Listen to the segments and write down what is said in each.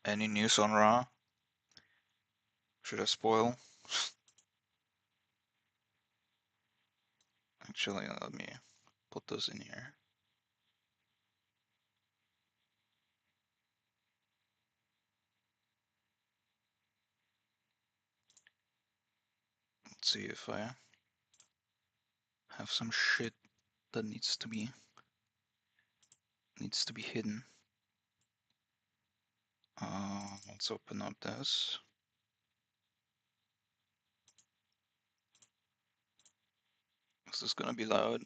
Any news on Ra? Should I spoil? Actually, let me put those in here. Let's see if I have some shit that needs to be hidden. Let's open up this. Is this gonna be loud?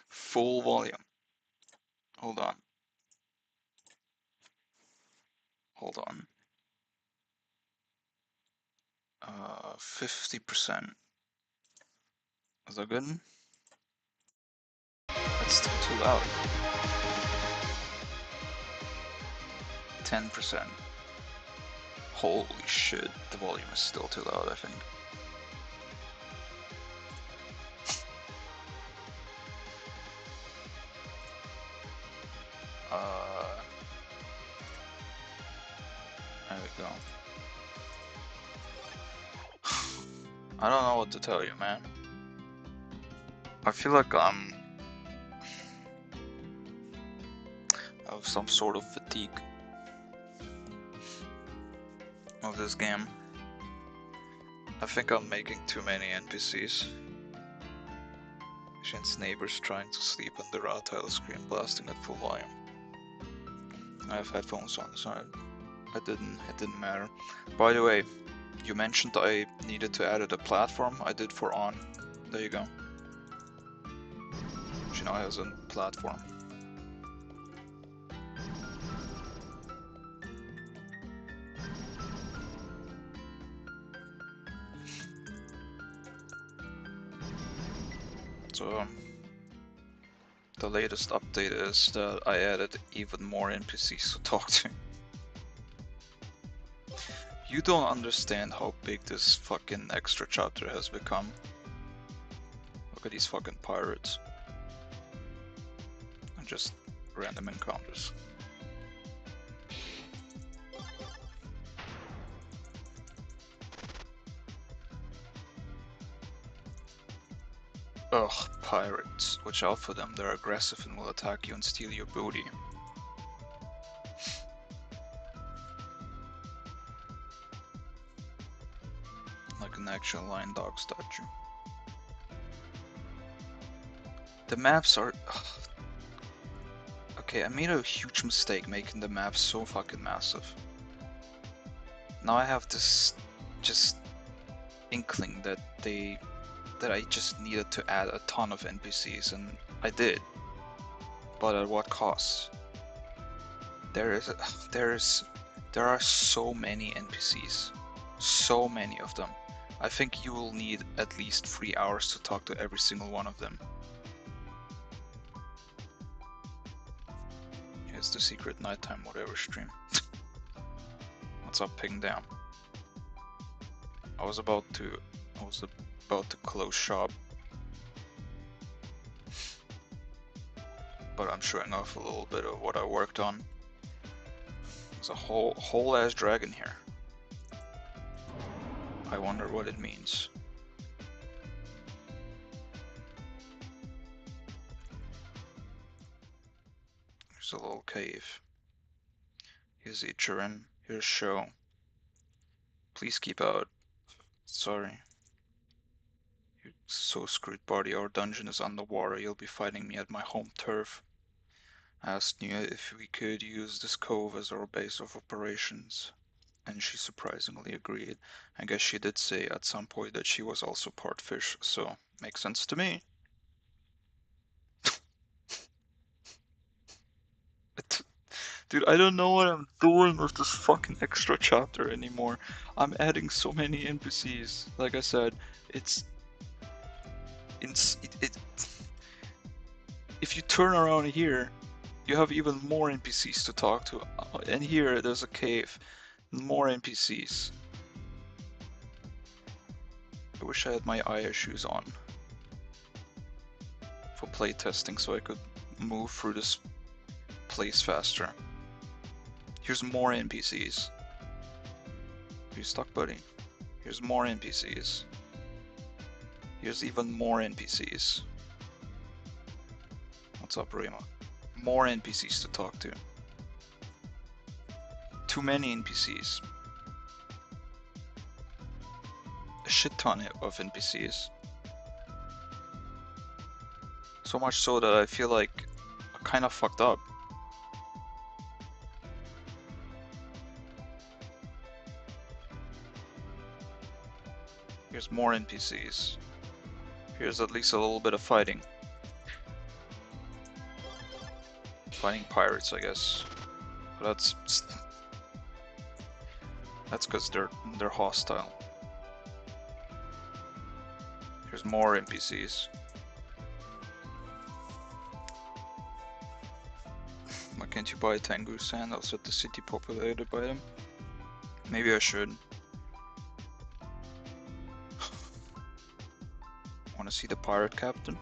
Full volume. Hold on. Hold on. 50%. Is that good? That's still too loud. 10%. Holy shit, the volume is still too loud, I think. There we go. I don't know what to tell you, man. I feel like I have some sort of fatigue of this game. I think I'm making too many NPCs. Shin's neighbors trying to sleep on the raw tile screen blasting at full volume. I have headphones on, so it didn't matter. By the way, you mentioned I needed to add a platform. I did for On. There you go. She now has a platform. So the latest update is that I added even more NPCs to talk to. You don't understand how big this fucking extra chapter has become. Look at these fucking pirates. And just random encounters. Ugh, pirates. Watch out for them, they're aggressive and will attack you and steal your booty. Like an actual lion dog statue. The maps are... Ugh. Okay, I made a huge mistake making the maps so fucking massive. Now I have this just inkling that I just needed to add a ton of NPCs, and I did. But at what cost? There are so many NPCs. So many of them. I think you will need at least 3 hours to talk to every single one of them. Here's the secret nighttime whatever stream. What's up, Ping Down? I was about to close shop, but I'm showing off a little bit of what I worked on. There's a whole ass dragon here. I wonder what it means. There's a little cave. Here's Ichirin. Here's Sho. Please keep out. Sorry. You're so screwed, buddy. Our dungeon is underwater. You'll be fighting me at my home turf. I asked Nia if we could use this cove as our base of operations, and she surprisingly agreed. I guess she did say at some point that she was also part fish, so makes sense to me. Dude, I don't know what I'm doing with this fucking extra chapter anymore. I'm adding so many NPCs. Like I said, if you turn around here, you have even more NPCs to talk to. And here, there's a cave. More NPCs. I wish I had my Aya shoes on for playtesting so I could move through this place faster. Here's more NPCs. Are you stuck, buddy? Here's more NPCs. Here's even more NPCs. What's up, Rima? More NPCs to talk to. Too many NPCs. A shit ton of NPCs. So much so that I feel like I kind of fucked up. Here's more NPCs. Here's at least a little bit of fighting. Fighting pirates, I guess. But that's because they're hostile. Here's more NPCs. Why can't you buy Tengu sandals at the city populated by them? Maybe I should. Wanna see the pirate captain?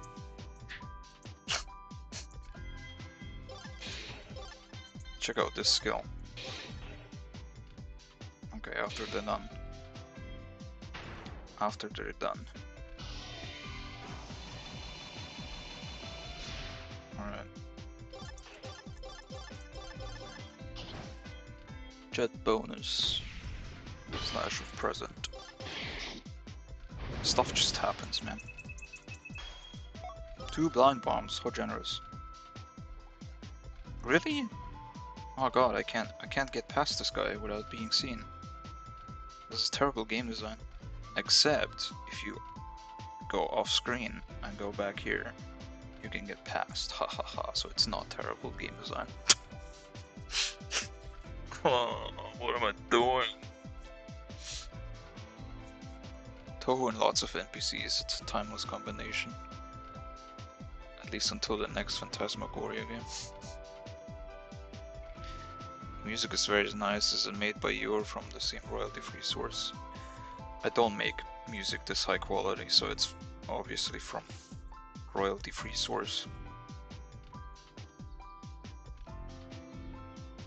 Check out this skill. Okay, after they're done. After they're done. Alright. Jet bonus. Slash of present. Stuff just happens, man. 2 blind bombs, how generous. Really? Oh god, I can't get past this guy without being seen. This is terrible game design. Except if you go off screen and go back here, you can get past. Ha ha ha, so it's not terrible game design. Oh, what am I doing? Touhou and lots of NPCs, it's a timeless combination. At least until the next Phantasmagoria game. Music is very nice, is it made by you or from the same royalty-free source? I don't make music this high quality, so it's obviously from royalty-free source.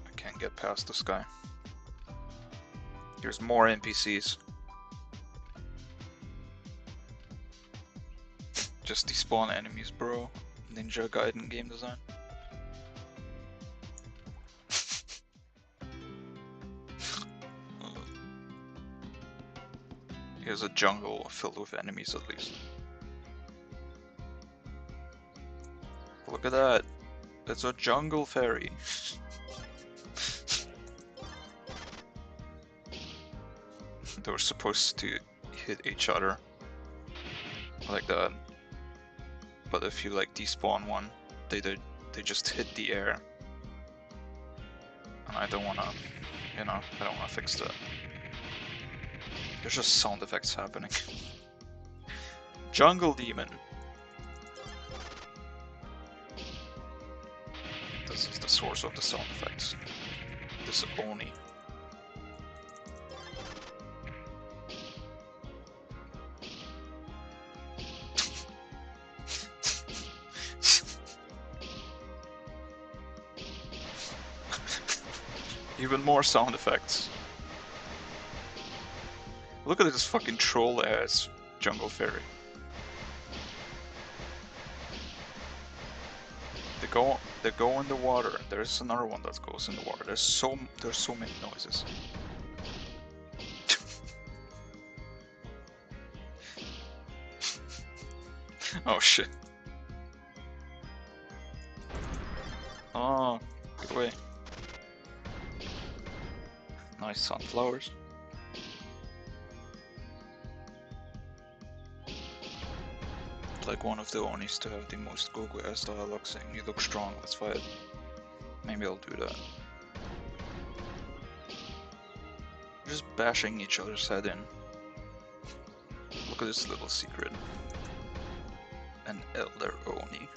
I can't get past this guy. There's more NPCs. Just despawn enemies, bro. Ninja Gaiden game design. Here's a jungle filled with enemies at least. Look at that. It's a jungle fairy. They were supposed to hit each other. Like that. But if you like despawn one, they just hit the air. And I don't wanna, you know, I don't wanna fix that. There's just sound effects happening. Jungle Demon. This is the source of the sound effects. This Oni. Even more sound effects. Look at this fucking troll ass jungle fairy. They go in the water. There's another one that goes in the water. There's so many noises. Oh shit. Oh, good way. Nice sunflowers. Like one of the Onis to have the most Goku ass dialogue saying, "You look strong, let's fight." Maybe I'll do that. Just bashing each other's head in. Look at this little secret. An Elder Oni.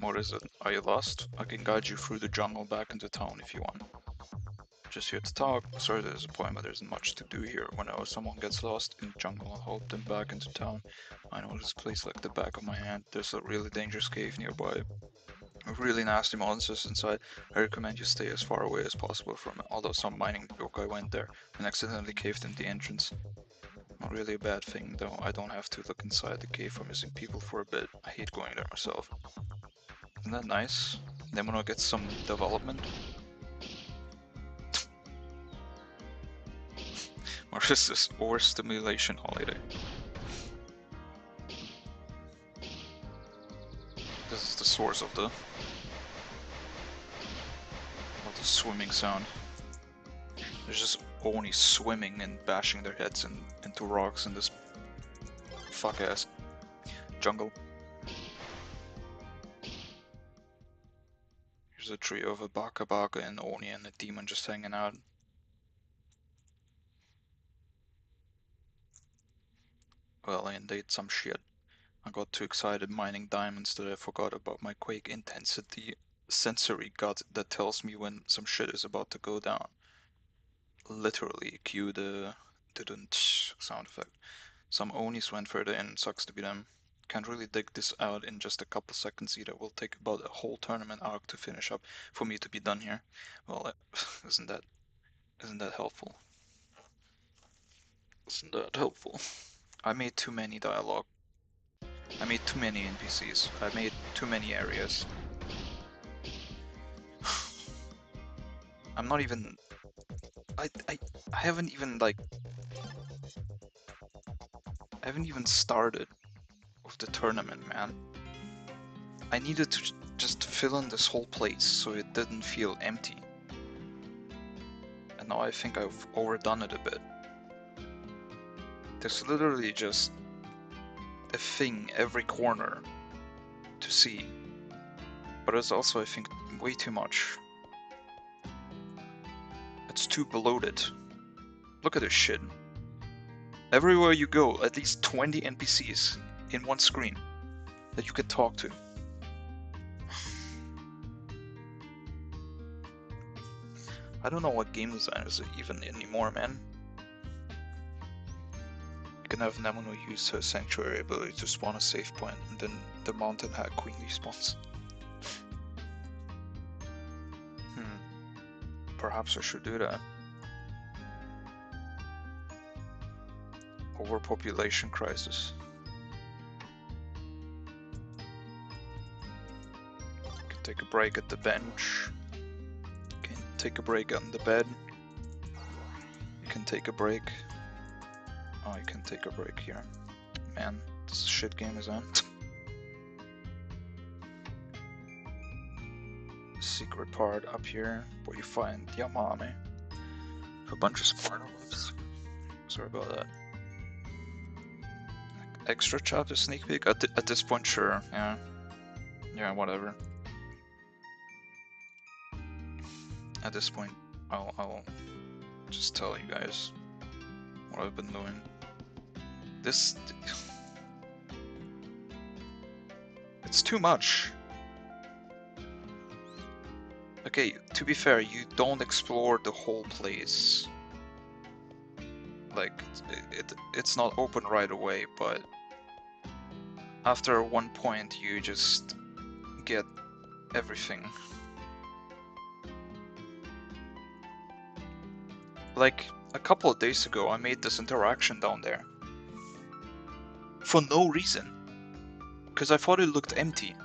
What is it? Are you lost? I can guide you through the jungle back into town if you want. Just here to talk. Sorry to disappoint, but there isn't much to do here. Whenever someone gets lost in the jungle, I'll help them back into town. I know this place like the back of my hand. There's a really dangerous cave nearby. With really nasty monsters inside. I recommend you stay as far away as possible from it. Although some mining broke, I went there and accidentally caved in the entrance. Not really a bad thing, though. I don't have to look inside the cave for missing people for a bit. I hate going there myself. Isn't that nice? Then when I get some development. Or is this overstimulation holiday? This is the source of the swimming sound. There's just Oni swimming and bashing their heads into rocks in this fuck ass jungle. Here's a trio of a Baka Baka and Oni and a demon just hanging out. Well, I indeed some shit. I got too excited mining diamonds that I forgot about my Quake intensity sensory gut that tells me when some shit is about to go down. Literally, cue the sound effect. Some Onis went further in, sucks to be them. Can't really dig this out in just a couple seconds either. Will take about a whole tournament arc to finish up for me to be done here. Well, isn't that helpful? Isn't that helpful? I made too many dialogue. I made too many NPCs. I made too many areas. I'm not even... I haven't even, like... I haven't even started with the tournament, man. I needed to just fill in this whole place so it didn't feel empty. And now I think I've overdone it a bit. There's literally just a thing every corner to see. But it's also, I think, way too much. It's too bloated. Look at this shit. Everywhere you go, at least 20 NPCs in one screen that you can talk to. I don't know what game design is even anymore, man. You can have Namino use her sanctuary ability to spawn a save point, and then the mountain hag queen respawns. Perhaps I should do that. Overpopulation crisis. Can take a break at the bench. Can take a break on the bed. You can take a break. Oh, you can take a break here. Man, this shit game is on. Secret part up here where you find Yamame. A bunch of Sparta lips. Sorry about that. Extra chapter sneak peek? At this point, sure. Yeah. Yeah, whatever. At this point, I'll just tell you guys what I've been doing. This... It's too much. Okay, to be fair, you don't explore the whole place. Like, it's not open right away, but after one point you just get everything. Like, a couple of days ago I made this interaction down there. For no reason. Because I thought it looked empty.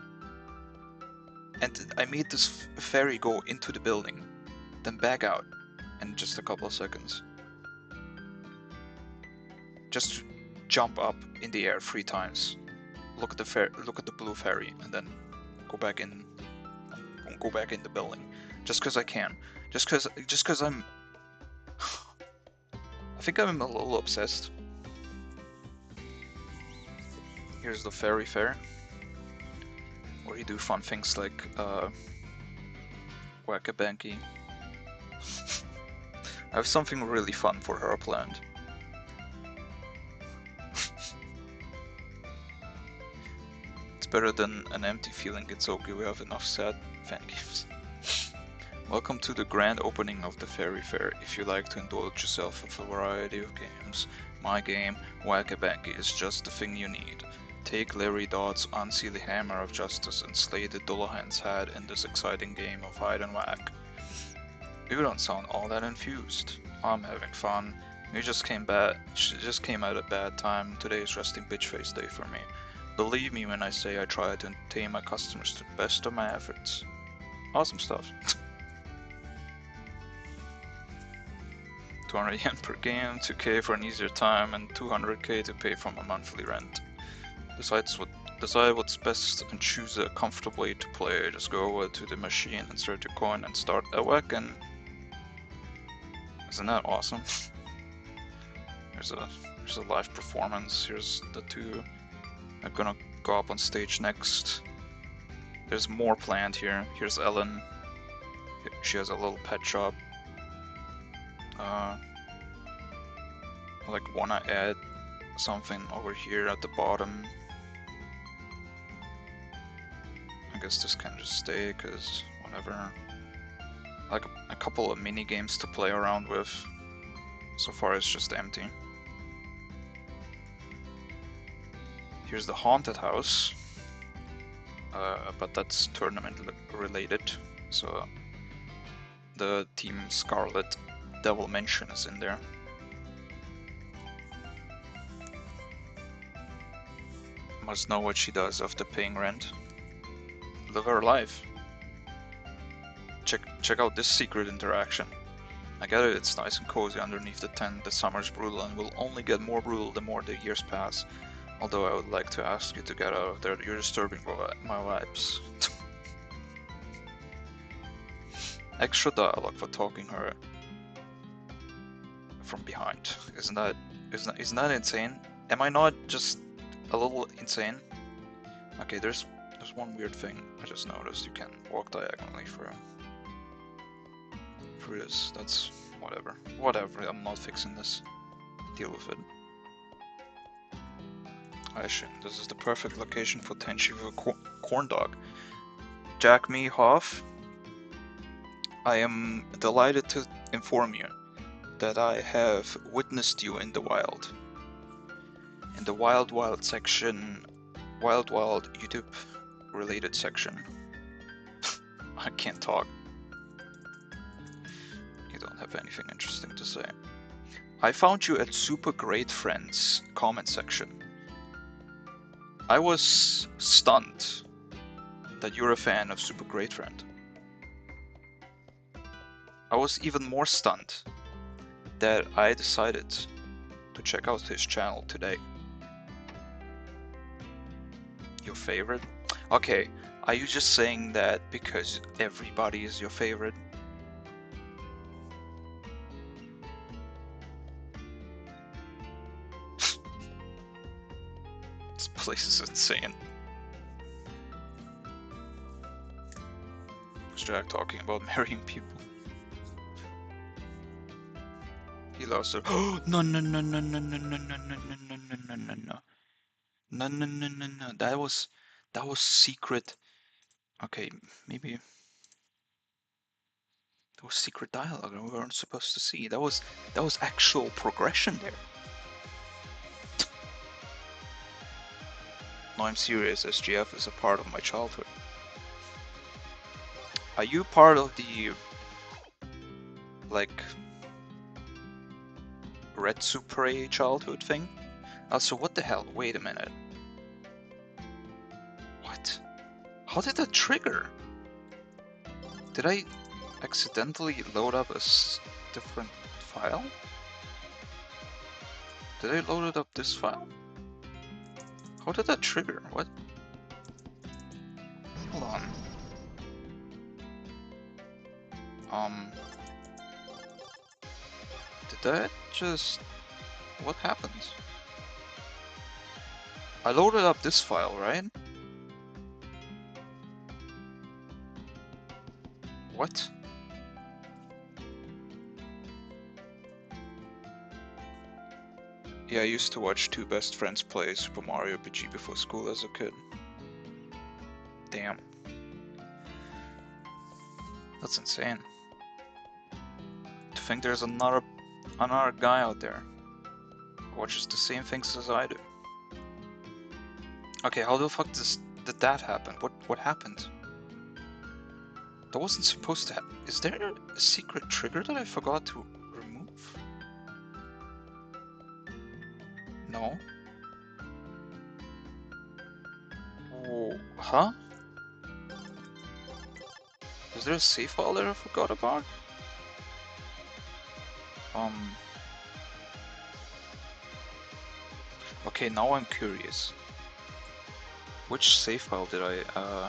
And I made this ferry go into the building, then back out in just a couple of seconds. Just jump up in the air 3 times, look at the blue ferry, and then go back in the building. Just because I can. Just because I'm... I think I'm a little obsessed. Here's the ferry fair, where you do fun things like Whack-a-Banky. I have something really fun for her planned. It's better than an empty feeling. It's okay, we have enough sad fan games. Welcome to the grand opening of the Fairy Fair. If you like to indulge yourself with a variety of games, my game, Whack-a-Banky, is just the thing you need. Take Larry Dodd's unseelie hammer of justice and slay the Dullahan's head in this exciting game of hide and whack. You don't sound all that infused. I'm having fun. She just came at a bad time. Today is resting bitch face day for me. Believe me when I say I try to entertain my customers to the best of my efforts. Awesome stuff. 200 yen per game, 2k for an easier time, and 200k to pay for my monthly rent. Decide what's best and choose a comfortable way to play. Just go over to the machine, insert your coin, and start a whack. And isn't that awesome? Here's a live performance. Here's the two. I'm gonna go up on stage next. There's more planned here. Here's Ellen. She has a little pet shop. Like wanna add something over here at the bottom. I guess this can just stay, cause whatever. Like a couple of mini games to play around with. So far it's just empty. Here's the haunted house, but that's tournament related. So the Team Scarlet Devil Mansion is in there. Must know what she does after paying rent. Live her life. Check out this secret interaction. I get it, it's nice and cozy underneath the tent. The summer's brutal and will only get more brutal the more the years pass. Although I would like to ask you to get out of there. You're disturbing my vibes. Extra dialogue for talking her from behind. Isn't that insane? Am I not just a little insane? Okay, there's one weird thing I just noticed. You can walk diagonally through this. That's whatever. I'm not fixing this. Deal with it. Actually, this is the perfect location for Tenchi with a corn dog. Jack Me Hoff, I am delighted to inform you that I have witnessed you in the wild. In the Wild section, Wild YouTube related section. I can't talk. You don't have anything interesting to say. I found you at Super Great Friends comment section. I was stunned that you're a fan of Super Great Friend. I was even more stunned that I decided to check out his channel today. Your favorite? Okay, are you just saying that because everybody is your favorite? This place is insane. Was Jack talking about marrying people? He lost her. No. That was secret. Okay, maybe that was secret dialogue and we weren't supposed to see. That was actual progression there. No, I'm serious. SGF is a part of my childhood. Are you part of the like Red Super childhood thing? Also, what the hell? Wait a minute. What? How did that trigger? Did I accidentally load up a different file? Did I load it up this file? How did that trigger? What? Hold on. Did that just... What happened? I loaded up this file, right? What? Yeah, I used to watch two best friends play Super Mario RPG before school as a kid. Damn. That's insane. To think there's another guy out there who watches the same things as I do. Okay, how the fuck did that happen? What happened? That wasn't supposed to happen. Is there a secret trigger that I forgot to remove? No. Oh, huh? Is there a save file that I forgot about? Okay, now I'm curious. Which save file did I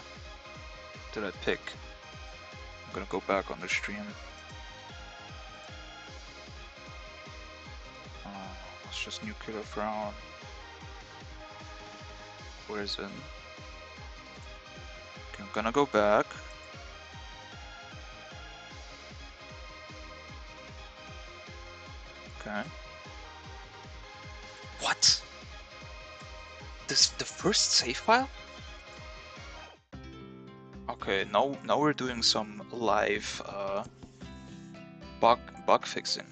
pick? I'm gonna go back on the stream. It's just Nuclear Frown. Where is it? Okay, I'm gonna go back. Okay. What? This the first save file? Okay, now we're doing some live bug fixing.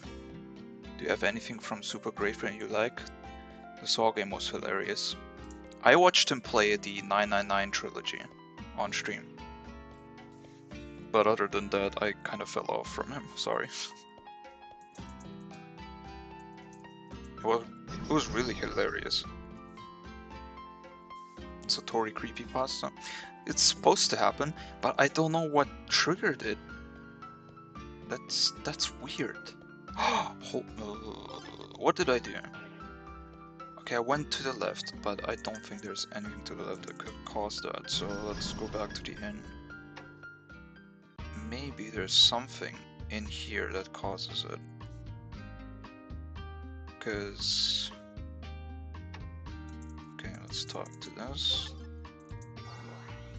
Do you have anything from Super Great Brain you like? The Saw game was hilarious. I watched him play the 999 trilogy on stream. But other than that, I kind of fell off from him, sorry. It was really hilarious. Satori creepypasta. It's supposed to happen, but I don't know what triggered it. That's weird. What did I do? Okay, I went to the left, but I don't think there's anything to the left that could cause that, so let's go back to the inn. Maybe there's something in here that causes it. Because... Okay, let's talk to this.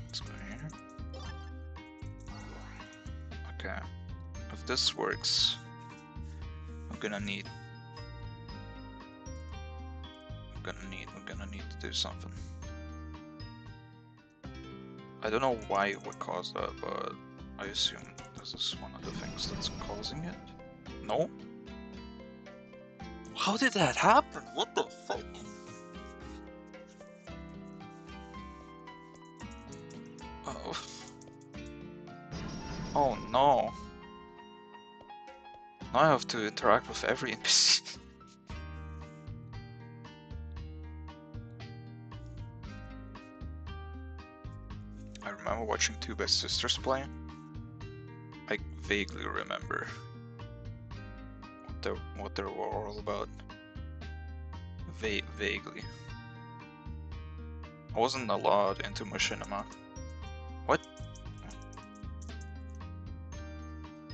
Let's go here. Okay, if this works, we're gonna need to do something. I don't know why it would cause that, but I assume this is one of the things that's causing it. No? How did that happen? What the fuck? Oh. Oh no. Now I have to interact with every NPC. I remember watching Two Best Sisters play. I vaguely remember what they were all about. Vaguely. I wasn't a lot into machinima. What?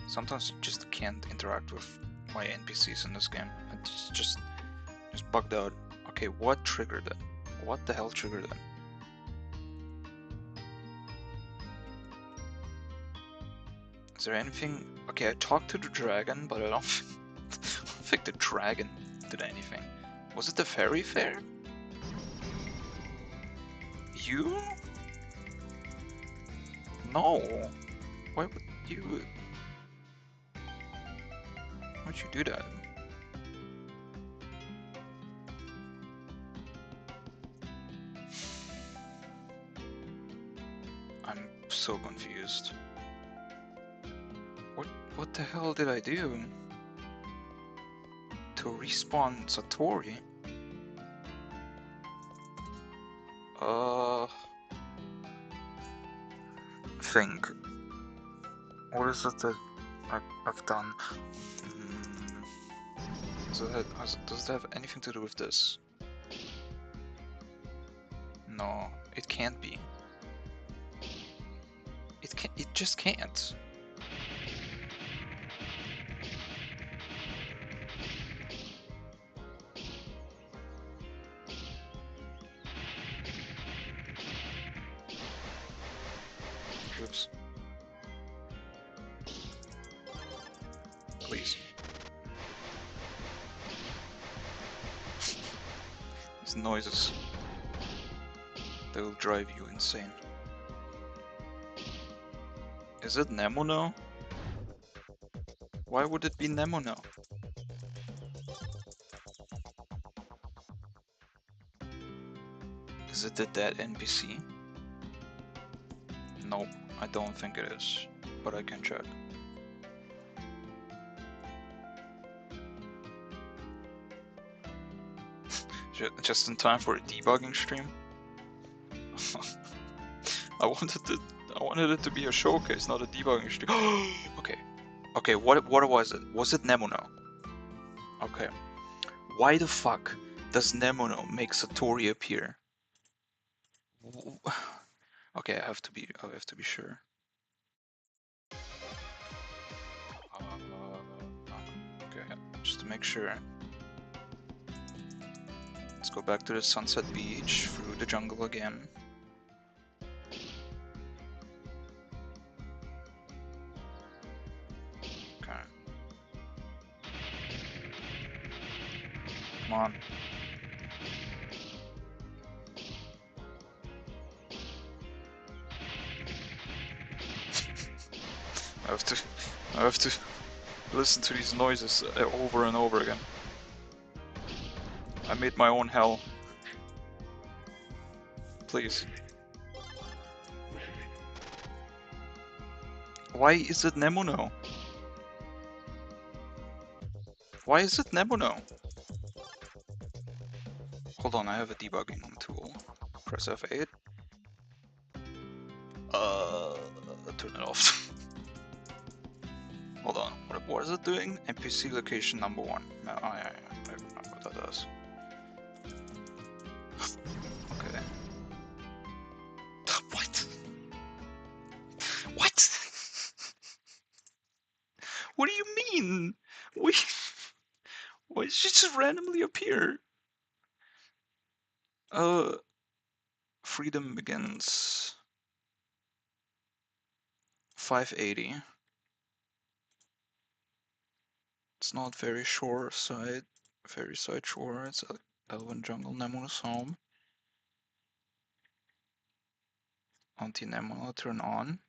Sometimes you just can't interact with my NPCs in this game. It's just bugged out. Okay, what triggered it? What the hell triggered it? Is there anything? Okay, I talked to the dragon, but I don't think the dragon did anything. Was it the fairy fair? You? No. Why would you? Why'd you do that? I'm so confused. What the hell did I do? To respawn Satori? Think. What is it that I've done? Does it have anything to do with this? No, it can't be. It just can't. Oops. Please. These noises, they will drive you insane. Is it Nemono? Why would it be Nemono? Is it the dead NPC? Nope, I don't think it is, but I can check. Just in time for a debugging stream. I wanted it to be a showcase, not a debugging stream. Okay. Okay, what was it? Was it Nemono? Okay. Why the fuck does Nemono make Satori appear? Okay, I have to be sure. Okay, just to make sure. Let's go back to the Sunset Beach, through the jungle again. Okay. Come on. I have to listen to these noises over and over again. I made my own hell. Please. Why is it Nemono? Why is it Nemono? Hold on, I have a debugging tool. Press F8. Turn it off. Hold on, what is it doing? NPC location number 1. Oh, yeah, I remember what that does. Okay. What? What? What do you mean? Why did she just randomly appear? Freedom begins 580. It's not very shore side, very side shore. It's Elven Jungle, Nemo's home. Anti-Nemo, turn on.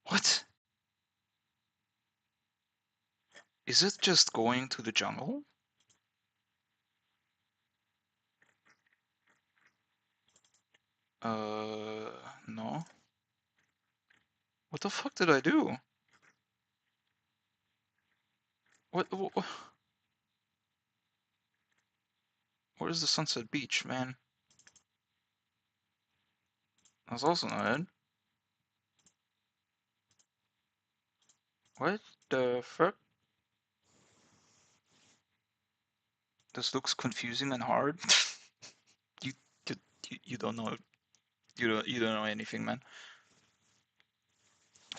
What? Is it just going to the jungle? No. What the fuck did I do? What? Where's the Sunset Beach, man? That's also not it. What the fuck? This looks confusing and hard. you, you don't know. You don't know anything, man.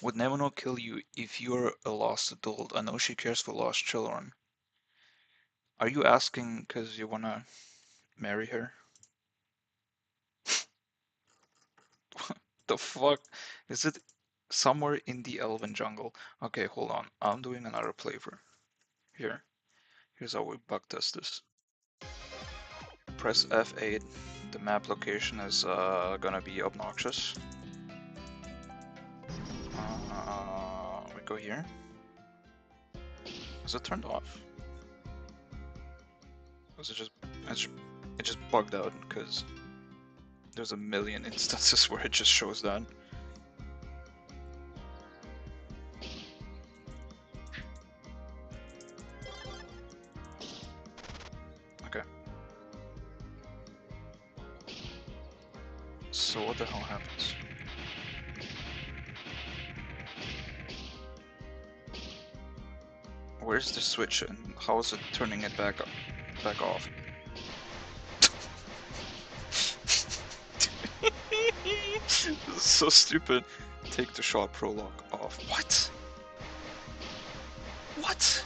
Would Nemono kill you if you're a lost adult? I know she cares for lost children. Are you asking because you wanna marry her? The fuck? Is it somewhere in the Elven Jungle? Okay, hold on. I'm doing another playthrough. Here's how we bug test this. Press F8. The map location is gonna be obnoxious. We go here. Is it turned off? Was it just bugged out because there's a million instances where it just shows that. Okay. So what the hell happens? Where's the switch and how is it turning it back off? This is so stupid. Take the shot prologue off. What? What?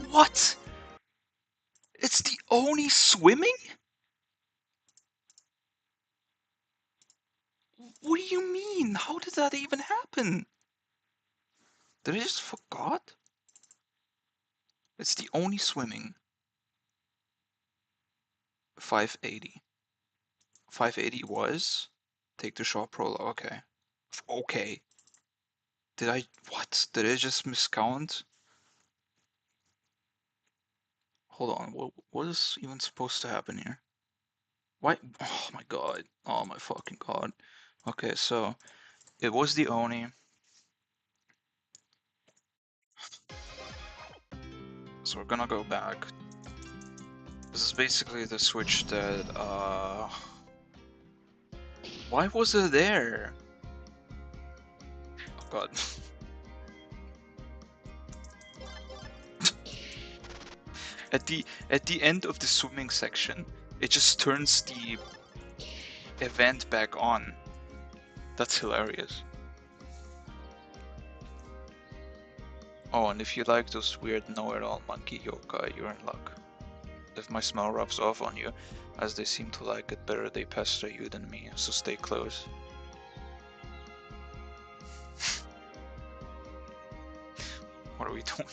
What? It's the Oni swimming? What do you mean? How did that even happen? Did I just forgot? It's the Oni swimming. 580. 580 was? Take the shot prologue. Okay. Okay. What? Did I just miscount? Hold on, what is even supposed to happen here? Why? Oh my god. Oh my fucking god. Okay, so it was the Oni. So we're gonna go back. This is basically the switch that, why was it there? Oh god. At the end of the swimming section, it just turns the event back on. That's hilarious. Oh, and if you like those weird know-it-all monkey yokai, you're in luck. If my smell rubs off on you, as they seem to like it better, they pester you than me, so stay close. What are we doing?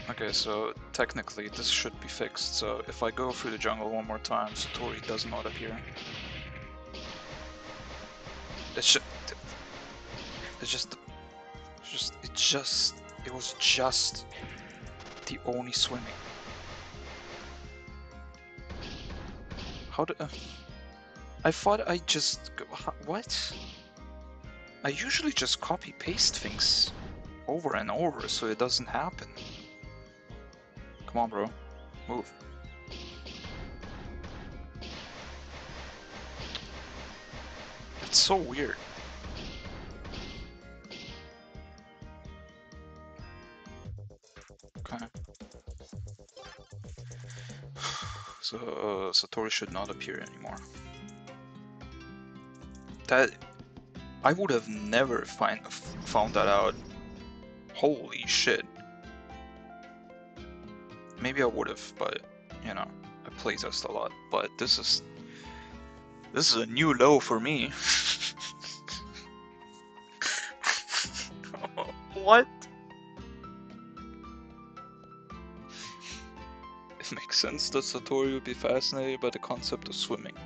Okay, so technically this should be fixed, so if I go through the jungle one more time, Satori does not appear. It was just the Oni swimming. How did I thought I just what? I usually just copy paste things over and over so it doesn't happen. Come on, bro. Move. It's so weird. Okay. So Satori should not appear anymore. That I would have never found that out. Holy shit. Maybe I would have, but you know, I playtest a lot. But this is a new low for me. What? It makes sense that Satori would be fascinated by the concept of swimming.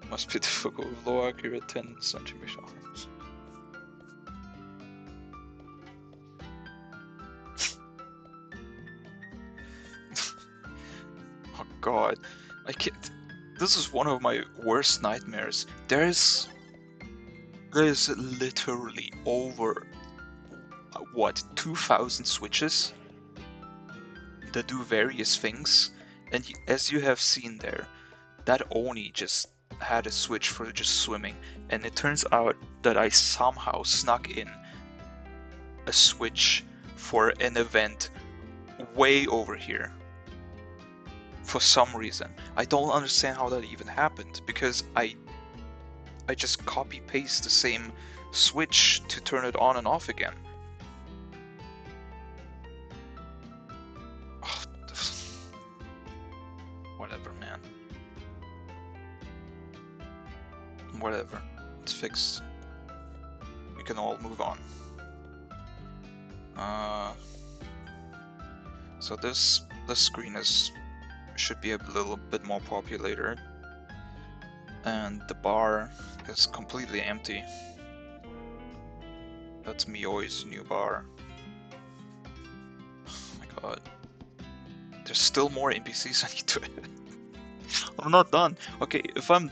It must be difficult with low accurate 10 centimeter arms. Oh god, I can't. This is one of my worst nightmares. There's literally over what 2,000 switches that do various things, and as you have seen there, that Oni just had a switch for just swimming, and it turns out that I somehow snuck in a switch for an event way over here. For some reason. I don't understand how that even happened, because I just copy paste the same switch to turn it on and off again. Oh, whatever, man. Whatever. It's fixed. We can all move on. So this screen should be a little bit more populated, and the bar is completely empty. That's Mioi's new bar. Oh my god. There's still more NPCs I need to edit. I'm not done. Okay, if I'm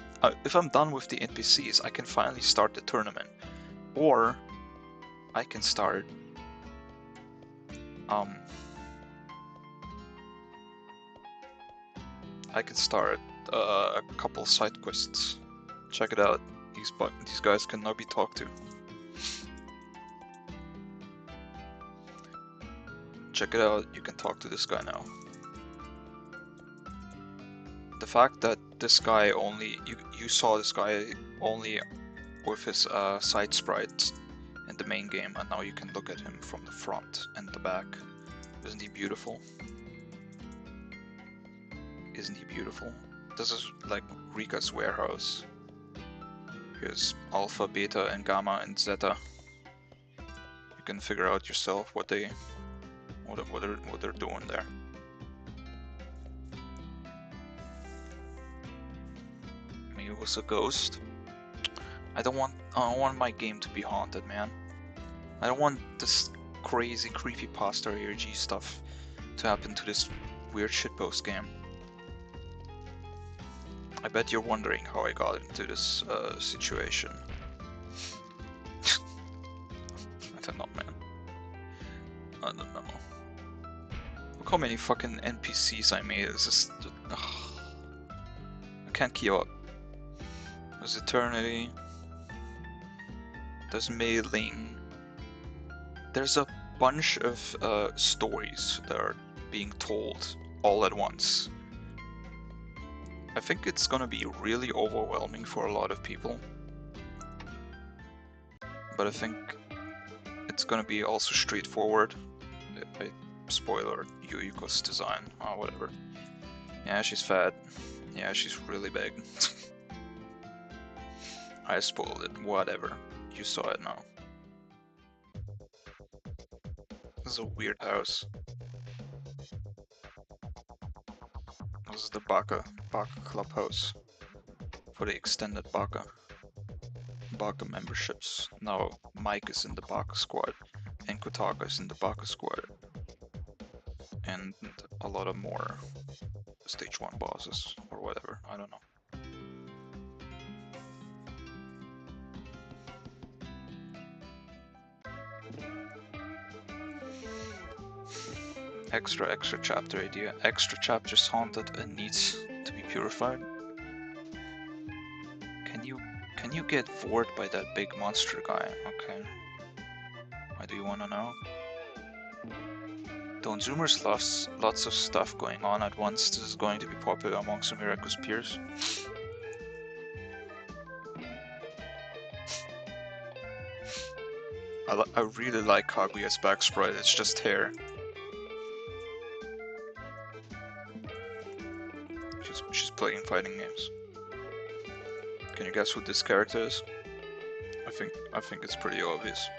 done with the NPCs, I can finally start the tournament, or I can start a couple side quests. Check it out. These guys can now be talked to. Check it out. You can talk to this guy now. The fact that this guy you saw this guy only with his side sprite in the main game, and now you can look at him from the front and the back. Isn't he beautiful? Isn't he beautiful? This is like Rika's warehouse. Here's Alpha, Beta, and Gamma, and Zeta. You can figure out yourself what they're doing there. he was a ghost. I don't want my game to be haunted, man. I don't want this crazy creepypasta ARG stuff to happen to this weird shitpost game. I bet you're wondering how I got into this situation. I don't know, man. I don't know. Look how many fucking NPCs I made. It's just... I can't keep up. There's Eternity. There's Mailing. There's a bunch of stories that are being told all at once. I think it's gonna be really overwhelming for a lot of people. But I think it's gonna be also straightforward. Spoiler, Yuyuko's design, or whatever. Yeah, she's fat. Yeah, she's really big. I spoiled it, whatever. You saw it now. This is a weird house. This is the Baka Clubhouse for the extended Baka memberships. Now Mike is in the Baka squad and Kotaka is in the Baka squad. And a lot of more stage 1 bosses or whatever, I don't know. Extra chapter idea. Extra chapters haunted and needs to be purified. Can you get bored by that big monster guy? Okay. Why do you wanna know? Donzoomer's lots of stuff going on at once. This is going to be popular among Sumireko's peers. I really like Kaguya's back sprite, it's just hair. She's playing fighting games. Can you guess who this character is? I think it's pretty obvious.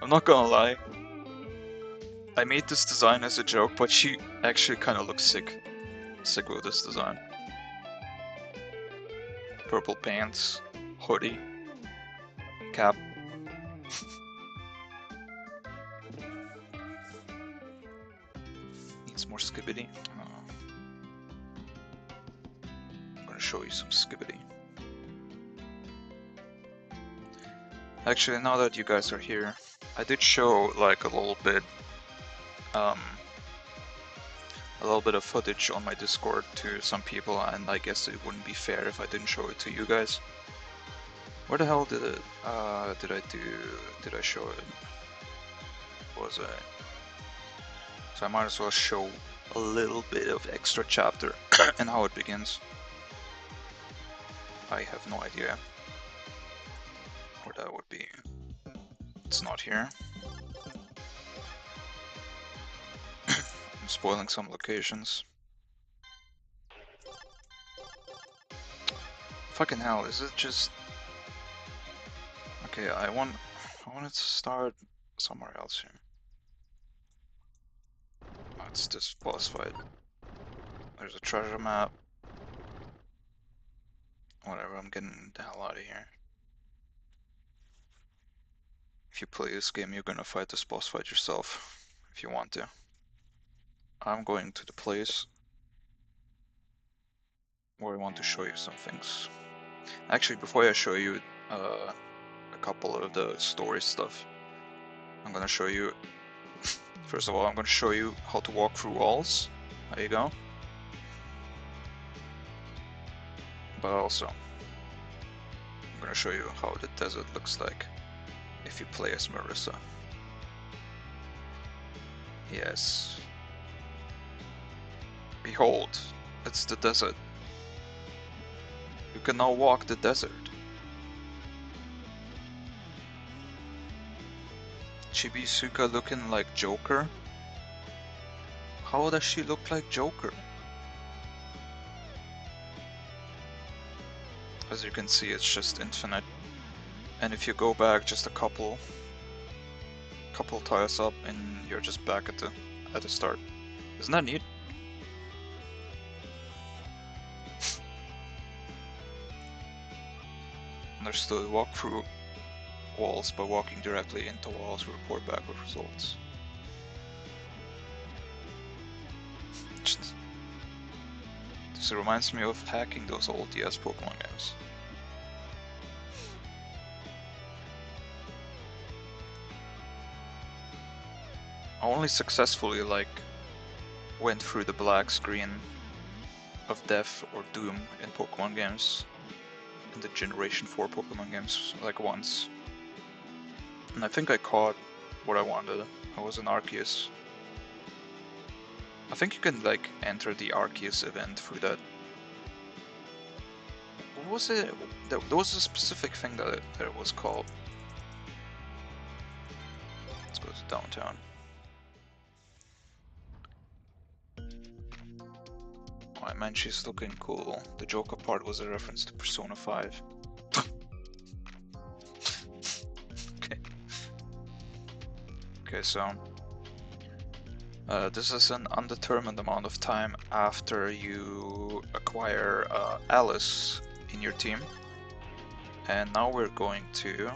I'm not gonna lie. I made this design as a joke, but she actually kind of looks sick. Sick with this design. Purple pants, hoodie, cap. Needs more Skibidi. I'm gonna show you some Skibidi. Actually, now that you guys are here, I did show like a little bit of footage on my Discord to some people, and I guess it wouldn't be fair if I didn't show it to you guys. Where the hell did it did I show it? Was I? So I might as well show a little bit of extra chapter and how it begins. I have no idea where that would be. It's not here. I'm spoiling some locations. Fucking hell, is it just... Okay, I wanted to start somewhere else here. Oh, it's this boss fight. There's a treasure map. Whatever, I'm getting the hell out of here. If you play this game, you're gonna fight this boss fight yourself, if you want to. I'm going to the place where I want to show you some things. Actually, before I show you a couple of the story stuff, I'm gonna show you... First of all, I'm gonna show you how to walk through walls. There you go. But also, I'm gonna show you how the desert looks like if you play as Marissa. Yes. Behold, it's the desert. You can now walk the desert. Chibiusa looking like Joker? How does she look like Joker? As you can see, it's just infinite. And if you go back just a couple couple tires up and you're just back at the start. Isn't that neat? And there's the walkthrough walls by walking directly into walls, report back with results. This reminds me of hacking those old DS Pokemon games. I only successfully went through the black screen of death or doom in Pokemon games, in the Generation 4 Pokemon games, like once. And I think I caught what I wanted. I was an Arceus. I think you can enter the Arceus event through that. What was it? There was a specific thing that it was called. Let's go to downtown. Oh man, she's looking cool. The Joker part was a reference to Persona 5. Okay. Okay, so this is an undetermined amount of time after you acquire Alice in your team. And now we're going to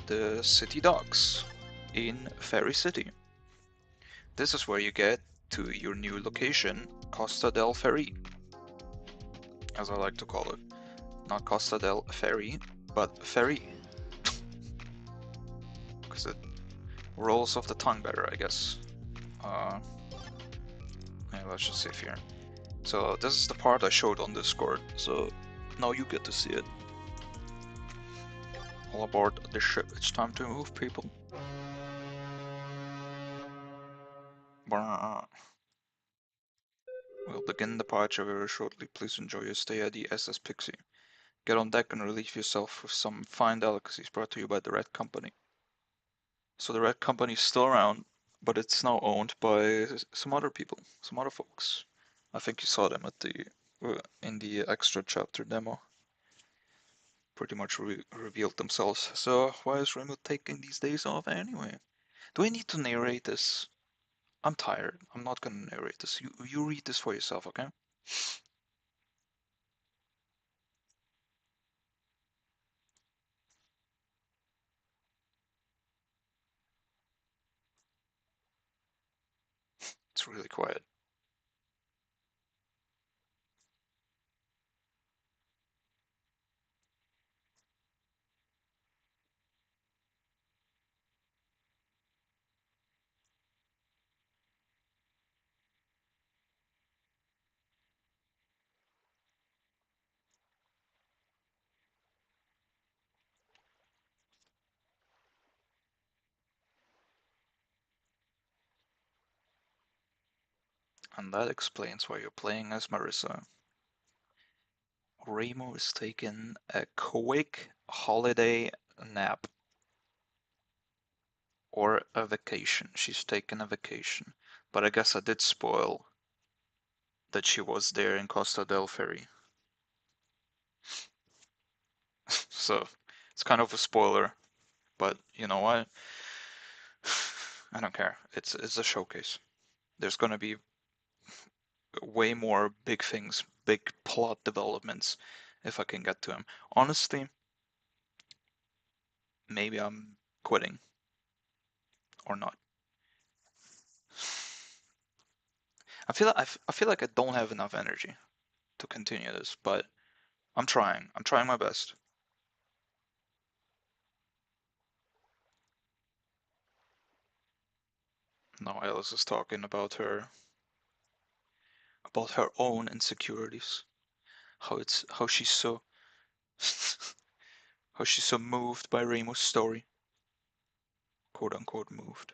the City Docks in Fairy City. This is where you get to your new location, Costa del Ferry, as I like to call it. Not Costa del Ferry, but Ferry. Because it rolls off the tongue better, I guess. Yeah, let's just save here. So this is the part I showed on Discord, so now you get to see it. All aboard the ship, it's time to move, people. We'll begin departure very shortly. Please enjoy your stay at the SS Pixie. Get on deck and relieve yourself with some fine delicacies brought to you by the Red Company. So the Red Company is still around, but it's now owned by some other people, some other folks. I think you saw them at the in the extra chapter demo. Pretty much revealed themselves. So why is Rainbow taking these days off anyway? Do I need to narrate this? I'm tired. I'm not gonna narrate this. You read this for yourself, okay? It's really quiet. And that explains why you're playing as Marissa. Remo is taking a quick holiday nap. Or a vacation. She's taken a vacation. But I guess I did spoil that she was there in Costa del Ferry. So it's kind of a spoiler, but you know what? I don't care. It's a showcase. There's gonna be way more big things, big plot developments if I can get to them. Honestly, maybe I'm quitting or not. I feel like I don't have enough energy to continue this, but I'm trying. I'm trying my best. Now Alice is talking about her own insecurities. How she's so how she's so moved by Reimo's story. Quote unquote moved.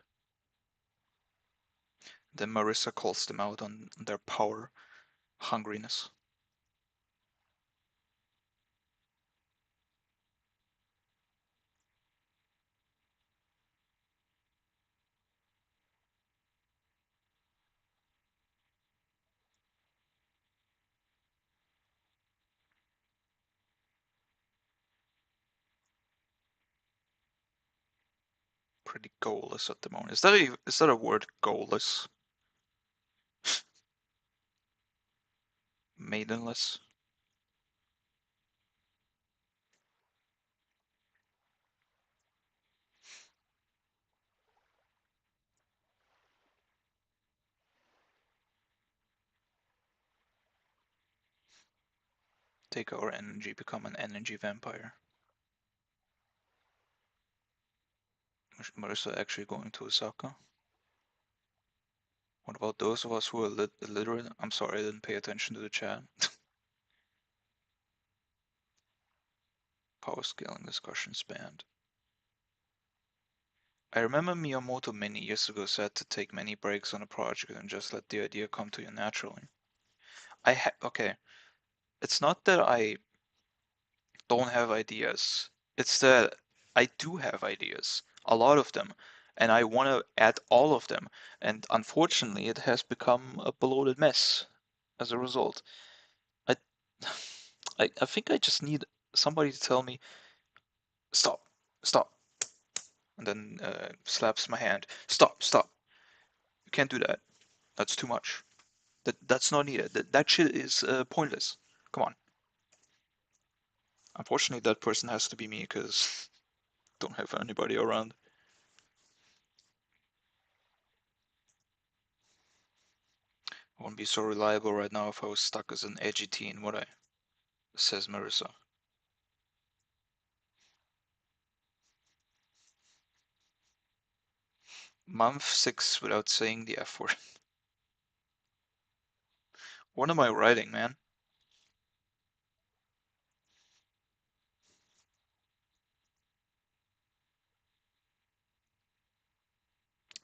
Then Marissa calls them out on their power hungriness. pretty goalless at the moment. Is that a word, goalless? Maidenless? Take our energy, become an energy vampire. Is Marissa actually going to Osaka? What about those of us who are illiterate? I'm sorry, I didn't pay attention to the chat. Power scaling discussions banned. I remember Miyamoto many years ago said to take many breaks on a project and just let the idea come to you naturally. Okay, it's not that I don't have ideas. It's that I do have ideas, a lot of them, and I want to add all of them. And unfortunately, it has become a bloated mess as a result. I, I think I just need somebody to tell me, stop, stop, and then slaps my hand. Stop, stop. You can't do that. That's too much. That's not needed. That shit is pointless. Come on. Unfortunately, that person has to be me because don't have anybody around. I wouldn't be so reliable right now if I was stuck as an edgy teen, would I? Says Marissa. Month 6 without saying the F word. What am I writing, man?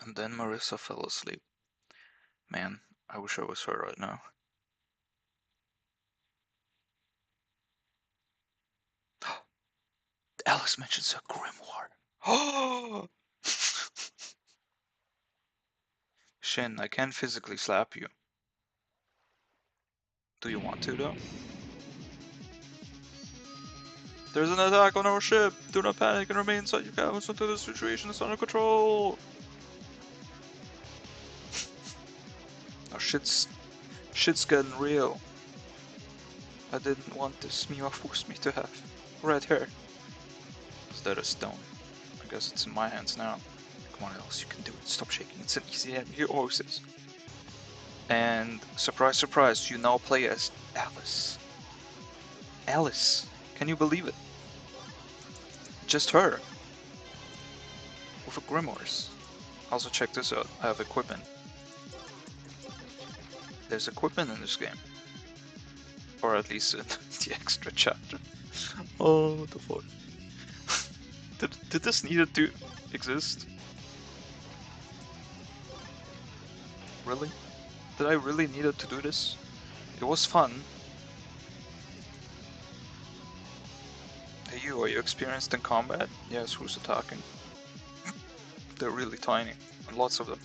And then Marissa fell asleep. Man, I wish I was her right now. Alice mentions a grimoire. Oh! Shin, I can't physically slap you. Do you want to, though? There's an attack on our ship! Do not panic and remain inside your cabins until the situation is under control! Oh, shit's getting real. I didn't want this. Mima forced me to have red hair. Is that a stone? I guess it's in my hands now. Come on, Alice, you can do it. Stop shaking. It's an easy hand. He always is. And surprise, surprise, you now play as Alice. Alice. Can you believe it? Just her. With a grimoires. Also, check this out. I have equipment. There's equipment in this game. Or at least in the extra chapter. Oh, what the fuck. Did this need to exist? Really? Did I really need to do this? It was fun. Hey you, are you experienced in combat? Yes, who's attacking? They're really tiny. And lots of them.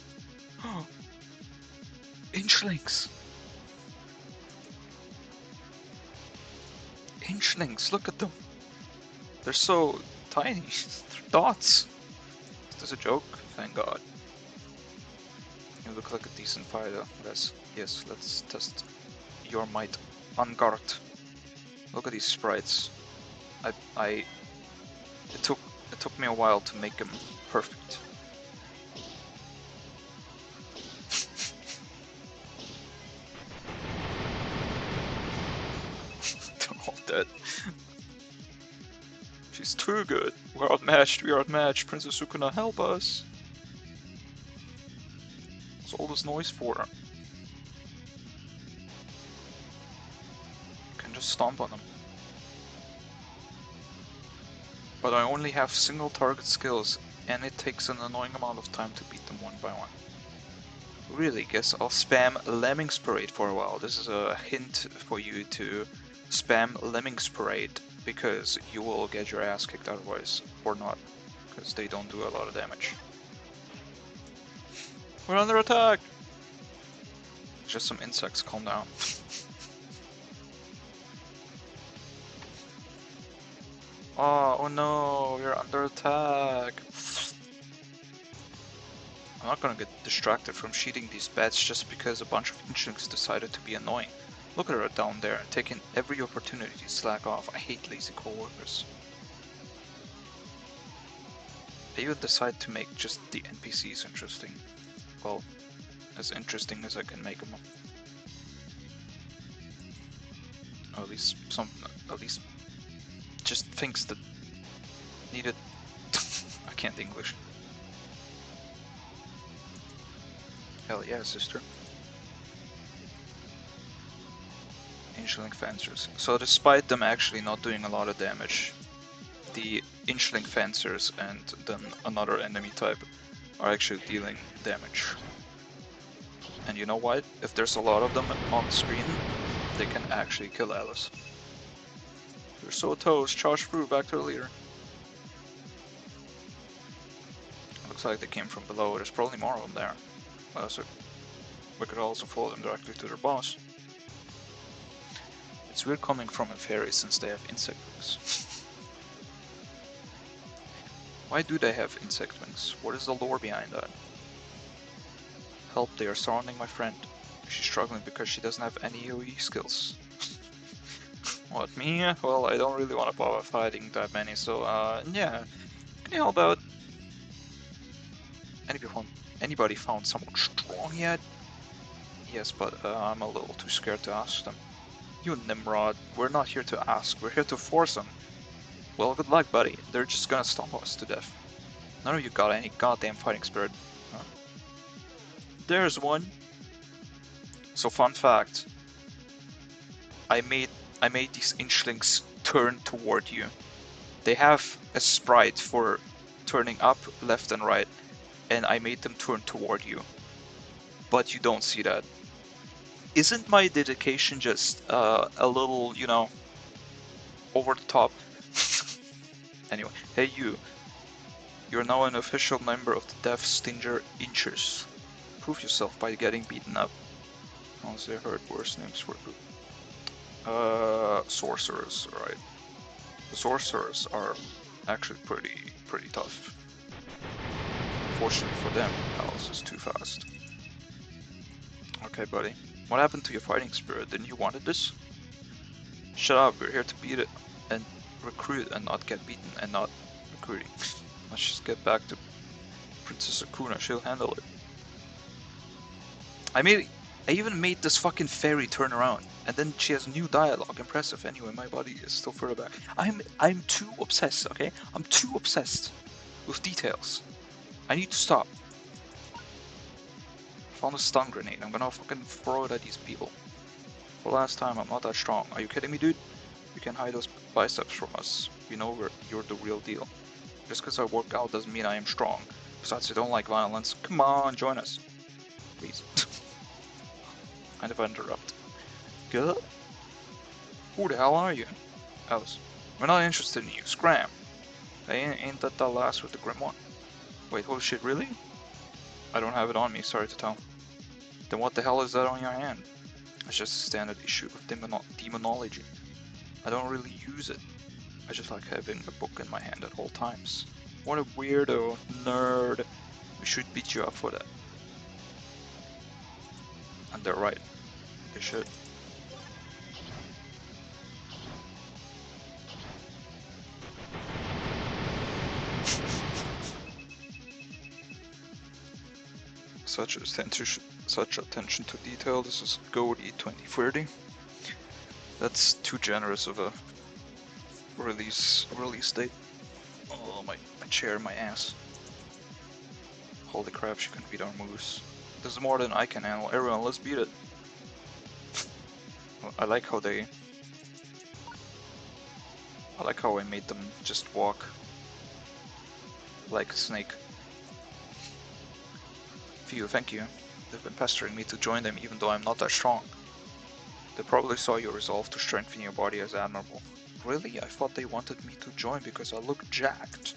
Inchlings! Inchlings, look at them! They're so tiny. They're dots. Is this a joke? Thank God. You look like a decent fighter. Yes, let's test your might on guard. Look at these sprites. It took me a while to make them perfect. They're all dead. She's too good. We're outmatched. We are outmatched. Princess Sukuna, help us. What's all this noise for? You can just stomp on them. But I only have single target skills, and it takes an annoying amount of time to beat them one by one. Really, guess I'll spam Lemmings Parade for a while. This is a hint for you to spam Lemmings Parade, because you will get your ass kicked otherwise, or not, because they don't do a lot of damage. We're under attack! Just some insects, calm down. Oh no, we're under attack. I'm not gonna get distracted from shooting these bats just because a bunch of Inchlings decided to be annoying. Look at her down there, taking every opportunity to slack off. I hate lazy coworkers. They even decide to make just the NPCs interesting. Well, as interesting as I can make them. Or at least just things that needed. I can't English. Hell yeah, sister. Inchling Fencers. So despite them actually not doing a lot of damage, the Inchling Fencers and then another enemy type are actually dealing damage. And you know what? If there's a lot of them on screen, they can actually kill Alice. You're so toast, charge through back to the leader. Looks like they came from below, there's probably more of them there. So we could also follow them directly to their boss. It's weird coming from a fairy since they have insect wings. Why do they have insect wings? What is the lore behind that? Help, they are surrounding my friend. She's struggling because she doesn't have any AoE skills. What, me? Well, I don't really want to bother fighting that many, so yeah. Can you help out? Anybody found someone strong yet? Yes, but I'm a little too scared to ask them. You Nimrod, we're not here to ask, we're here to force them. Well, good luck, buddy. They're just gonna stomp us to death. None of you got any goddamn fighting spirit. Huh? There's one. So fun fact. I made these Inchlings turn toward you. They have a sprite for turning up, left and right, and I made them turn toward you. But you don't see that. Isn't my dedication just a little, you know, over the top? Anyway, hey you. You're now an official member of the Death Stinger Inchers. Prove yourself by getting beaten up. Honestly, I heard worse names for who. Sorcerers, right. The sorcerers are actually pretty tough. Fortunately for them, Alice is too fast. Okay, buddy. What happened to your fighting spirit? Didn't you wanted this? Shut up, we're here to beat it and recruit and not get beaten and not recruiting. Let's just get back to Princess Akuna, she'll handle it. I even made this fucking fairy turn around, and then she has new dialogue. Impressive. Anyway, my body is still further back. I'm too obsessed, okay? I'm too obsessed with details. I need to stop. Found a stun grenade. I'm gonna fucking throw it at these people. For last time, I'm not that strong. Are you kidding me, dude? You can hide those biceps from us. We know you're the real deal. Just because I work out doesn't mean I am strong. Besides, I don't like violence. Come on, join us. Please. Mind if I interrupt? Good? Who the hell are you? Alice. We're not interested in you. Scram. Ain't that the last with the Grimoire? Wait, holy shit, really? I don't have it on me, sorry to tell. Then what the hell is that on your hand? It's just a standard issue of demonology. I don't really use it. I just like having a book in my hand at all times. What a weirdo, nerd. We should beat you up for that. And they're right. They should. Such attention to detail. This is Goaty 2030. That's too generous of a release date. Oh, my chair, my ass. Holy crap, she can beat our moves. This is more than I can handle. Everyone, let's beat it. I like how I made them just walk like a snake. Phew, thank you. They've been pestering me to join them even though I'm not that strong. They probably saw your resolve to strengthen your body as admirable. Really? I thought they wanted me to join because I look jacked.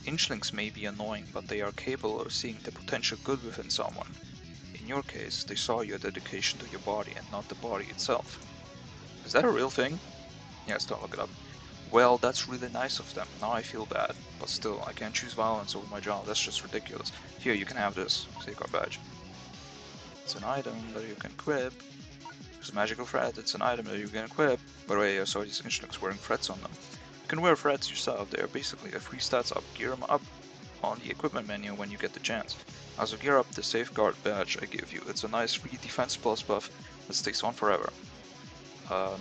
Inchlings may be annoying, but they are capable of seeing the potential good within someone. In your case, they saw your dedication to your body and not the body itself. Is that a real thing? Yes, don't look it up. Well, that's really nice of them. Now I feel bad. But still, I can't choose violence over my job. That's just ridiculous. Here, you can have this. Safeguard badge. It's an item that you can equip. There's a magical thread. It's an item that you can equip. By the way, I saw these Inchlings wearing threads on them. You can wear threads yourself. They are basically a free stats up. Gear them up on the equipment menu when you get the chance. Also gear up the Safeguard badge I give you. It's a nice free defense plus buff that stays on forever.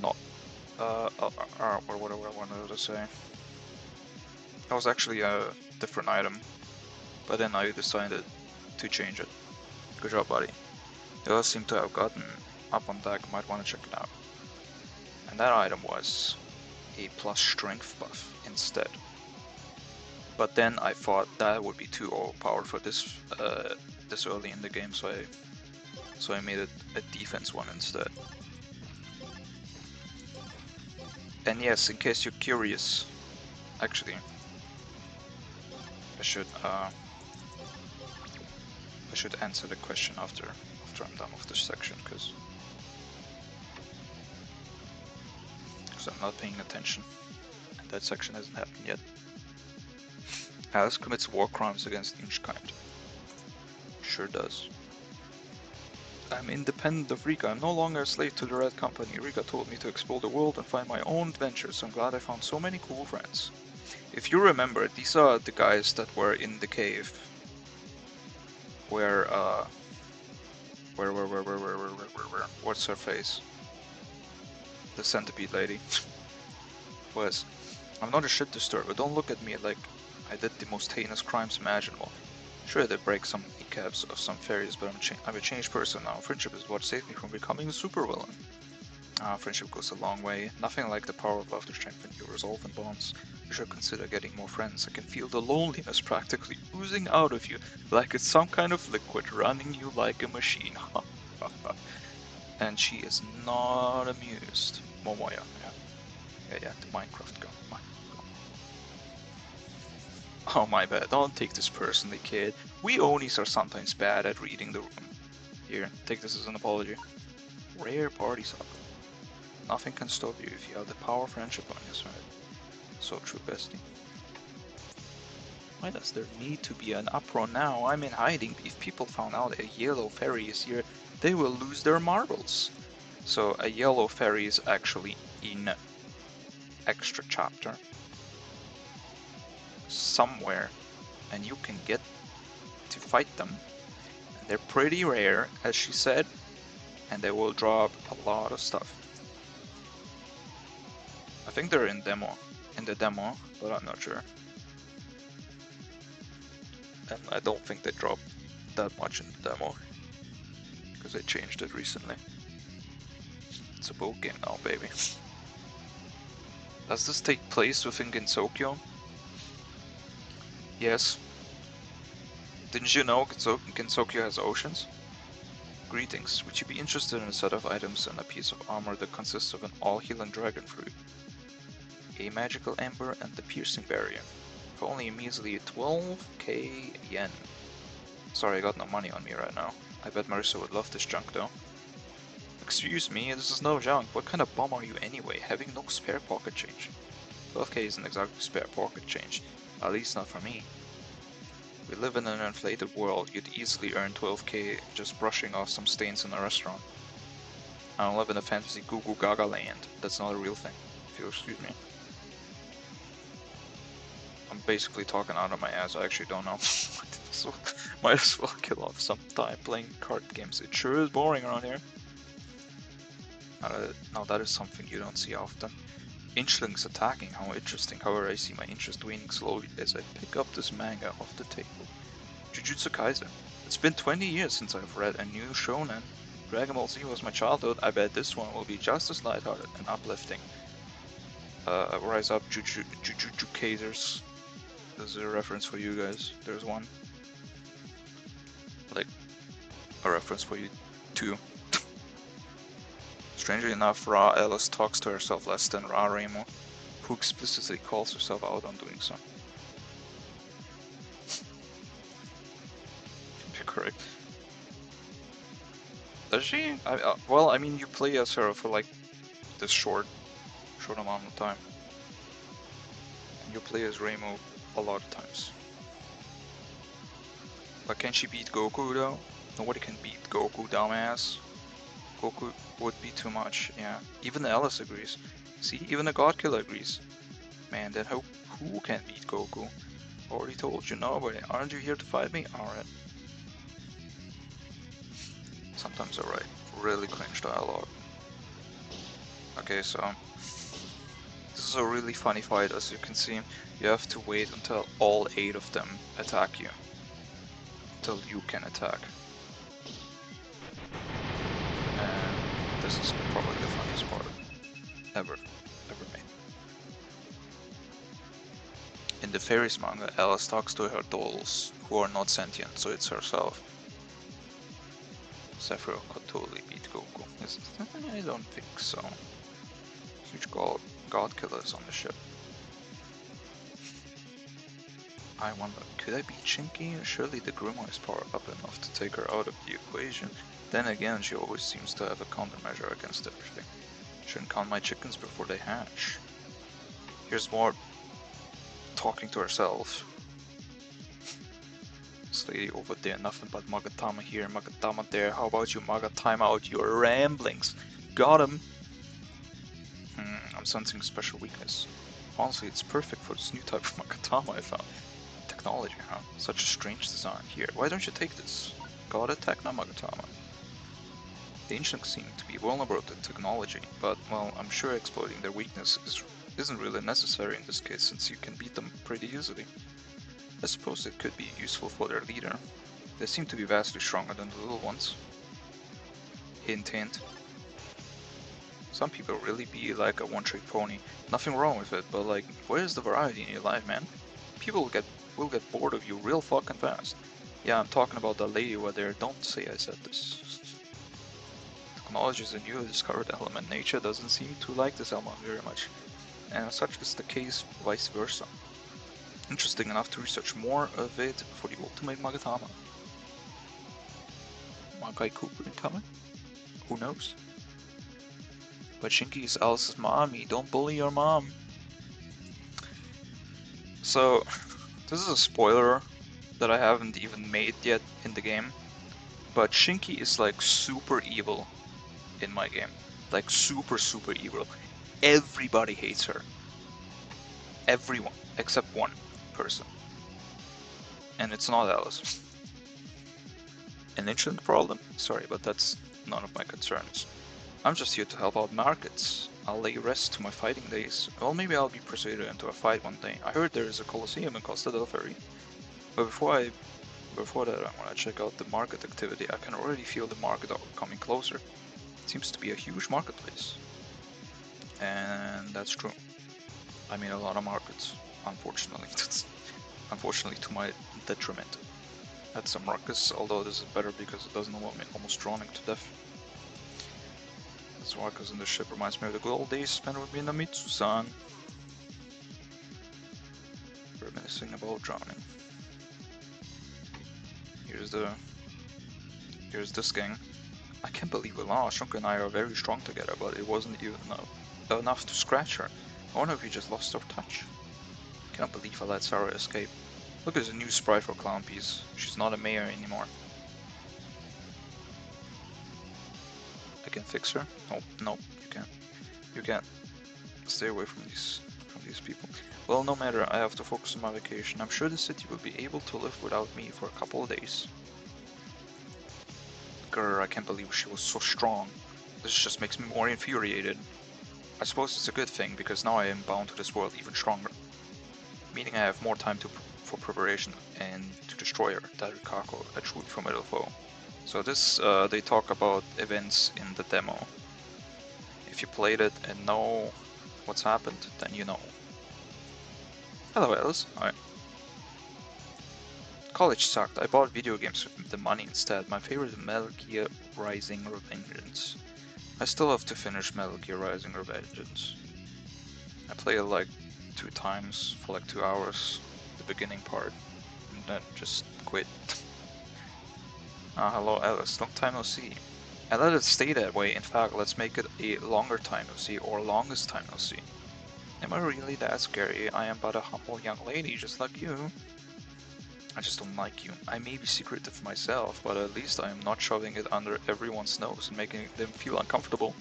Not. Or whatever I wanted to say. That was actually a different item, but then I decided to change it. Good job, buddy. It does seem to have gotten up on deck, might want to check it out. And that item was a plus strength buff instead. But then I thought that would be too overpowered for this this early in the game, so I made it a defense one instead. And yes, in case you're curious, actually, I should answer the question after I'm done with this section, because I'm not paying attention. And that section hasn't happened yet. Alice commits war crimes against Inchkind. Sure does. I'm independent of Rika. I'm no longer a slave to the Red Company. Rika told me to explore the world and find my own adventures. I'm glad I found so many cool friends. If you remember, these are the guys that were in the cave. Where what's her face? The centipede lady. Was. I'm not a shit disturber, but don't look at me like I did the most heinous crimes imaginable. Sure, they break some kneecaps of some fairies, but I'm a changed person now. Friendship is what saved me from becoming a supervillain. Friendship goes a long way. Nothing like the power of love to strengthen your resolve and bonds. You should consider getting more friends. I can feel the loneliness practically oozing out of you, like it's some kind of liquid running you like a machine. And she is not amused. Momoya, yeah, the Minecraft girl. Oh my bad, don't take this personally, kid. We Onis are sometimes bad at reading the room. Here, take this as an apology. Rare party sucker. Nothing can stop you if you have the power of friendship on your side. So true, bestie. Why does there need to be an uproar now? I'm in hiding. If people found out a yellow fairy is here, they will lose their marbles. So a yellow fairy is actually in extra chapter somewhere, and you can get to fight them. And they're pretty rare, as she said, and they will drop a lot of stuff. I think they're in the demo, but I'm not sure. And I don't think they dropped that much in the demo, because they changed it recently. It's a boat game now, baby. Does this take place within Gensokyo? Yes. Didn't you know Gensokyo has oceans? Greetings. Would you be interested in a set of items and a piece of armor that consists of an all-healing dragon fruit, a magical ember, and the piercing barrier, for only a measly 12k yen? Sorry, I got no money on me right now. I bet Marissa would love this junk though. Excuse me, this is no junk. What kind of bum are you anyway, having no spare pocket change? 12k isn't exactly spare pocket change, at least not for me. We live in an inflated world. You'd easily earn 12k just brushing off some stains in a restaurant. I don't live in a fantasy goo goo gaga land. That's not a real thing, if you'll excuse me. I'm basically talking out of my ass, I actually don't know. So, might as well kill off some time playing card games. It sure is boring around here. Now that is something you don't see often. Inchlings attacking, how interesting. However, I see my interest waning slowly as I pick up this manga off the table. Jujutsu Kaisen. It's been 20 years since I've read a new shonen. Dragon Ball Z was my childhood. I bet this one will be just as lighthearted and uplifting. Rise up, Jujutsu Kaisers. This is a reference for you guys. There's one. Like, a reference for you too. Strangely enough, Ra Alice talks to herself less than Ra Remo, who explicitly calls herself out on doing so. You're correct. Does she? Well, I mean, you play as her for like this short amount of time. you play as Reimu a lot of times. But can she beat Goku though? Nobody can beat Goku, dumbass. Goku would be too much, yeah. Even Alice agrees. See, even the God Killer agrees. Man, then who can beat Goku? Already told you, nobody. Aren't you here to fight me? Alright. Sometimes I write really cringe dialogue. Okay, so this is a really funny fight, as you can see. You have to wait until all 8 of them attack you. Until you can attack. And this is probably the funniest part ever made. In the Fairies manga, Alice talks to her dolls, who are not sentient, so it's herself. Sephiroth could totally beat Goku. I don't think so. Huge god killers on the ship. I wonder, could I beat Shinki? Surely the Grimoire is powered up enough to take her out of the equation. Then again, she always seems to have a countermeasure against everything. Shouldn't count my chickens before they hatch. Here's more talking to herself. This lady over there, nothing but Magatama here, Magatama there. How about you, Magatama out your ramblings? Got him! I'm sensing a special weakness. Honestly, it's perfect for this new type of Magatama I found. Technology, huh? Such a strange design. Here, why don't you take this? Got it, Techno Magatama. The ancients seem to be vulnerable to technology, but, well, I'm sure exploiting their weakness isn't really necessary in this case, since you can beat them pretty easily. I suppose it could be useful for their leader. They seem to be vastly stronger than the little ones. Hint hint. Some people really be like a one-trick pony. Nothing wrong with it, but like, where's the variety in your life, man? People will get bored of you real fucking fast. Yeah, I'm talking about the lady over there. Don't say I said this. Technology is a newly discovered element. Nature doesn't seem to like this element very much, and such is the case vice versa. Interesting enough to research more of it for the ultimate Magatama. Magai Cooper incoming? Who knows? But Shinki is Alice's mommy. Don't bully your mom. So, this is a spoiler that I haven't even made yet in the game. But Shinki is like super evil in my game. Like super evil. Everybody hates her. Everyone, except one person. And it's not Alice. An ancient problem? Sorry, but that's none of my concerns. I'm just here to help out markets. I'll lay rest to my fighting days. Well, maybe I'll be persuaded into a fight one day. I heard there is a Colosseum in Costa del Ferry. But before that, I want to check out the market activity. I can already feel the market coming closer. It seems to be a huge marketplace. And that's true. I mean a lot of markets, unfortunately. Unfortunately to my detriment. That's some ruckus, although this is better because it doesn't involve me almost drowning to death. This ruckus in the ship reminds me of the good old days spent with Minamitsu-san. Reminiscing about drowning. Here's this gang. I can't believe we lost. Shunka and I are very strong together, but it wasn't even enough to scratch her. I wonder if we just lost our touch. Can't believe I let Sarah escape. Look, there's a new sprite for Clown Piece. She's not a mayor anymore. I can fix her? No, you can't. You can't. Stay away from these people. Well, no matter, I have to focus on my vacation. I'm sure the city will be able to live without me for a couple of days. Grr, I can't believe she was so strong. This just makes me more infuriated. I suppose it's a good thing, because now I am bound to this world even stronger. Meaning I have more time for preparation and to destroy her, that Rikako, a true formidable foe. So this, they talk about events in the demo. If you played it and know what's happened, then you know. Hello Alice. Hi. College sucked. I bought video games with the money instead. My favorite is Metal Gear Rising Revengeance. I still have to finish Metal Gear Rising Revengeance. I played it like 2 times for like 2 hours, the beginning part, and then just quit. Hello Alice, long time no see. And let it stay that way. In fact, let's make it a longer time no see, or longest time no see. Am I really that scary? I am but a humble young lady just like you. I just don't like you. I may be secretive myself, but at least I am not shoving it under everyone's nose and making them feel uncomfortable.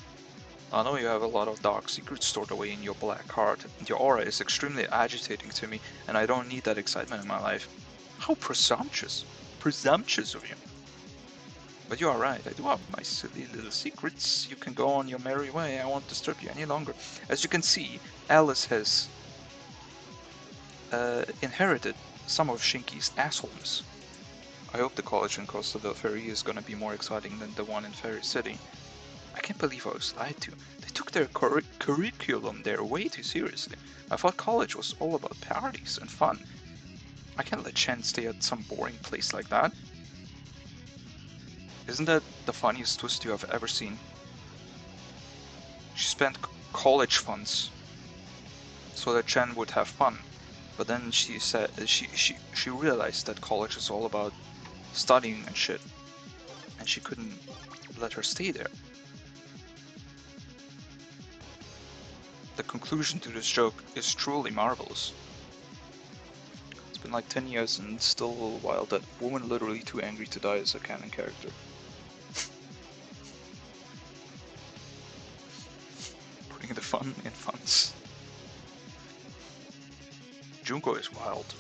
I know you have a lot of dark secrets stored away in your black heart, and your aura is extremely agitating to me, and I don't need that excitement in my life. How presumptuous! Presumptuous of you! But you are right, I do have my silly little secrets. You can go on your merry way, I won't disturb you any longer. As you can see, Alice has inherited some of Shinky's assholeness. I hope the college in Costa del Ferry is gonna be more exciting than the one in Ferry City. I can't believe I was lied to. They took their curriculum there way too seriously. I thought college was all about parties and fun. I can't let Chen stay at some boring place like that. Isn't that the funniest twist you have ever seen? She spent college funds so that Chen would have fun, but then she said she realized that college is all about studying and shit, and she couldn't let her stay there. The conclusion to this joke is truly marvelous. It's been like 10 years and still a little while that woman literally too angry to die is a canon character. Putting the fun in funds. Junko is wild.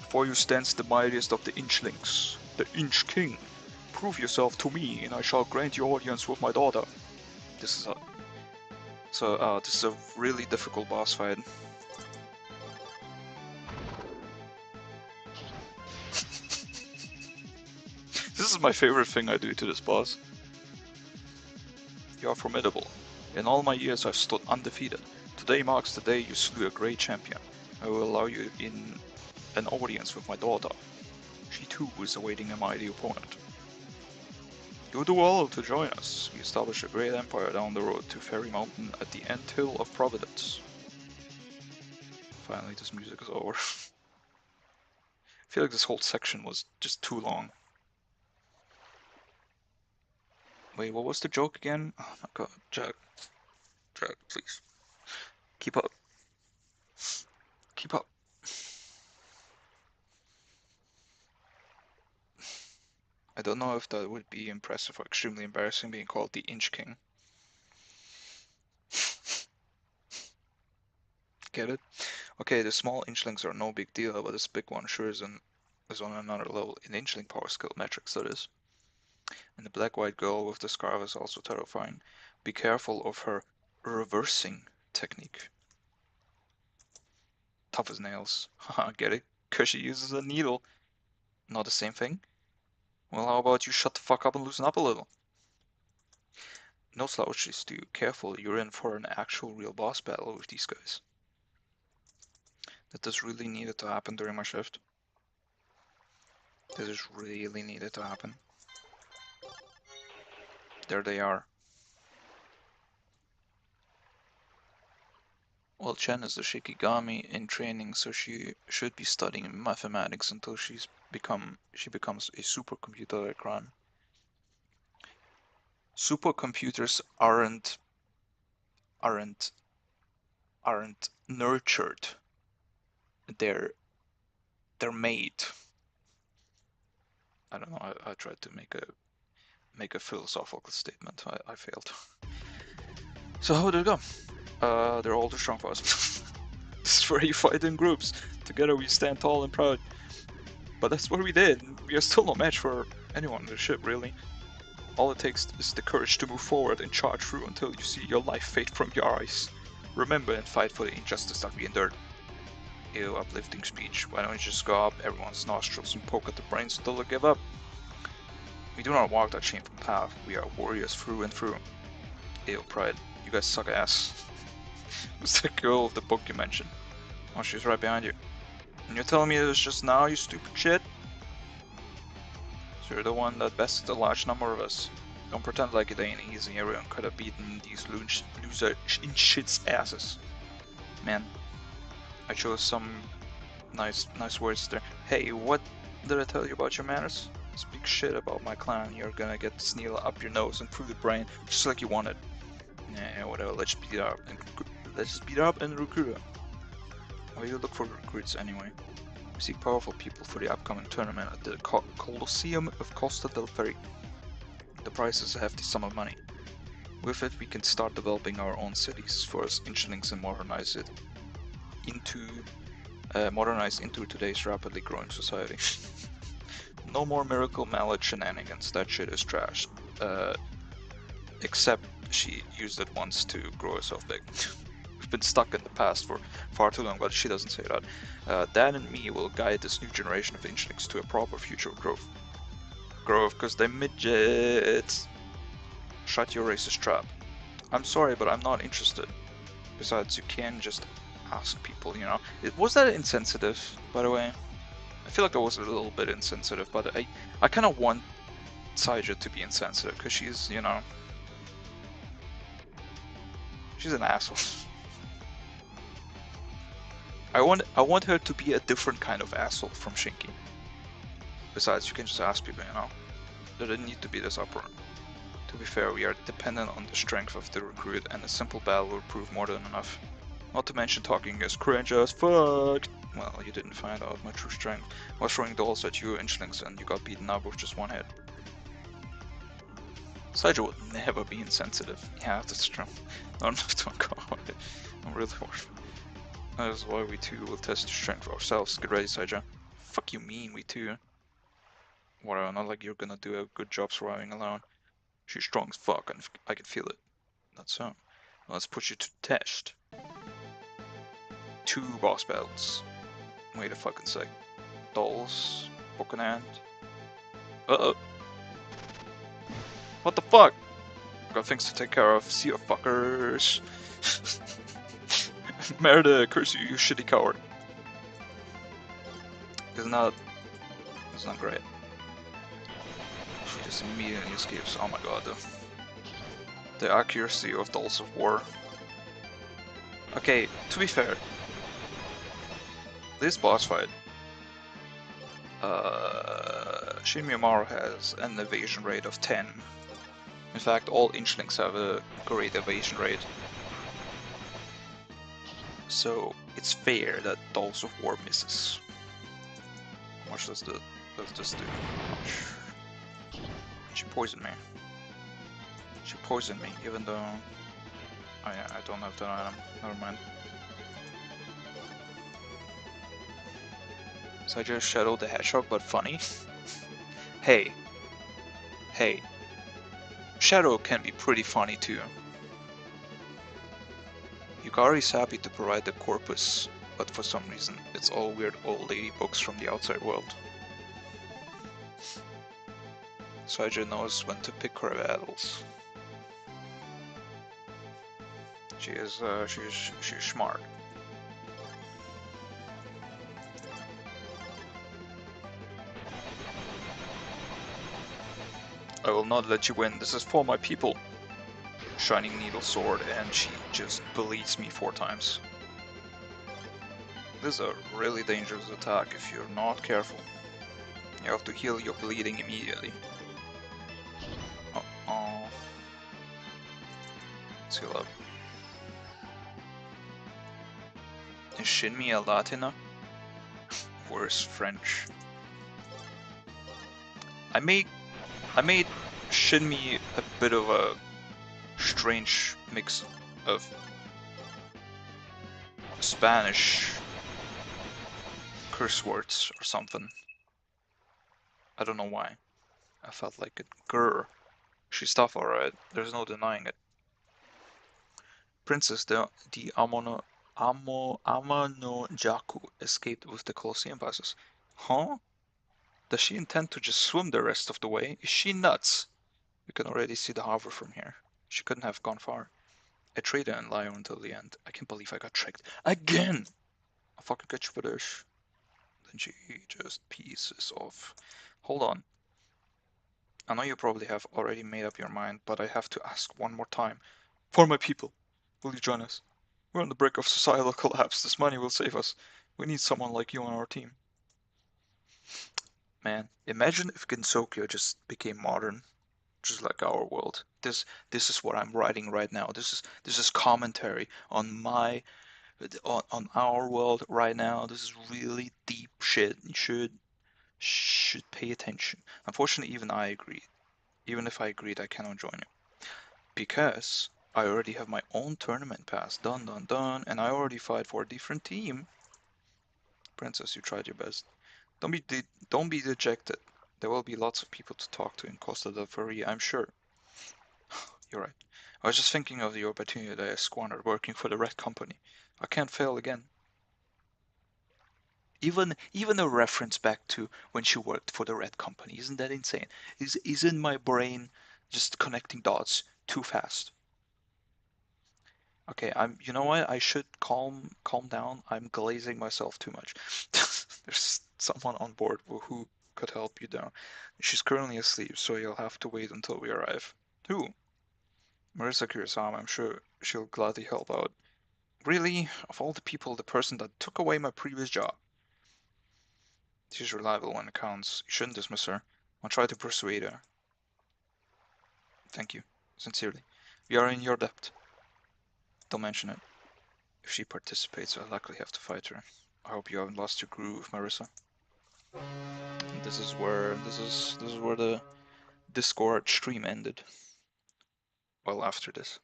Before you stands the mightiest of the Inchlings, the Inch King. Prove yourself to me and I shall grant you audience with my daughter. This is a this is a really difficult boss fight. This is my favorite thing I do to this boss. You are formidable. In all my years I've stood undefeated. Today marks the day you slew a great champion. I will allow you in an audience with my daughter. She too is awaiting a mighty opponent. You do well to join us. We establish a great empire down the road to Fairy Mountain at the Anthill of Providence. Finally, this music is over. I feel like this whole section was just too long. Wait, what was the joke again? Oh my god, Jack. Jack, please. Keep up. Keep up. I don't know if that would be impressive or extremely embarrassing being called the Inch King. Get it? Okay, the small inchlings are no big deal, but this big one sure is on another level in inchling power skill metrics, that is. And the black-white girl with the scarf is also terrifying. Be careful of her reversing technique. Tough as nails. Haha, get it? Cause she uses a needle. Not the same thing? Well, how about you shut the fuck up and loosen up a little? No slouches, Stu. Careful, you're in for an actual real boss battle with these guys. That this really needed to happen during my shift. This is really needed to happen. There they are. Well, Chen is the Shikigami in training, so she should be studying mathematics until she becomes a supercomputer like Ran. Supercomputers aren't nurtured. They're made. I don't know. I tried to make a philosophical statement. I failed. So how did it go? They're all too strong for us. This is where you fight in groups. Together we stand tall and proud. But that's what we did. We are still no match for anyone on the ship, really. All it takes is the courage to move forward and charge through until you see your life fade from your eyes. Remember and fight for the injustice that we endured. Ew, uplifting speech. Why don't you just go up everyone's nostrils and poke at the brains until they give up? We do not walk that shameful path. We are warriors through and through. Ew, pride. You guys suck ass. Who's the girl of the book you mentioned? Oh, she's right behind you. And you're telling me it was just now, you stupid shit? So you're the one that bested a large number of us. Don't pretend like it ain't easy. Everyone could have beaten these loser in shit's asses. Man, I chose some nice words there. Hey, what did I tell you about your manners? Speak shit about my clan, you're gonna get Sneal up your nose and through the brain, just like you wanted. Yeah, whatever, let's beat it up and Let's just beat up and recruit. Why you look for recruits anyway? We seek powerful people for the upcoming tournament at the Colosseum of Costa del Ferry. The prize is a hefty sum of money. With it, we can start developing our own cities for us Inchlings and modernize into today's rapidly growing society. No more Miracle Mallet shenanigans. That shit is trash. Except she used it once to grow herself big. We've been stuck in the past for far too long, but she doesn't say that. Dad and me will guide this new generation of Inchlings to a proper future of growth. Growth, because they're midgets. Shut your racist trap. I'm sorry, but I'm not interested. Besides, you can just ask people, you know. Was that insensitive, by the way? I feel like I was a little bit insensitive, but I kind of want Saija to be insensitive, because she's, you know... She's an asshole. I want her to be a different kind of asshole from Shinki. Besides, you can just ask people, you know. There didn't need to be this uproar. To be fair, we are dependent on the strength of the recruit, and a simple battle will prove more than enough. Not to mention talking is cringe as fuck. Well, you didn't find out my true strength. I was throwing dolls at you, Inchlings, and you got beaten up with just one hit. Saija would never be insensitive. Yeah, that's true. No, don't go on it. I'm really worried. That is why we too will test your strength ourselves. Get ready, Saija. Fuck you mean, we too? Whatever, not like you're gonna do a good job surviving alone. She's strong as fuck, and I can feel it. That's so. Let's put you to test. 2 boss battles. Wait a fucking sec. Dolls. Broken hand. Uh-oh. What the fuck? Got things to take care of. See you fuckers. Merida, curse you, you shitty coward. It's not great. She just immediately escapes. Oh my god. The accuracy of Dolls of War. Okay, to be fair, this boss fight, Shin Miyamaru has an evasion rate of 10. In fact, all Inchlings have a great evasion rate. So it's fair that Dolls of War misses. How much does this do? She poisoned me. She poisoned me, even though... Oh yeah, I don't have that item. Never mind. So I just Shadow the Hedgehog, but funny? Hey. Hey. Shadow can be pretty funny too. Yukari's happy to provide the corpus, but for some reason it's all weird old lady books from the outside world. Saija knows when to pick her battles. She's smart. I will not let you win. This is for my people. Shining Needle Sword, and she just bleeds me 4 times. This is a really dangerous attack if you're not careful. You have to heal your bleeding immediately. Uh-oh. Let's heal up. Is Shinmi a Latina? Worse, French. I made Shinmi a bit of a strange mix of Spanish curse words or something. I don't know why. I felt like it. Grr. She's tough, alright. There's no denying it. Princess the Amano-Jaku escaped with the Colosseum passes. Huh? Does she intend to just swim the rest of the way? Is she nuts? We can already see the harbor from here. She couldn't have gone far. I traded and lie until the end. I can't believe I got tricked. Again! I'll fucking get you for this. Then she just pieces off. Hold on. I know you probably have already made up your mind, but I have to ask one more time. For my people, will you join us? We're on the brink of societal collapse. This money will save us. We need someone like you on our team. Man, imagine if Gensokyo just became modern. just like our world. This is what I'm writing right now. This is commentary on my on our world right now. This is really deep shit. You should pay attention. Unfortunately, even I agree. Even if I agreed, I cannot join you because I already have my own tournament pass. Done, done, done, and I already fight for a different team. Princess, you tried your best. Don't be dejected. There will be lots of people to talk to in Costa del Furia, I'm sure. You're right. I was just thinking of the opportunity that I squandered working for the Red Company. I can't fail again. Even a reference back to when she worked for the Red Company, isn't that insane? Isn't my brain just connecting dots too fast? Okay, you know what? I should calm down. I'm glazing myself too much. There's someone on board who could help you down. She's currently asleep, so you'll have to wait until we arrive. Who? Marisa Kurosawa. I'm sure she'll gladly help out. Really? Of all the people, the person that took away my previous job. She's reliable when it counts. You shouldn't dismiss her. I'll try to persuade her. Thank you. Sincerely. We are in your debt. Don't mention it. If she participates, I'll likely have to fight her. I hope you haven't lost your groove, Marisa. And this is where the Discord stream ended. Well, after this.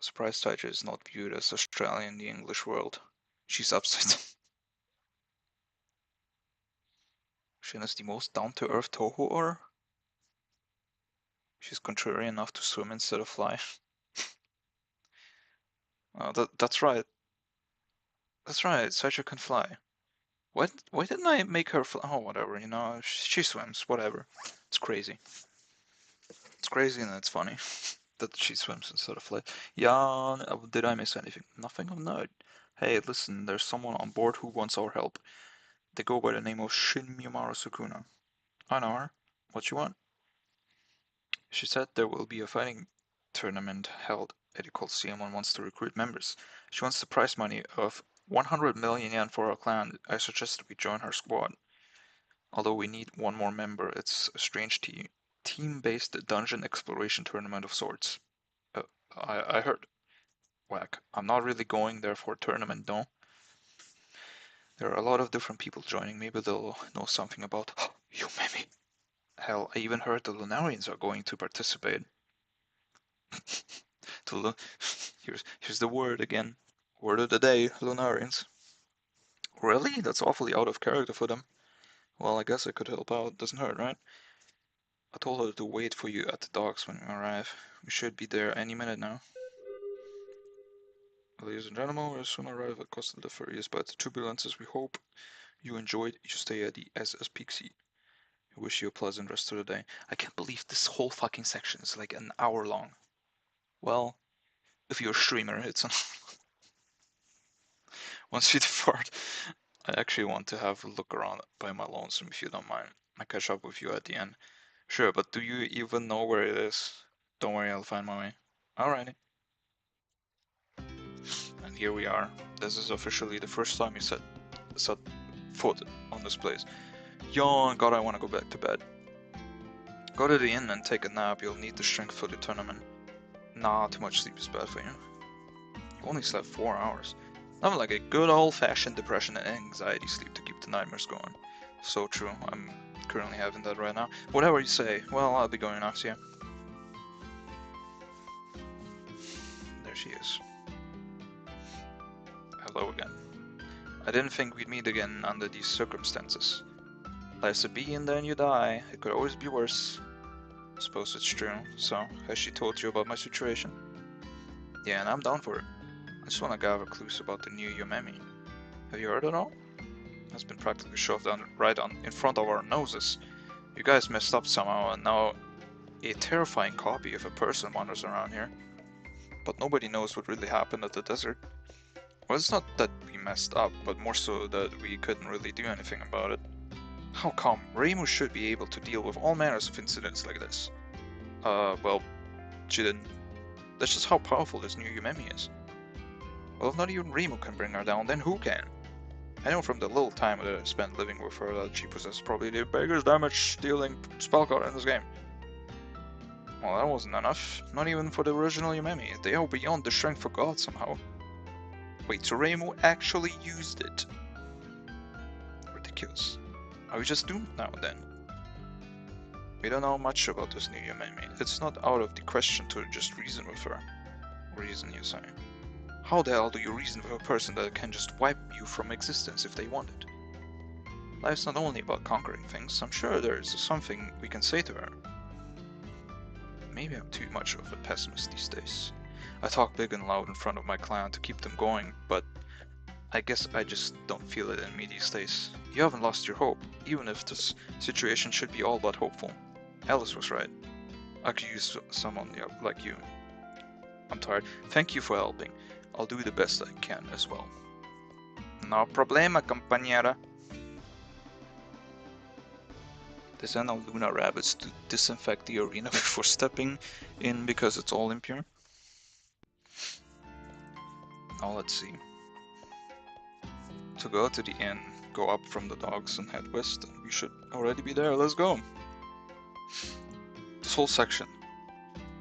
Surprise Tiger is not viewed as Australian in the English world. She's upset. Shin is the most down-to-earth Toho, or? She's contrarian enough to swim instead of fly. That's right. That's right, Sideshow can fly. What? Why didn't I make her fly? Oh, whatever, you know, she swims, whatever. It's crazy. It's crazy and it's funny that she swims instead of fly. Yeah, did I miss anything? Nothing of note. Hey, listen, there's someone on board who wants our help. They go by the name of Shin Miyamaru Sukuna. I know her. What you want? She said there will be a fighting tournament held at the Coliseum and wants to recruit members. She wants the prize money of 100 million yen for our clan. I suggest we join her squad. Although we need one more member, it's a strange team-based dungeon exploration tournament of sorts. I heard. Whack. I'm not really going there for a tournament, though. There are a lot of different people joining. Maybe they'll know something about Yumemi. Hell, I even heard the Lunarians are going to participate. Here's the word again. Word of the day, Lunarians. Really? That's awfully out of character for them. Well, I guess I could help out. Doesn't hurt, right? I told her to wait for you at the docks when we arrive. We should be there any minute now. Ladies and gentlemen, we'll soon arrive at Costa del Furias, but the turbulences we hope you enjoyed your stay at the SS Pixie. I wish you a pleasant rest of the day. I can't believe this whole fucking section is like an hour long. Well, if you're a streamer, it's on. Once we depart, I actually want to have a look around by my lonesome if you don't mind. I'll catch up with you at the end. Sure, but do you even know where it is? Don't worry, I'll find my way. Alrighty. And here we are. This is officially the first time you set foot on this place. Yawn, God, I want to go back to bed. Go to the inn and take a nap. You'll need the strength for the tournament. Nah, too much sleep is bad for you. You only slept 4 hours. Nothing like a good old-fashioned depression and anxiety sleep to keep the nightmares going. So true. I'm currently having that right now. Whatever you say. Well, I'll be going out, see ya. There she is. Hello again. I didn't think we'd meet again under these circumstances. Life's a bee and then you die. It could always be worse. I suppose it's true. So, has she told you about my situation? Yeah, and I'm down for it. I just want to gather clues about the new Yumemi. Have you heard at all? It's been practically shoved down right on in front of our noses. You guys messed up somehow, and now a terrifying copy of a person wanders around here. But nobody knows what really happened at the desert. Well, it's not that we messed up, but more so that we couldn't really do anything about it. How come? Reimu should be able to deal with all manners of incidents like this. Well, she didn't. That's just how powerful this new Yumemi is. Well, if not even Reimu can bring her down, then who can? I know from the little time that I spent living with her that she possesses probably the biggest damage-dealing spell card in this game. Well, that wasn't enough. Not even for the original Yumemi. They are beyond the strength for God somehow. Wait, so Reimu actually used it? Ridiculous. Are we just doomed now then? We don't know much about this new Yumemi. It's not out of the question to just reason with her. Reason, you say? How the hell do you reason with a person that can just wipe you from existence if they want it? Life's not only about conquering things. I'm sure there's something we can say to her. Maybe I'm too much of a pessimist these days. I talk big and loud in front of my clan to keep them going, but I guess I just don't feel it in me these days. You haven't lost your hope, even if this situation should be all but hopeful. Alice was right. I could use someone like you. I'm tired. Thank you for helping. I'll do the best I can as well. No problema, compañera. They send out Luna rabbits to disinfect the arena before stepping in because it's all impure. Now let's see. To go to the inn, go up from the docks and head west. We should already be there. Let's go. This whole section,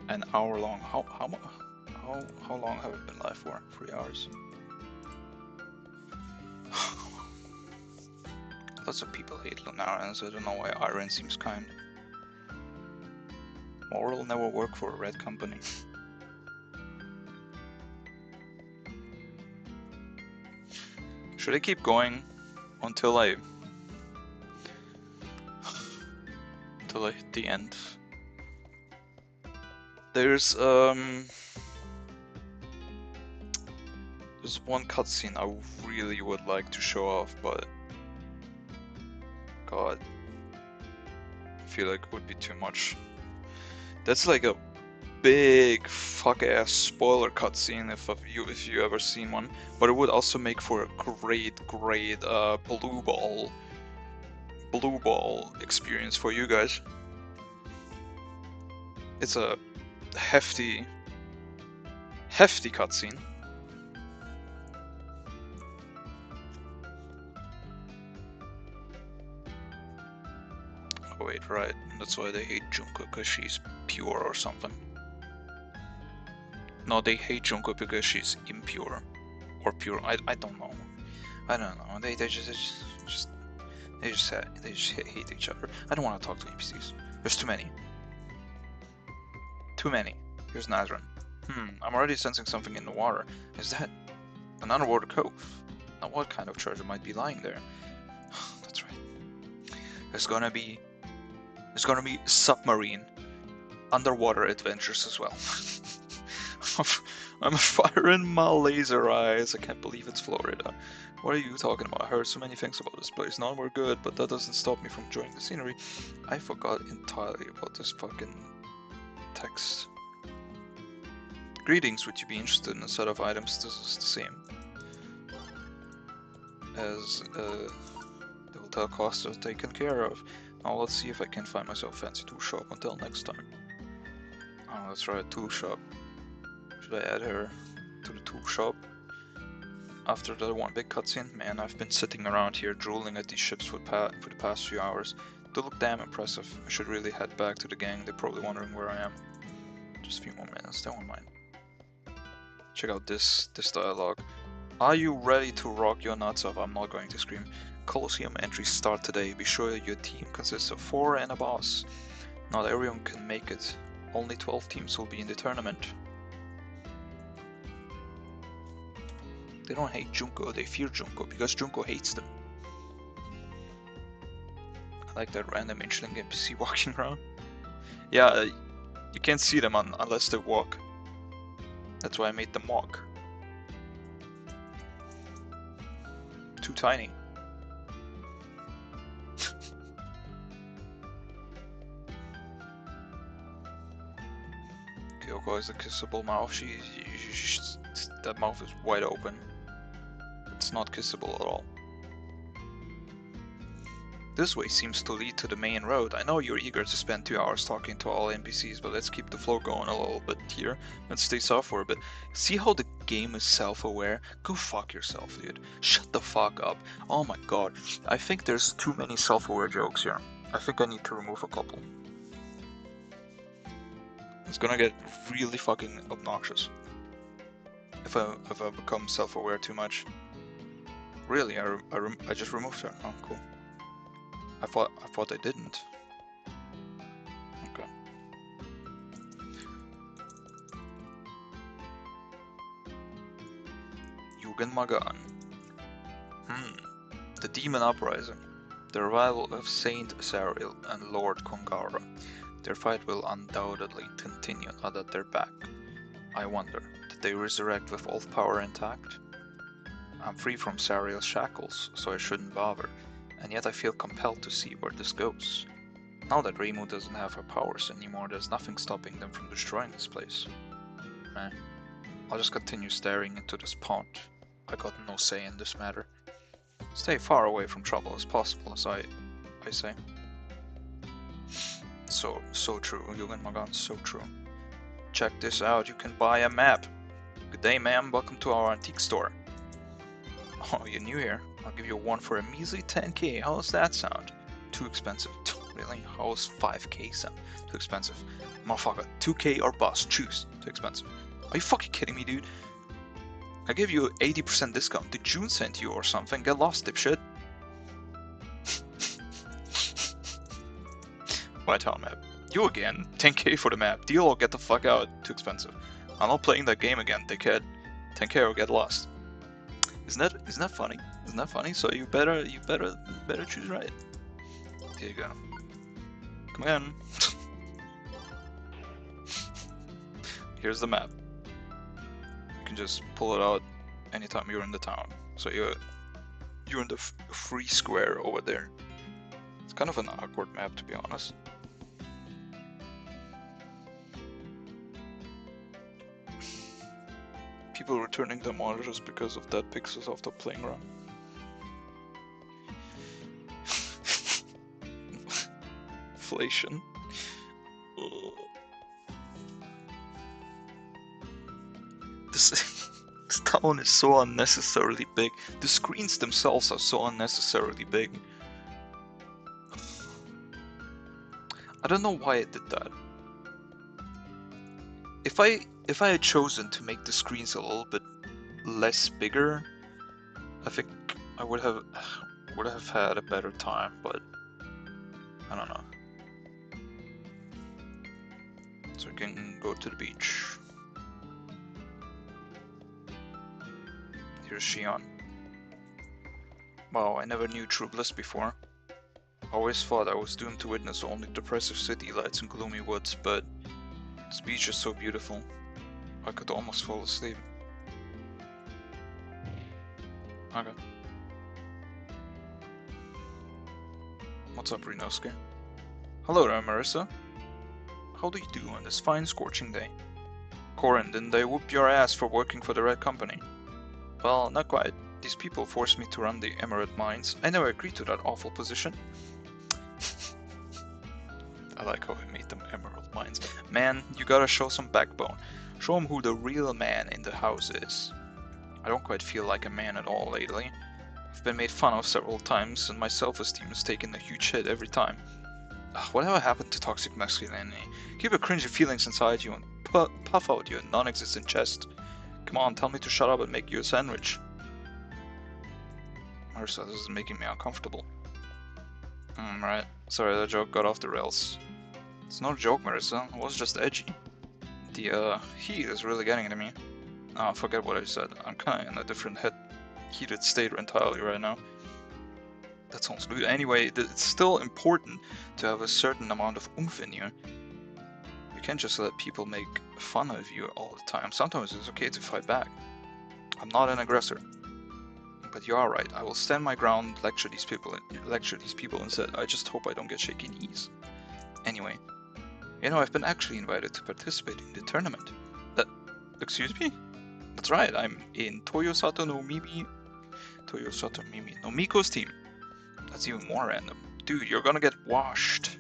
an hour long. How long have we been live for? 3 hours. Lots of people hate Lunarans. I don't know why Iron seems kind. Moral never work for a red company. Should I keep going until I hit the end? There's one cutscene I really would like to show off, but God, I feel like it would be too much. That's like a big fuck-ass spoiler cutscene if you ever seen one, but it would also make for a great blue ball experience for you guys. It's a hefty cutscene. Oh wait, right, that's why they hate Junko, because she's pure or something. No, they hate Junko because she's impure. Or pure, I don't know. I don't know, they just hate each other. I don't want to talk to NPCs. There's too many. Too many. Here's Nazran. I'm already sensing something in the water. Is that an underwater cove? Now what kind of treasure might be lying there? That's right. There's gonna be submarine underwater adventures as well. I'm firing my laser eyes. I can't believe it's Florida. What are you talking about? I heard so many things about this place. None were good, but that doesn't stop me from enjoying the scenery. I forgot entirely about this fucking text. Greetings, would you be interested in a set of items? This is the same as the hotel costs are taken care of. Now let's see if I can find myself a fancy tool shop until next time. Oh, that's right, tool shop. Should I add her to the tool shop? After that one big cutscene? Man, I've been sitting around here drooling at these ships for the past few hours. They look damn impressive. I should really head back to the gang. They're probably wondering where I am. Just a few more minutes, they won't mind. Check out this dialogue. Are you ready to rock your nuts off? I'm not going to scream. Colosseum entries start today. Be sure your team consists of 4 and a boss. Not everyone can make it. Only 12 teams will be in the tournament. They don't hate Junko, they fear Junko because Junko hates them. I like that random inchling NPC walking around. Yeah, you can't see them unless they walk. That's why I made them walk. Too tiny. Kyoko has a kissable mouth. That mouth is wide open. It's not kissable at all. This way seems to lead to the main road. I know you're eager to spend 2 hours talking to all NPCs, but let's keep the flow going a little bit here and stay soft for a bit. See how the game is self-aware? Go fuck yourself, dude. Shut the fuck up. Oh my god. I think there's too many self-aware jokes here. I think I need to remove a couple. It's gonna get really fucking obnoxious if I become self-aware too much. Really, I just removed her. Oh, cool. I thought I didn't. Okay. Yugen Magan. The Demon Uprising. The arrival of Saint Zariel and Lord Kongara. Their fight will undoubtedly continue now that they're back. I wonder, did they resurrect with all power intact? I'm free from Zariel's shackles, so I shouldn't bother, and yet I feel compelled to see where this goes. Now that Reimu doesn't have her powers anymore, there's nothing stopping them from destroying this place. Meh. I'll just continue staring into this pond. I got no say in this matter. Stay far away from trouble as possible, as I say. So true, Yugen Magan, so true. Check this out, you can buy a map. Good day, ma'am, welcome to our antique store. Oh, you're new here? I'll give you one for a measly 10k, how's that sound? Too expensive. Really? How's 5k sound? Too expensive. Motherfucker, 2k or bust, choose. Too expensive. Are you fucking kidding me, dude? I gave you 80% discount. Did June send you or something? Get lost, dipshit. White Town map. You again? 10k for the map. Deal or get the fuck out. Too expensive. I'm not playing that game again, dickhead. 10k or get lost. Isn't that funny? Isn't that funny? So you better choose right. Here you go. Come again. Here's the map. You can just pull it out anytime you're in the town. So you're in the free square over there. It's kind of an awkward map, to be honest. People returning their monitors because of dead pixels after playing around. Inflation. This town is so unnecessarily big. The screens themselves are so unnecessarily big. I don't know why I did that. If I had chosen to make the screens a little bit less bigger, I think I would have had a better time, but I don't know. So we can go to the beach. Here's Xion. Wow, I never knew True Bliss before. I always thought I was doomed to witness only depressive city lights and gloomy woods, but this beach is so beautiful. I could almost fall asleep. Okay. What's up, Rinosuke? Hello there, Marissa. How do you do on this fine scorching day? Corin, didn't they whoop your ass for working for the Red Company? Well, not quite. These people forced me to run the Emerald Mines. I never agreed to that awful position. I like how we made them Emerald Mines. Man, you gotta show some backbone. Show them who the real man in the house is. I don't quite feel like a man at all lately. I've been made fun of several times, and my self-esteem has taken a huge hit every time. Whatever happened to toxic masculinity? Keep your cringy feelings inside you and puff out your non-existent chest. Come on, tell me to shut up and make you a sandwich. Marissa, this is making me uncomfortable. Right. Sorry, that joke got off the rails. It's not a joke, Marissa. It was just edgy. The heat is really getting to me. Oh, forget what I said. I'm kinda in a different heated state entirely right now. That sounds good. Anyway, it's still important to have a certain amount of oomph in you. You can't just let people make fun of you all the time. Sometimes it's okay to fight back. I'm not an aggressor. But you are right. I will stand my ground, lecture these people instead. I just hope I don't get shaky knees. Anyway, you know, I've been actually invited to participate in the tournament. Excuse me? That's right, I'm in Toyosato no Mimi no Miko's team. That's even more random. Dude, you're gonna get washed.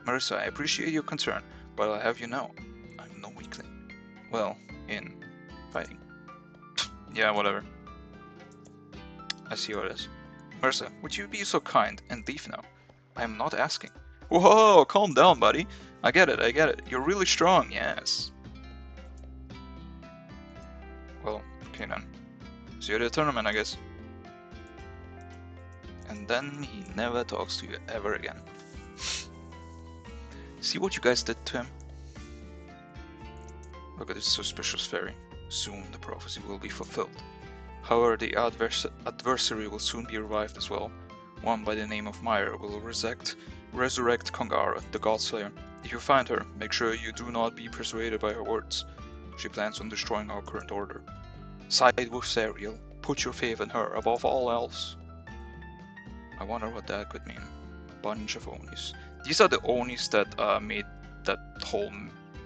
Marissa, I appreciate your concern, but I'll have you know, I'm no weakling. Well, in fighting. Yeah, whatever. I see how it is. Marissa, would you be so kind and leave now? I am not asking. Whoa, calm down, buddy. I get it, I get it. You're really strong, yes. Well, okay then. See you at the tournament, I guess. And then he never talks to you ever again. See what you guys did to him? Look at this suspicious fairy. Soon the prophecy will be fulfilled. However, the adversary will soon be revived as well. One by the name of Myra will resurrect Kongara, the Godslayer. If you find her, make sure you do not be persuaded by her words. She plans on destroying our current order. Side with Zariel. Put your faith in her above all else. I wonder what that could mean. Bunch of Onis. These are the Onis that made that whole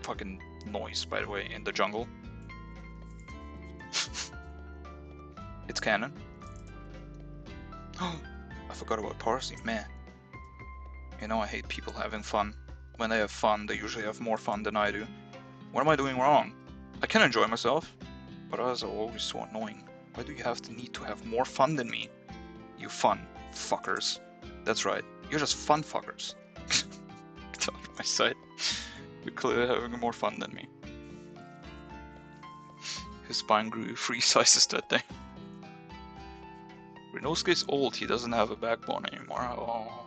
fucking noise, by the way, in the jungle. It's canon. I forgot about Parsley, man. You know I hate people having fun. When they have fun, they usually have more fun than I do. What am I doing wrong? I can enjoy myself, but others are always so annoying. Why do you have the need to have more fun than me? You fun fuckers. That's right, you're just fun fuckers. Get out of my sight. You're clearly having more fun than me. His spine grew 3 sizes that day. Renosuke's old, he doesn't have a backbone anymore. Oh.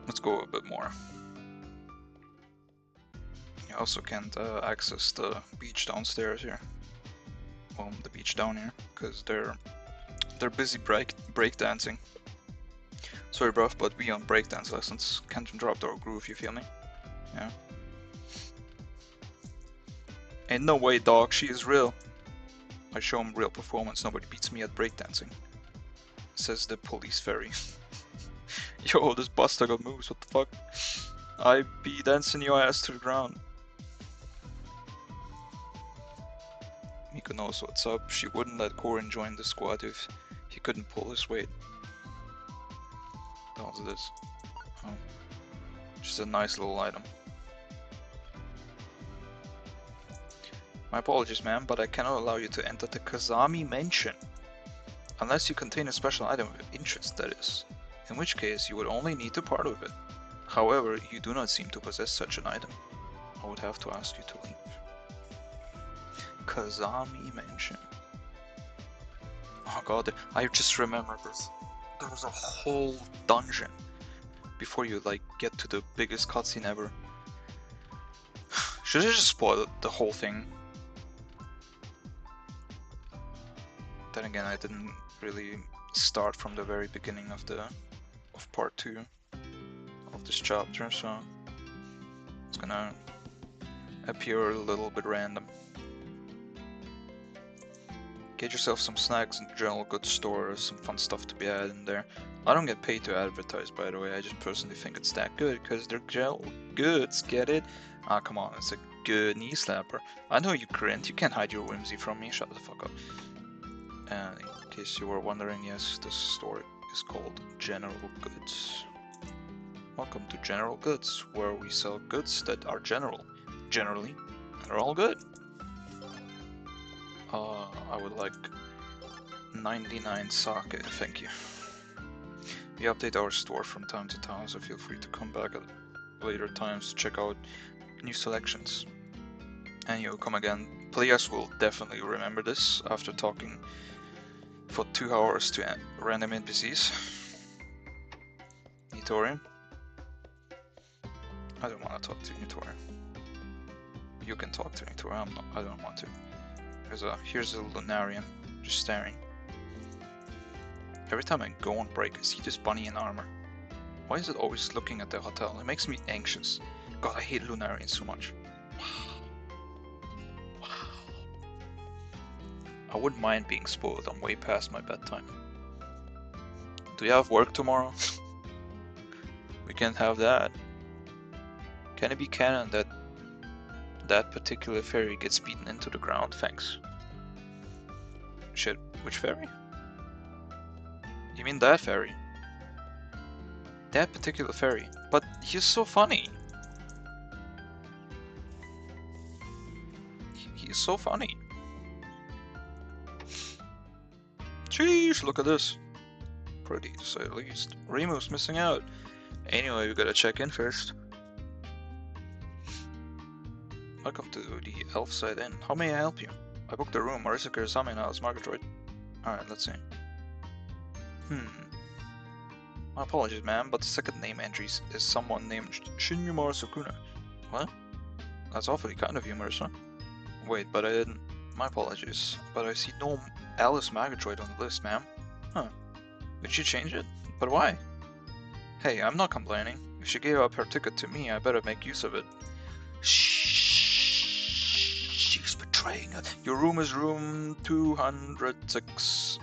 Let's go a bit more. You also can't access the beach downstairs here. Well, the beach down here, because they're busy breakdancing. Sorry, bruv, but we on breakdance lessons. Can't drop our groove, you feel me? Yeah. Ain't no way, dog. She is real. I show him real performance. Nobody beats me at breakdancing. Says the police fairy. Yo, this buster got moves. What the fuck? I be dancing your ass to the ground. Miko knows what's up. She wouldn't let Korin join the squad if he couldn't pull his weight. What the hell's this? Oh. Just a nice little item. My apologies, ma'am, but I cannot allow you to enter the Kazami Mansion. Unless you contain a special item of interest, that is. In which case, you would only need to part with it. However, you do not seem to possess such an item. I would have to ask you to leave. Kazami Mansion. Oh god, I just remember this. There was a whole dungeon before you like get to the biggest cutscene ever. Should I just spoil the whole thing? Then again, I didn't really start from the very beginning of part 2 of this chapter, so it's gonna appear a little bit random. Get yourself some snacks in the general goods store, some fun stuff to be added in there. I don't get paid to advertise, by the way. I just personally think it's that good because they're general goods. Get it? Ah, come on, it's a good knee slapper. I know you cringe. You can't hide your whimsy from me. Shut the fuck up. And in case you were wondering, yes, this store is called General Goods. Welcome to General Goods, where we sell goods that are generally, and are all good. I would like 99 sake, thank you. We update our store from time to time, so feel free to come back at later times to check out new selections. And you'll come again. Players will definitely remember this after talking for 2 hours to random NPCs. Nitori. I don't want to talk to Nitori. You can talk to Nitori, I don't want to. Here's a Lunarian, just staring. Every time I go on break, I see this bunny in armor. Why is it always looking at the hotel? It makes me anxious. God, I hate Lunarians so much. Wow. I wouldn't mind being spoiled. I'm way past my bedtime. Do you have work tomorrow? We can't have that. Can it be canon that that particular fairy gets beaten into the ground. Thanks. Shit, which fairy? You mean that fairy? That particular fairy. But he's so funny. He's so funny. Jeez, look at this. Pretty, to say the least. Remo's missing out. Anyway, we gotta check in first. Welcome to the Elf Side Inn. How may I help you? I booked a room. Marisa Kurosami now is Margaret. Alright, let's see. My apologies, ma'am, but the second name entry is someone named Shinyumaru Sukuna. What? That's awfully kind of you, Marisa. Wait, but I didn't. My apologies, but I see no Alice Magadroid on the list, ma'am. Huh. Did you change it? But why? Hey, I'm not complaining. If she gave up her ticket to me, I better make use of it. She's betraying us. Your room is room 206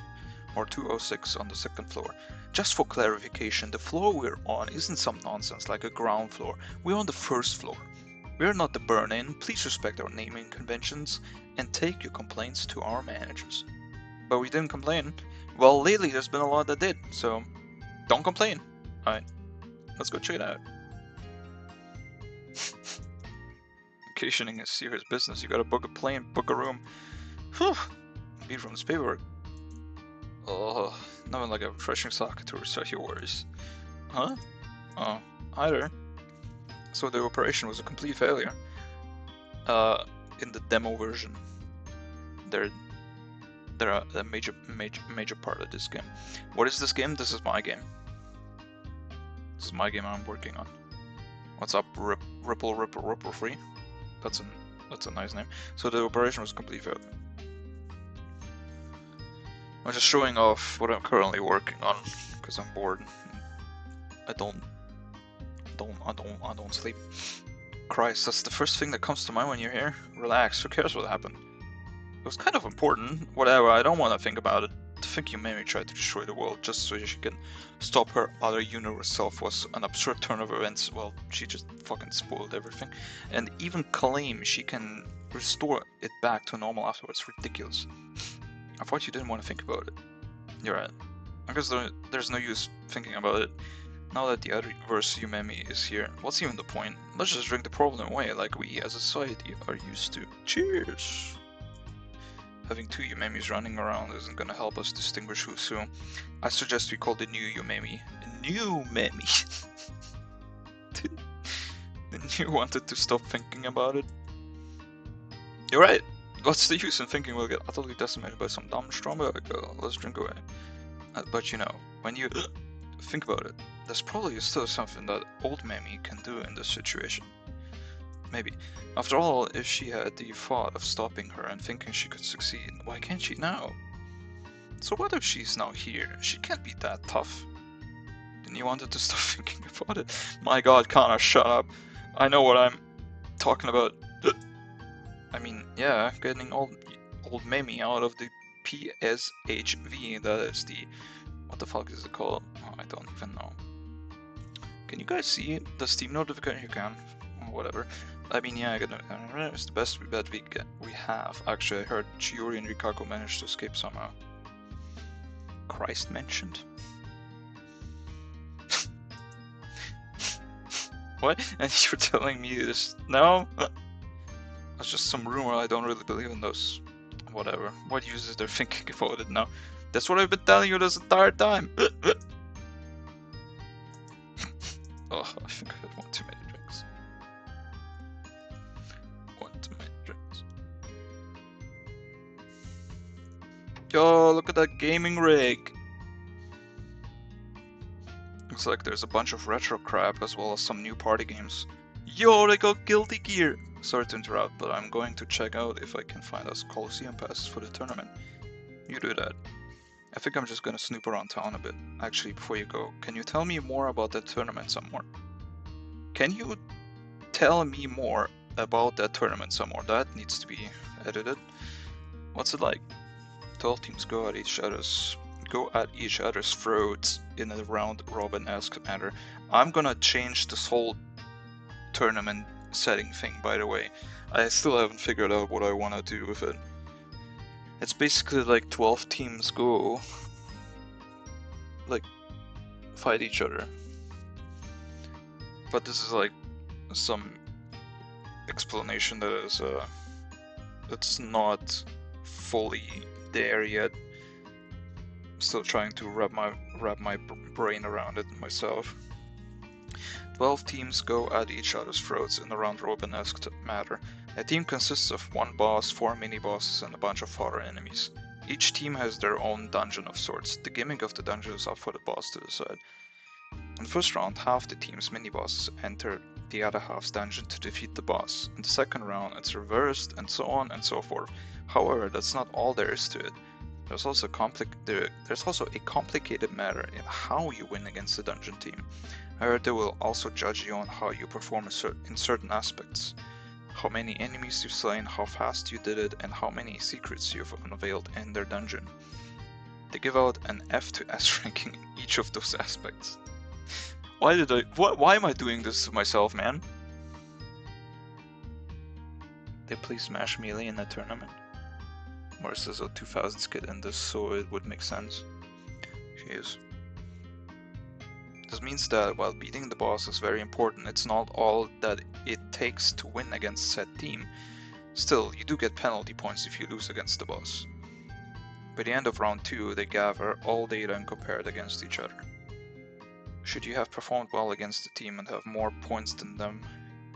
or 206 on the second floor. Just for clarification, the floor we're on isn't some nonsense like a ground floor. We're on the first floor. We're not the burn-in. Please respect our naming conventions and take your complaints to our managers. But we didn't complain. Well, lately there's been a lot that did, so don't complain. Alright, let's go check it out. Vacationing is serious business. You gotta book a plane, book a room. Whew. Read from this paperwork. Oh, nothing like a refreshing socket to reset your worries. Huh? Oh, hi there. So the operation was a complete failure. In the demo version, they're a major part of this game. What is this game? This is my game. This is my game I'm working on. What's up, Ripple Free? That's a nice name. So the operation was a complete failure. I'm just showing off what I'm currently working on because I'm bored. I don't sleep. Christ, that's the first thing that comes to mind when you're here. Relax, who cares what happened? It was kind of important. Whatever, I don't want to think about it. To think Yumemi tried to destroy the world just so she can stop her other universe self was an absurd turn of events. Well, she just fucking spoiled everything. And even claim she can restore it back to normal afterwards. Ridiculous. I thought you didn't want to think about it. You're right. I guess there's no use thinking about it. Now that the other verse Yumemi is here, what's even the point? Let's just drink the problem away like we as a society are used to. Cheers! Having two Yumemis running around isn't gonna help us distinguish who's who. I suggest we call the new Yumemi New Memi. Didn't you wanted to stop thinking about it? You're right. What's the use in thinking we'll get utterly decimated by some dumb Stromberg? Let's drink away. But you know, when you think about it, there's probably still something that old Memi can do in this situation. Maybe. After all, if she had the thought of stopping her and thinking she could succeed, why can't she now? So what if she's now here? She can't be that tough. Didn't you want to stop thinking about it? My god, Connor, shut up. I know what I'm talking about. I mean, yeah, getting old Memi out of the PSHV, that is the... What the fuck is it called? Oh, I don't even know. Can you guys see the Steam notification? You can. Whatever. I mean, yeah, it's the best bet we have. Actually, I heard Chiori and Rikako managed to escape somehow. Christ mentioned. What? And you're telling me this now? That's just some rumor. I don't really believe in those. Whatever. What use is there thinking about it now? That's what I've been telling you this entire time. Oh, I think I had one too many drinks. One too many drinks. Yo, look at that gaming rig. Looks like there's a bunch of retro crap as well as some new party games. Yo, they got Guilty Gear! Sorry to interrupt, but I'm going to check out if I can find us Colosseum passes for the tournament. You do that. I think I'm just gonna snoop around town a bit. Actually, before you go, can you tell me more about that tournament some more? Can you tell me more about that tournament some more? That needs to be edited. What's it like? 12 teams go at each other's throats in a round-robin-esque manner. I'm gonna change this whole tournament setting thing, by the way. I still haven't figured out what I want to do with it. It's basically like 12 teams go, like, fight each other. But this is like some explanation that is, that's not fully there yet. Still trying to wrap my brain around it myself. 12 teams go at each other's throats in a round-robin-esque manner. A team consists of one boss, 4 mini-bosses, and a bunch of fodder enemies. Each team has their own dungeon of sorts. The gimmick of the dungeon is up for the boss to decide. In the first round, half the team's mini-bosses enter the other half's dungeon to defeat the boss. In the second round, it's reversed, and so on and so forth. However, that's not all there is to it. There's also a complicated matter in how you win against the dungeon team. However, they will also judge you on how you perform in certain aspects. How many enemies you've slain, how fast you did it, and how many secrets you've unveiled in their dungeon. They give out an F to S ranking in each of those aspects. Why am I doing this to myself, man? They play Smash Melee in a tournament. Or is this a 2000s kid in this, so it would make sense. Jeez. This means that while beating the boss is very important, it's not all that it takes to win against said team. Still, you do get penalty points if you lose against the boss. By the end of round 2, they gather all data and compare it against each other. Should you have performed well against the team and have more points than them,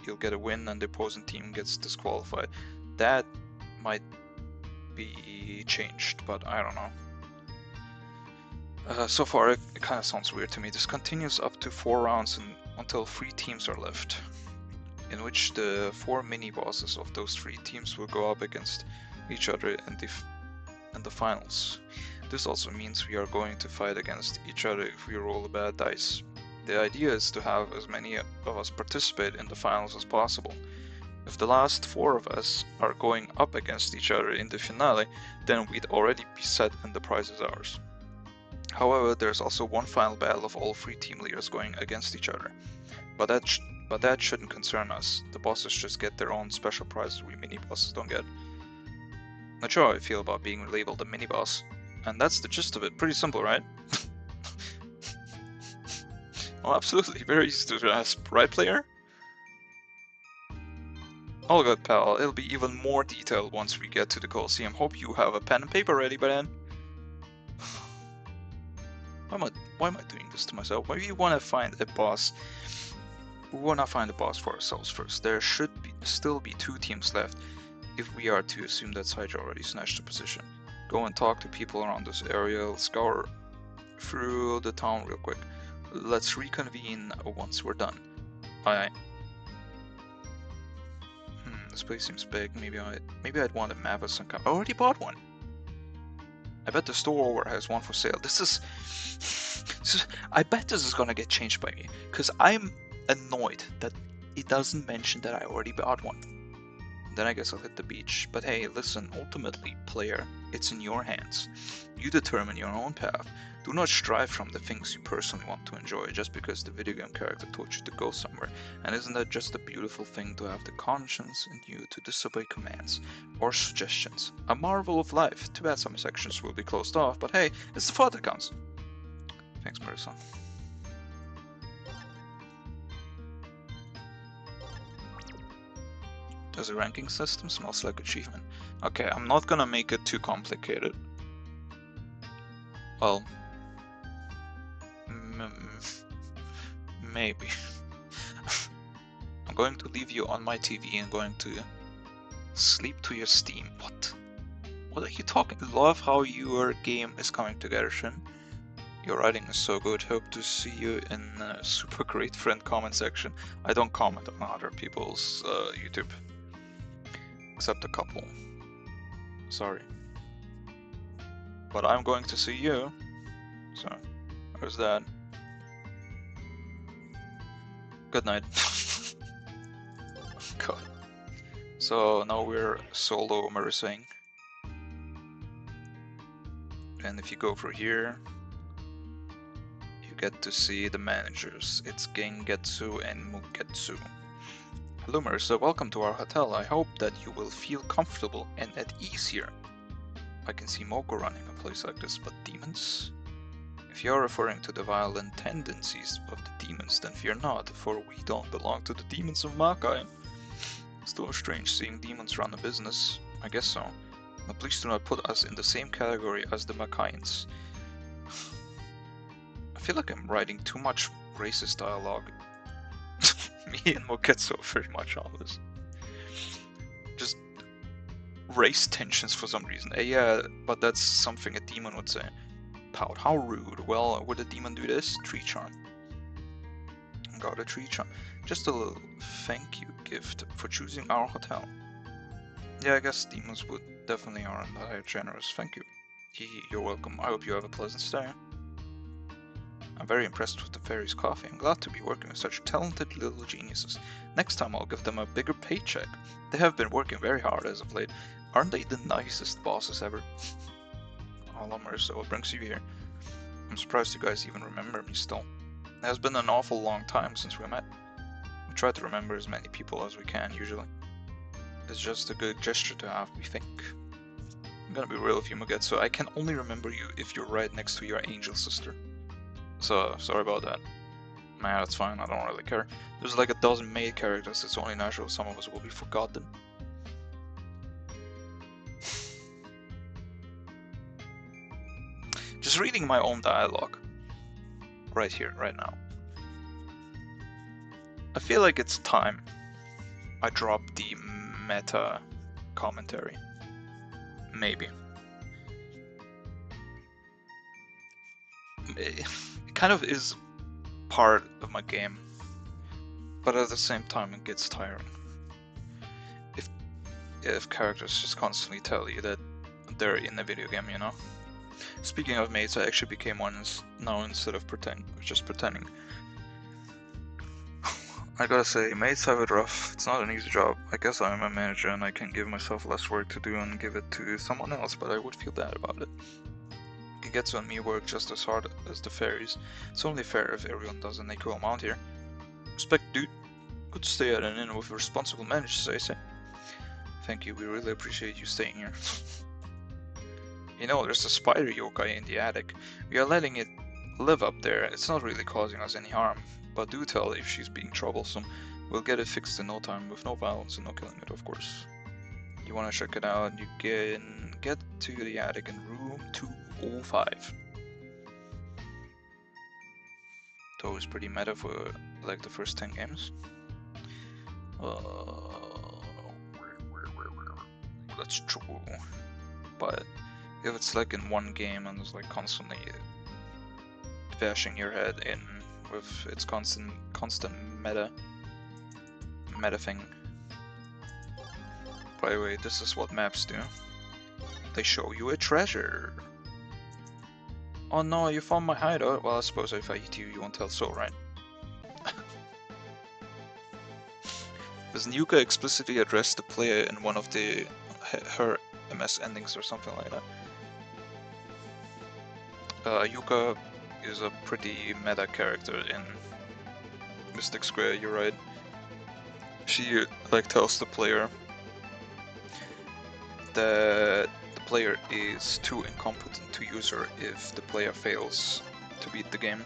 you'll get a win and the opposing team gets disqualified. That might be changed, but I don't know. So far, it kind of sounds weird to me. This continues up to 4 rounds until 3 teams are left, in which the 4 mini-bosses of those 3 teams will go up against each other in the finals. This also means we are going to fight against each other if we roll a bad dice. The idea is to have as many of us participate in the finals as possible. If the last 4 of us are going up against each other in the finale, then we'd already be set and the prize is ours. However, there's also one final battle of all 3 team leaders going against each other. But that shouldn't concern us. The bosses just get their own special prizes we mini-bosses don't get. Not sure how I feel about being labeled a mini-boss. And that's the gist of it. Pretty simple, right? Oh, absolutely. Very easy to grasp. Right, player? All good, pal. It'll be even more detailed once we get to the Colosseum. Hope you have a pen and paper ready by then. Why am I doing this to myself? Maybe we want to find a boss. We want to find a boss for ourselves first. There should still be 2 teams left if we are to assume that Saija already snatched a position. Go and talk to people around this area. Let's scour through the town real quick. Let's reconvene once we're done. Aye. This place seems big. Maybe I'd want a map of some kind. I already bought one. I bet the store over has one for sale. I bet this is gonna get changed by me, because I'm annoyed that it doesn't mention that I already bought one. Then I guess I'll hit the beach. But hey, listen, ultimately, player, it's in your hands. You determine your own path. Do not strive from the things you personally want to enjoy just because the video game character told you to go somewhere. And isn't that just a beautiful thing to have the conscience in you to disobey commands or suggestions? A marvel of life. Too bad some sections will be closed off, but hey, it's the thought that counts. Thanks, Marissa. Does a ranking system? Smells like achievement. Okay, I'm not gonna make it too complicated. Well, maybe. I'm going to leave you on my TV and going to sleep to your Steam. What? What are you talking? Love how your game is coming together, Shin. Your writing is so good. Hope to see you in a super great friend comment section. I don't comment on other people's YouTube. Except a couple. Sorry. But I'm going to see you. So, there's that. Good night. God. So now we're solo Marisang. And if you go through here, you get to see the managers. It's Gengetsu and Mugetsu. Hello Marissa, welcome to our hotel. I hope that you will feel comfortable and at ease here. I can see Moko running a place like this, but demons? If you're referring to the violent tendencies of the demons, then fear not, for we don't belong to the demons of Makai. Still strange seeing demons run a business. I guess so. But please do not put us in the same category as the Makaians. I feel like I'm writing too much racist dialogue. Me and Moketsu are very much on this. Just race tensions for some reason. Yeah, but that's something a demon would say. Pout, how rude. Well, would a demon do this? Tree charm. Got a tree charm. Just a little thank you gift for choosing our hotel. Yeah, I guess demons would definitely are generous. Thank you. You're welcome. I hope you have a pleasant stay. I'm very impressed with the fairy's coffee. I'm glad to be working with such talented little geniuses. Next time I'll give them a bigger paycheck. They have been working very hard as of late. Aren't they the nicest bosses ever? Hello Marissa, what brings you here? I'm surprised you guys even remember me still. It has been an awful long time since we met. We try to remember as many people as we can usually. It's just a good gesture to have, we think. I'm gonna be real with you, Mugetsu. I can only remember you if you're right next to your angel sister. So, sorry about that. Nah, that's fine, I don't really care. There's like a dozen maid characters, it's only natural some of us will be forgotten. Just reading my own dialogue. Right here, right now. I feel like it's time I drop the meta commentary. Maybe. It kind of is part of my game, but at the same time it gets tiring. If characters just constantly tell you that they're in a video game, you know? Speaking of mates, I actually became one now instead of just pretending. I gotta say, mates have it rough. It's not an easy job. I guess I'm a manager and I can give myself less work to do and give it to someone else, but I would feel bad about it. It gets on me work just as hard as the fairies. It's only fair if everyone does an equal amount here. Respect, dude. Good to stay at an inn with responsible managers, I say. Thank you, we really appreciate you staying here. You know, there's a spider yokai in the attic. We are letting it live up there. It's not really causing us any harm, but do tell if she's being troublesome. We'll get it fixed in no time, with no violence and no killing it, of course. You wanna check it out, you can get to the attic in room 205. That was pretty meta for like the first 10 games. That's true. But if it's like in one game and it's like constantly bashing your head in with its constant meta thing. By the way, this is what maps do. They show you a treasure. Oh no, you found my hideout. Well, I suppose if I eat you, you won't tell so, right? Does Yuka explicitly address the player in one of her MS endings or something like that? Yuka is a pretty meta character in Mystic Square, you're right. She like tells the player that the player is too incompetent to use her if the player fails to beat the game.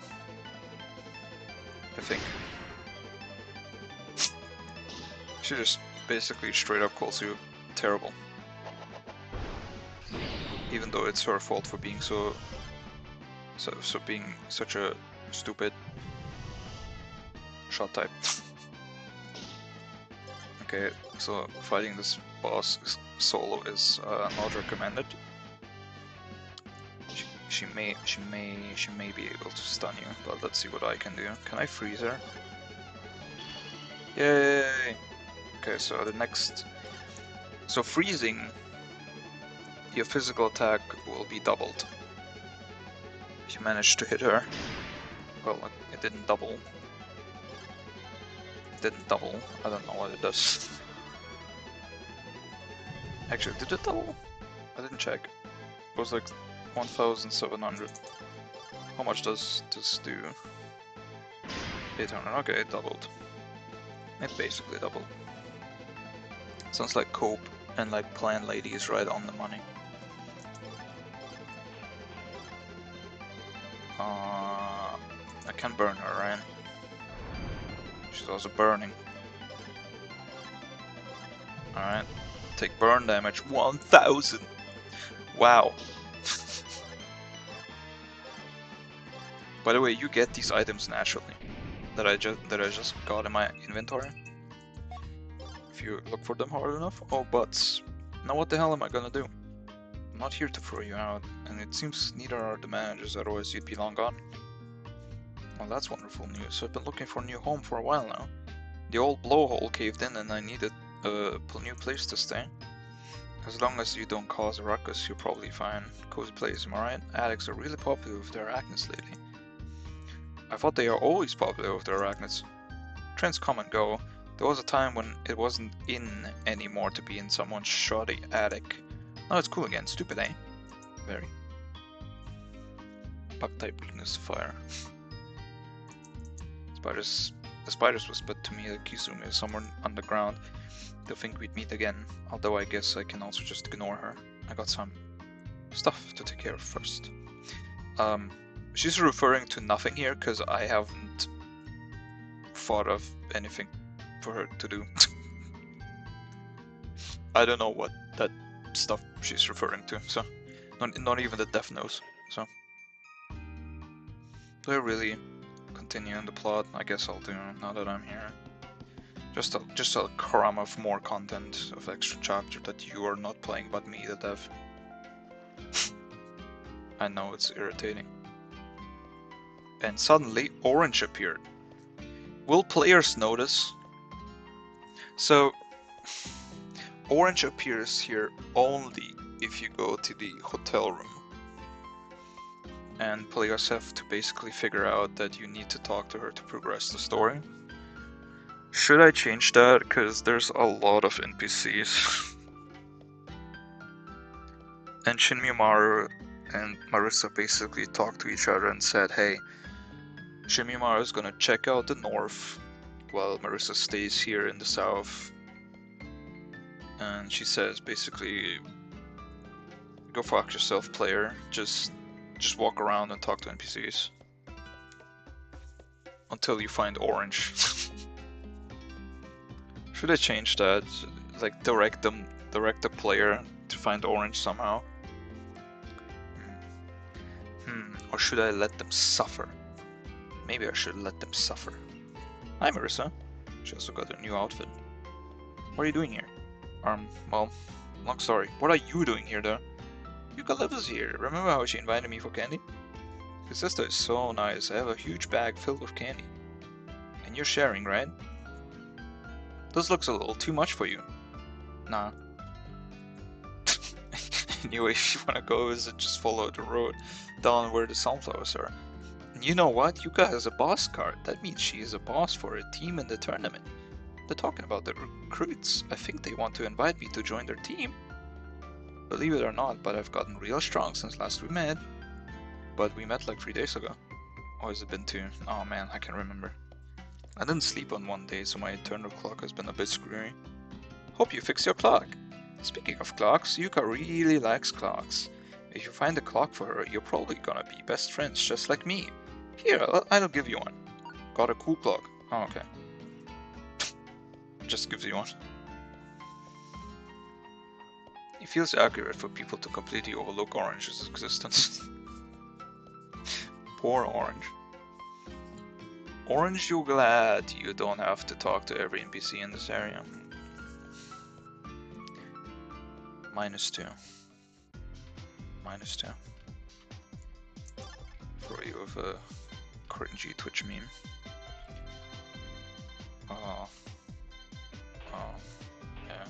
I think. She just basically straight up calls you terrible. Even though it's her fault for being so being such a stupid shot type. Okay, so fighting this boss solo is not recommended. She may be able to stun you, but let's see what I can do. Can I freeze her? Yay! Okay, so the next... So freezing, your physical attack will be doubled. If you manage to hit her. Well, it didn't double. It didn't double. I don't know what it does. Actually, did it double? I didn't check. It was like 1,700. How much does this do? 800. Okay, it doubled. It basically doubled. Sounds like Cope and like Plan Lady is right on the money. I can burn her, right? She's also burning. Alright. Take burn damage 1000! Wow. By the way, you get these items naturally that I just got in my inventory. If you look for them hard enough. Oh, but now what the hell am I gonna do? I'm not here to throw you out, and it seems neither are the managers, otherwise you'd be long gone. Well, that's wonderful news. I've been looking for a new home for a while now. The old blowhole caved in and I needed a new place to stay. As long as you don't cause a ruckus, you're probably fine. Cozy place, am I right? Addicts are really popular with their arachnids lately. I thought they are always popular with their arachnids. Trends come and go. There was a time when it wasn't in anymore to be in someone's shoddy attic. Now it's cool again. Stupid, eh? Very. Bug type weakness, fire. The spiders whispered to me that Kizumi is somewhere underground. They'll think we'd meet again, although I guess I can also just ignore her. I got some stuff to take care of first. She's referring to nothing here because I haven't thought of anything for her to do. I don't know what that stuff she's referring to, so not even the death knows. So do I really continue in the plot? I guess I'll do now that I'm here. Just a crumb of more content of extra chapter that you are not playing but me, the dev. I know it's irritating. And suddenly orange appeared. Will players notice? So orange appears here only if you go to the hotel room. And players have to basically figure out that you need to talk to her to progress the story. Should I change that? Because there's a lot of NPCs. And Shinmimaru and Marissa basically talked to each other and said, hey, Shinmimaru is gonna check out the north while Marissa stays here in the south. And she says basically, go fuck yourself, player. Just walk around and talk to NPCs. Until you find orange. Should I change that? Like direct the player to find orange somehow? Or should I let them suffer? Maybe I should let them suffer. Hi Marissa. She also got a new outfit. What are you doing here? Well, long story. What are you doing here though? Yuka lives here. Remember how she invited me for candy? Your sister is so nice. I have a huge bag filled with candy. And you're sharing, right? This looks a little too much for you. Nah. Anyway, if you wanna go visit, just follow the road down where the sunflowers are. And you know what? Yuka has a boss card. That means she is a boss for a team in the tournament. They're talking about the recruits. I think they want to invite me to join their team. Believe it or not, but I've gotten real strong since last we met. But we met like 3 days ago. Or has it been 2? Oh man, I can't remember. I didn't sleep on one day, so my internal clock has been a bit screwy. Hope you fix your clock. Speaking of clocks, Yuka really likes clocks. If you find a clock for her, you're probably gonna be best friends just like me. Here, I'll give you one. Got a cool clock. Oh, okay. Just gives you one. It feels accurate for people to completely overlook Orange's existence. Poor Orange. Orange, you're glad you don't have to talk to every NPC in this area. -2. -2. For you with a cringy Twitch meme. Oh, yeah.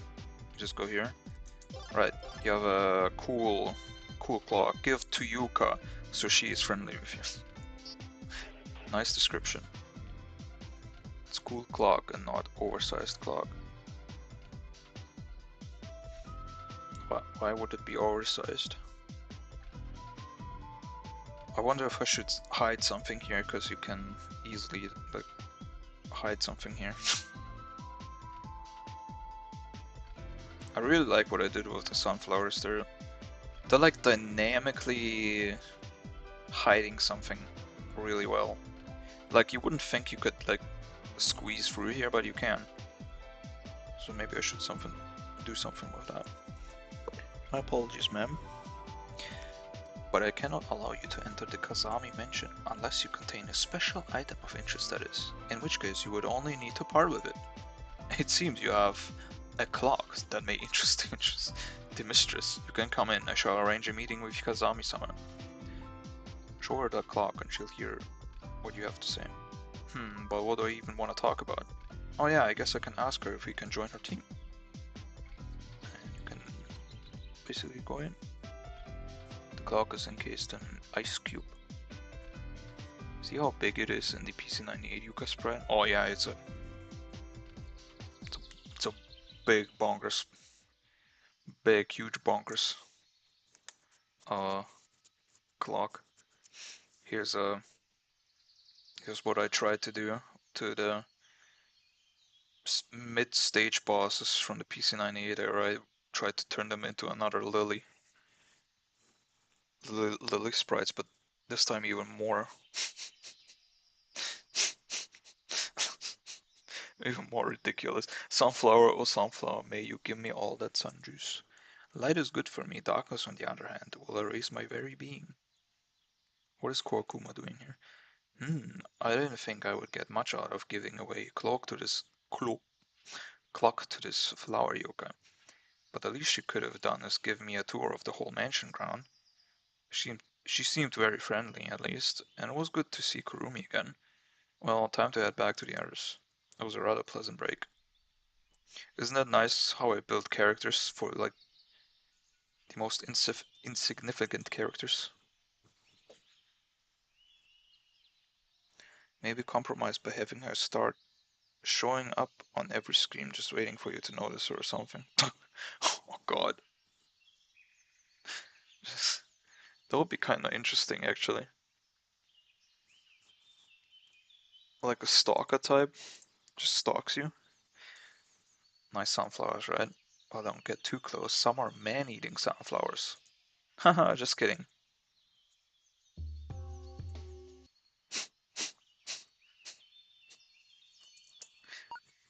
Just go here. Right, you have a cool clock. Give to Yuka so she is friendly with you. Nice description. It's cool clock and not oversized clock. Why would it be oversized? I wonder if I should hide something here, because you can easily like hide something here. I really like what I did with the sunflowers. They're like dynamically hiding something really well. Like you wouldn't think you could like squeeze through here, but you can. So maybe I should do something with that. My apologies, ma'am. But I cannot allow you to enter the Kazami mansion unless you contain a special item of interest, that is, in which case you would only need to part with it. It seems you have a clock that may interest the mistress. You can come in, I shall arrange a meeting with Kazami-sama. Show her that clock and she'll hear what you have to say. But what do I even want to talk about? Oh yeah, I guess I can ask her if we can join her team. And you can basically go in. The clock is encased in an ice cube. See how big it is in the PC98 Yuka spread? Oh yeah, it's a big bonkers. Big, huge bonkers. Clock. Here's what I tried to do to the mid-stage bosses from the PC98 era. I tried to turn them into another Lily sprites, but this time even more. Even more ridiculous. Sunflower, oh sunflower, may you give me all that sun juice. Light is good for me, darkness on the other hand will erase my very being. What is Korokuma doing here? I didn't think I would get much out of giving away a clock to this flower yoga. But the least she could have done is give me a tour of the whole mansion ground. She seemed very friendly, at least, and it was good to see Kurumi again. Well, time to head back to the others. It was a rather pleasant break. Isn't it nice how I build characters for, like, the most insignificant characters? Maybe compromise by having her start showing up on every screen just waiting for you to notice her or something. Oh god. That would be kinda interesting, actually. Like a stalker type. Just stalks you. Nice sunflowers, right? Well, don't get too close. Some are man-eating sunflowers. Haha, just kidding.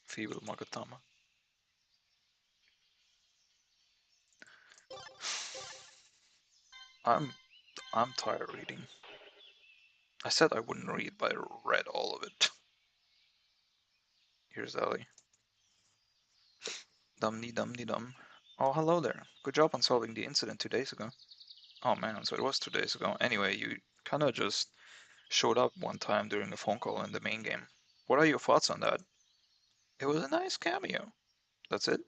Feeble Magatama. I'm tired reading. I said I wouldn't read, but I read all of it. Here's Ellie. Dum-dee-dum-dee-dum. Oh, hello there. Good job on solving the incident 2 days ago. Oh man, so it was 2 days ago. Anyway, you kinda just showed up one time during a phone call in the main game. What are your thoughts on that? It was a nice cameo. That's it?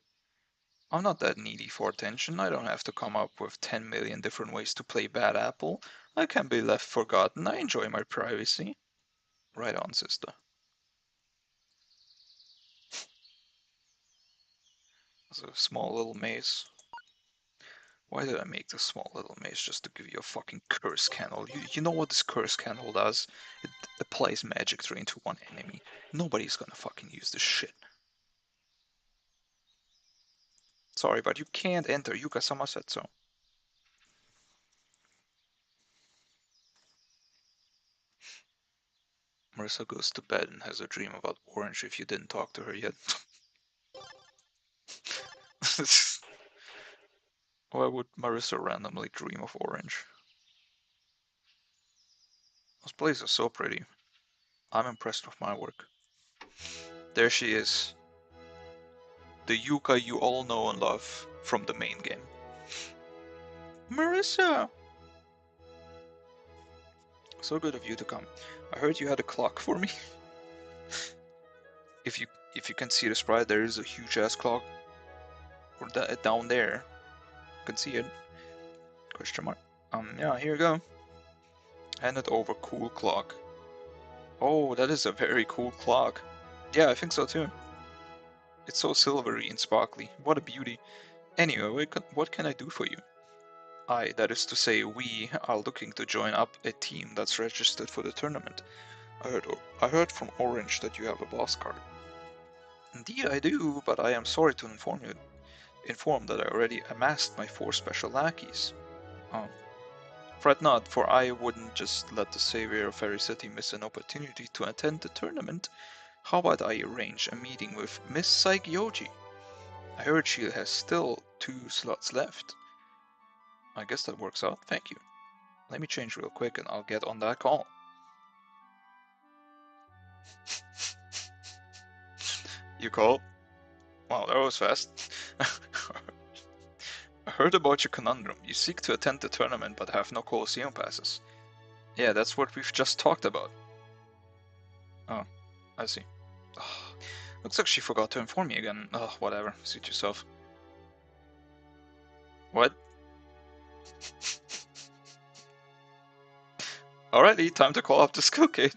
I'm not that needy for attention. I don't have to come up with 10 million different ways to play bad apple. I can be left forgotten. I enjoy my privacy. Right on, sister. It's a small little maze. Why did I make this small little maze just to give you a fucking curse candle? You know what this curse candle does? It applies magic drain to one enemy. Nobody's gonna fucking use this shit. Sorry, but you can't enter. Yuka-sama said so. Marissa goes to bed and has a dream about Orange if you didn't talk to her yet. Why would Marissa randomly dream of Orange? This place is so pretty. I'm impressed with my work. There she is. The Yuka you all know and love from the main game. Marissa! So good of you to come. I heard you had a clock for me. If you can see the sprite, there is a huge ass clock. Or down there. You can see it. Question mark. Yeah, here you go. Hand it over, cool clock. Oh, that is a very cool clock. Yeah, I think so too. It's so silvery and sparkly. What a beauty. Anyway, what can I do for you? That is to say, we are looking to join up a team that's registered for the tournament. I heard from Orange that you have a boss card. Indeed I do, but I am sorry to inform you informed that I already amassed my 4 special lackeys. Oh. Fret not, for I wouldn't just let the savior of Fairy City miss an opportunity to attend the tournament. How about I arrange a meeting with Miss Saikyoji? I heard she has still 2 slots left. I guess that works out, thank you. Let me change real quick and I'll get on that call. You called? Wow, that was fast. I heard about your conundrum. You seek to attend the tournament but have no Colosseum passes. Yeah, that's what we've just talked about. Oh, I see. Oh, looks like she forgot to inform me again. Oh, whatever. Suit yourself. What? Alrighty, time to call up the Skillcade.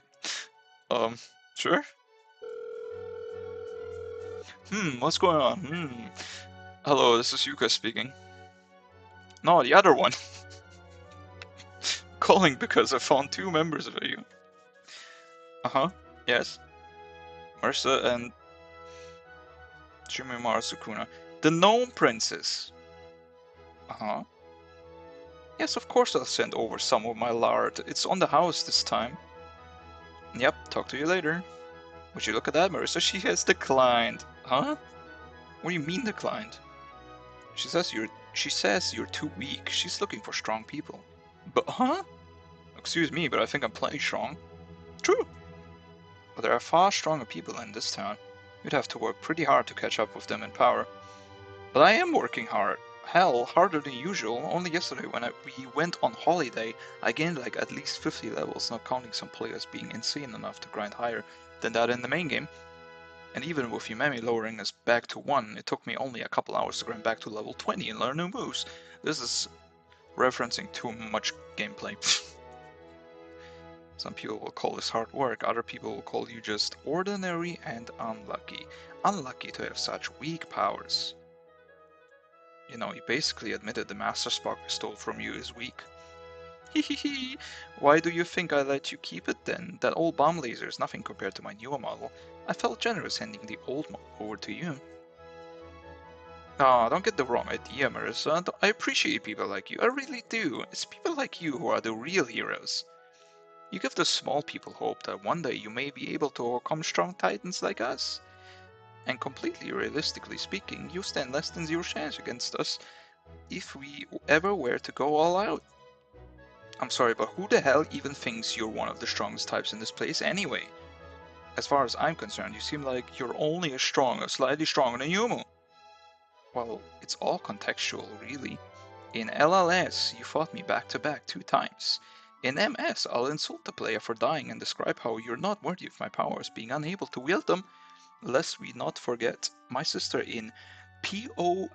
Sure? What's going on? Hello, this is Yuka speaking. No, the other one. Calling because I found 2 members of you. Uh-huh, yes. Marisa and Shimimaro Sukuna. The Gnome Princess. Uh-huh. Yes, of course I'll send over some of my lard. It's on the house this time. Yep, talk to you later. Would you look at that, Marisa? She has declined. Huh? What do you mean declined? She says you're too weak. She's looking for strong people. But huh? Excuse me, but I think I'm plenty strong. True. But there are far stronger people in this town. You'd have to work pretty hard to catch up with them in power. But I am working hard. Hell, harder than usual. Only yesterday when we went on holiday, I gained like at least 50 levels, not counting some players being insane enough to grind higher than that in the main game. And even with Yumemi lowering us back to 1, it took me only a couple hours to grind back to level 20 and learn new moves. This is referencing too much gameplay. Some people will call this hard work, other people will call you just ordinary and unlucky. Unlucky to have such weak powers. You know, you basically admitted the Master Spark we stole from you is weak. Hehehe, why do you think I let you keep it then? That old bomb laser is nothing compared to my newer model. I felt generous handing the old model over to you. Ah, don't get the wrong idea, Marissa. I appreciate people like you, I really do. It's people like you who are the real heroes. You give the small people hope that one day you may be able to overcome strong titans like us. And completely realistically speaking, you stand less than 0 chance against us if we ever were to go all out. I'm sorry, but who the hell even thinks you're one of the strongest types in this place anyway? As far as I'm concerned, you seem like you're only as strong or slightly stronger than Yumu. Well, it's all contextual, really. In LLS, you fought me back to back 2 times. In MS, I'll insult the player for dying and describe how you're not worthy of my powers, being unable to wield them. Lest we not forget, my sister in POFV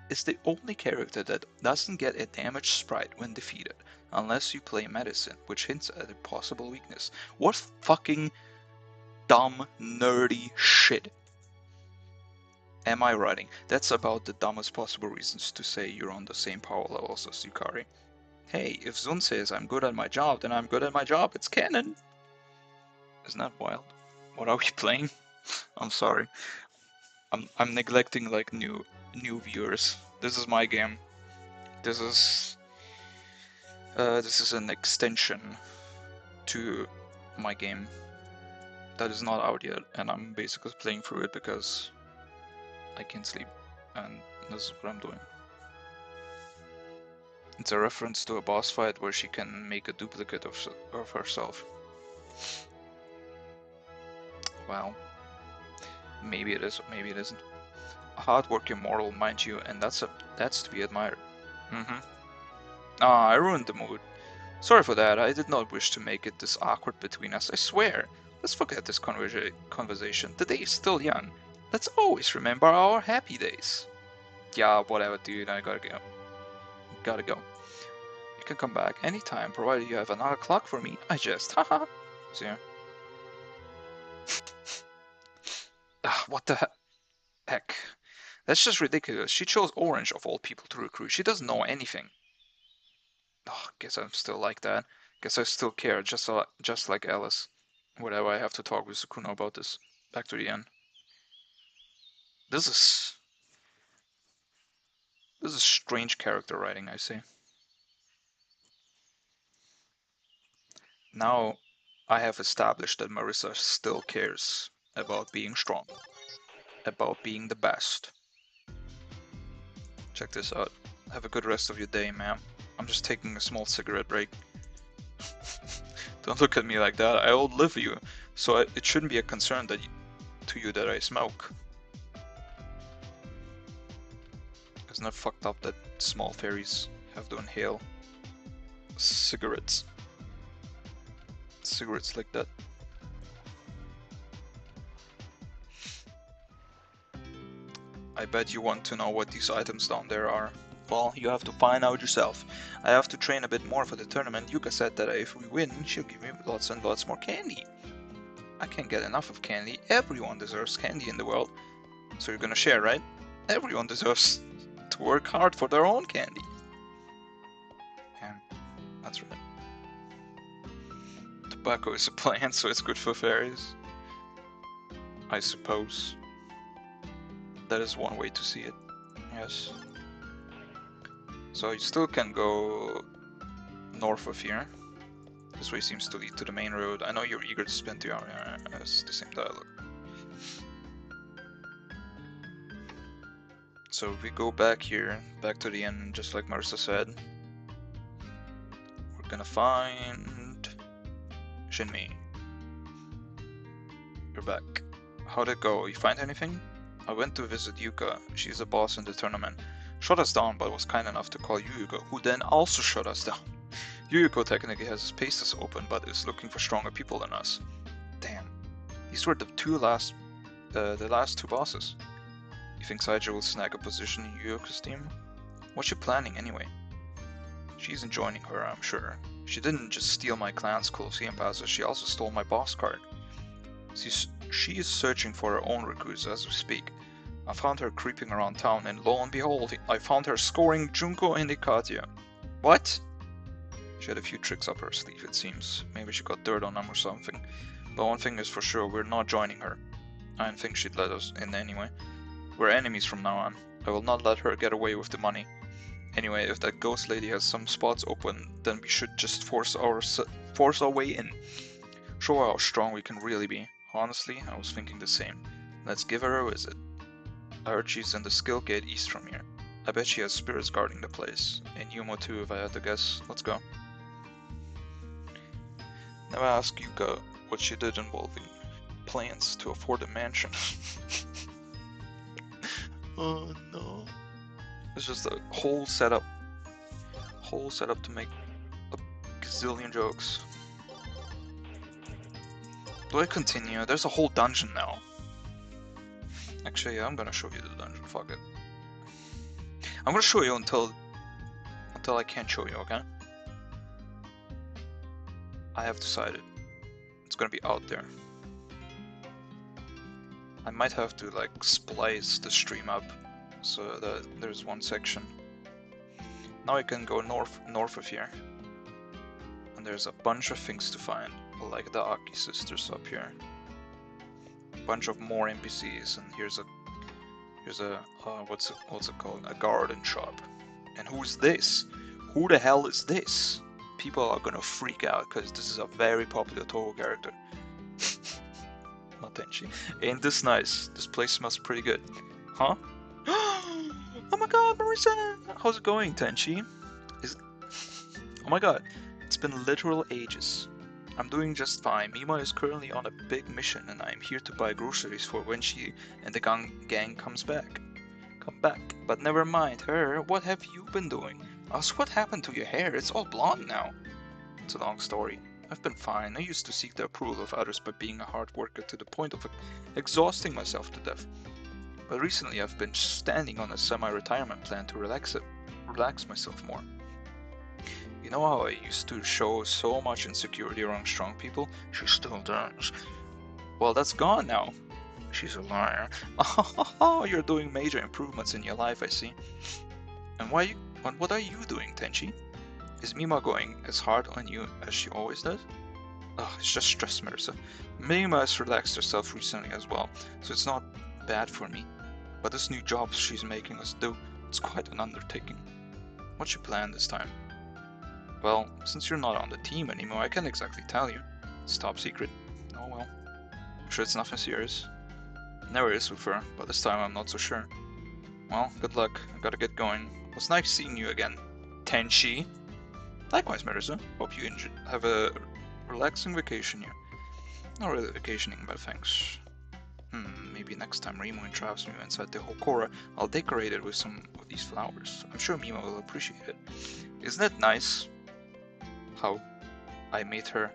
is the only character that doesn't get a damaged sprite when defeated, unless you play medicine, which hints at a possible weakness. What fucking dumb, nerdy shit am I writing? That's about the dumbest possible reasons to say you're on the same power levels as Yukari. Hey, if Zun says I'm good at my job, then I'm good at my job. It's canon. Isn't that wild? What are we playing? I'm sorry. I'm neglecting like new viewers. This is my game. This is an extension to my game that is not out yet, and I'm basically playing through it because I can't sleep, and this is what I'm doing. It's a reference to a boss fight where she can make a duplicate of herself. Well, maybe it is, maybe it isn't. A hard-working mortal, mind you, and that's to be admired. Ah, I ruined the mood. Sorry for that, I did not wish to make it this awkward between us, I swear. Let's forget this conversation. The day is still young. Let's always remember our happy days. Yeah, whatever, dude, I gotta go. Gotta go. You can come back anytime, provided you have another clock for me. I just, haha. See ya. What the heck? That's just ridiculous. She chose Orange of all people to recruit. She doesn't know anything. Guess I'm still like that. Guess I still care, just like Alice. Whatever, I have to talk with Sukuna about this. Back to the end. This is This is strange character writing, I say. Now I have established that Marissa still cares about being strong, about being the best. Check this out. Have a good rest of your day, ma'am. I'm just taking a small cigarette break. Don't look at me like that. I outlive you, so it shouldn't be a concern to you that I smoke. Isn't it fucked up that small fairies have to inhale cigarettes? Cigarettes like that. I bet you want to know what these items down there are. Well, you have to find out yourself. I have to train a bit more for the tournament. Yuka said that if we win, she'll give me lots and lots more candy. I can't get enough of candy. Everyone deserves candy in the world. So you're gonna share, right? Everyone deserves to work hard for their own candy. Yeah, that's right. Tobacco is a plant, so it's good for fairies. I suppose. That is one way to see it. Yes. So you still can go north of here. This way seems to lead to the main road. I know you're eager to spend the hour. It's the same dialogue. So if we go back here, back to the end, just like Marissa said, we're gonna find Shinmi. You're back. How'd it go? You find anything? I went to visit Yuka. She's a boss in the tournament. Shut us down, but was kind enough to call Yuyuko, who then also shut us down. Yuyuko technically has his pastes open, but is looking for stronger people than us. Damn. These were the last two bosses. You think Saija will snag a position in Yuyuko's team? What's she planning anyway? She isn't joining her, I'm sure. She didn't just steal my clan's Colosseum passes, she also stole my boss card. She is searching for her own recruits as we speak. I found her creeping around town, and lo and behold, I found her scoring Junko and Ikatia. What? She had a few tricks up her sleeve, it seems. Maybe she got dirt on them or something. But one thing is for sure, we're not joining her. I didn't think she'd let us in anyway. We're enemies from now on. I will not let her get away with the money. Anyway, if that ghost lady has some spots open, then we should just force our way in. Show her how strong we can really be. Honestly, I was thinking the same. Let's give her a visit. I heard she's in the skill gate east from here. I bet she has spirits guarding the place. And Yumo too, if I had to guess. Let's go. Now I ask Yuka what she did involving plans to afford a mansion. Oh no. It's just a whole setup. Whole setup to make a gazillion jokes. Do I continue? There's a whole dungeon now. Actually, yeah, I'm gonna show you the dungeon. Fuck it. I'm gonna show you until I can't show you, okay? I have decided. It's gonna be out there. I might have to like splice the stream up so that there's one section. Now I can go north of here. And there's a bunch of things to find, like the Aki sisters up here. A bunch of more NPCs, and here's a what's it called? A garden shop. And who's this? Who the hell is this? People are gonna freak out because this is a very popular Toho character. Not Tenchi. Ain't this nice? This place smells pretty good. Huh? Oh my god, Marissa! How's it going, Tenchi? Oh my god, it's been literal ages. I'm doing just fine. Mima is currently on a big mission and I'm here to buy groceries for when she and the gang comes back. Come back. But never mind her, what have you been doing? What happened to your hair? It's all blonde now. It's a long story. I've been fine. I used to seek the approval of others by being a hard worker to the point of exhausting myself to death. But recently I've been standing on a semi-retirement plan to relax myself more. You know how I used to show so much insecurity around strong people? She still does. Well, that's gone now. She's a liar. Oh, you're doing major improvements in your life, I see. And what are you doing, Tenchi? Is Mima going as hard on you as she always does? Ugh, it's just stress, Marissa. Mima has relaxed herself recently as well, so it's not bad for me. But this new job she's making us do It's quite an undertaking. What's your plan this time? Well, since you're not on the team anymore, I can't exactly tell you. It's top secret. Oh well. I'm sure it's nothing serious. Never is with her, but this time I'm not so sure. Well, good luck. I gotta get going. It was nice seeing you again, Tenchi. Likewise, Marisa. Hope you have a relaxing vacation here. Not really vacationing, but thanks. Maybe next time Remo entraps me inside the Hokora, I'll decorate it with some of these flowers. I'm sure Mima will appreciate it. Isn't it nice how I made her...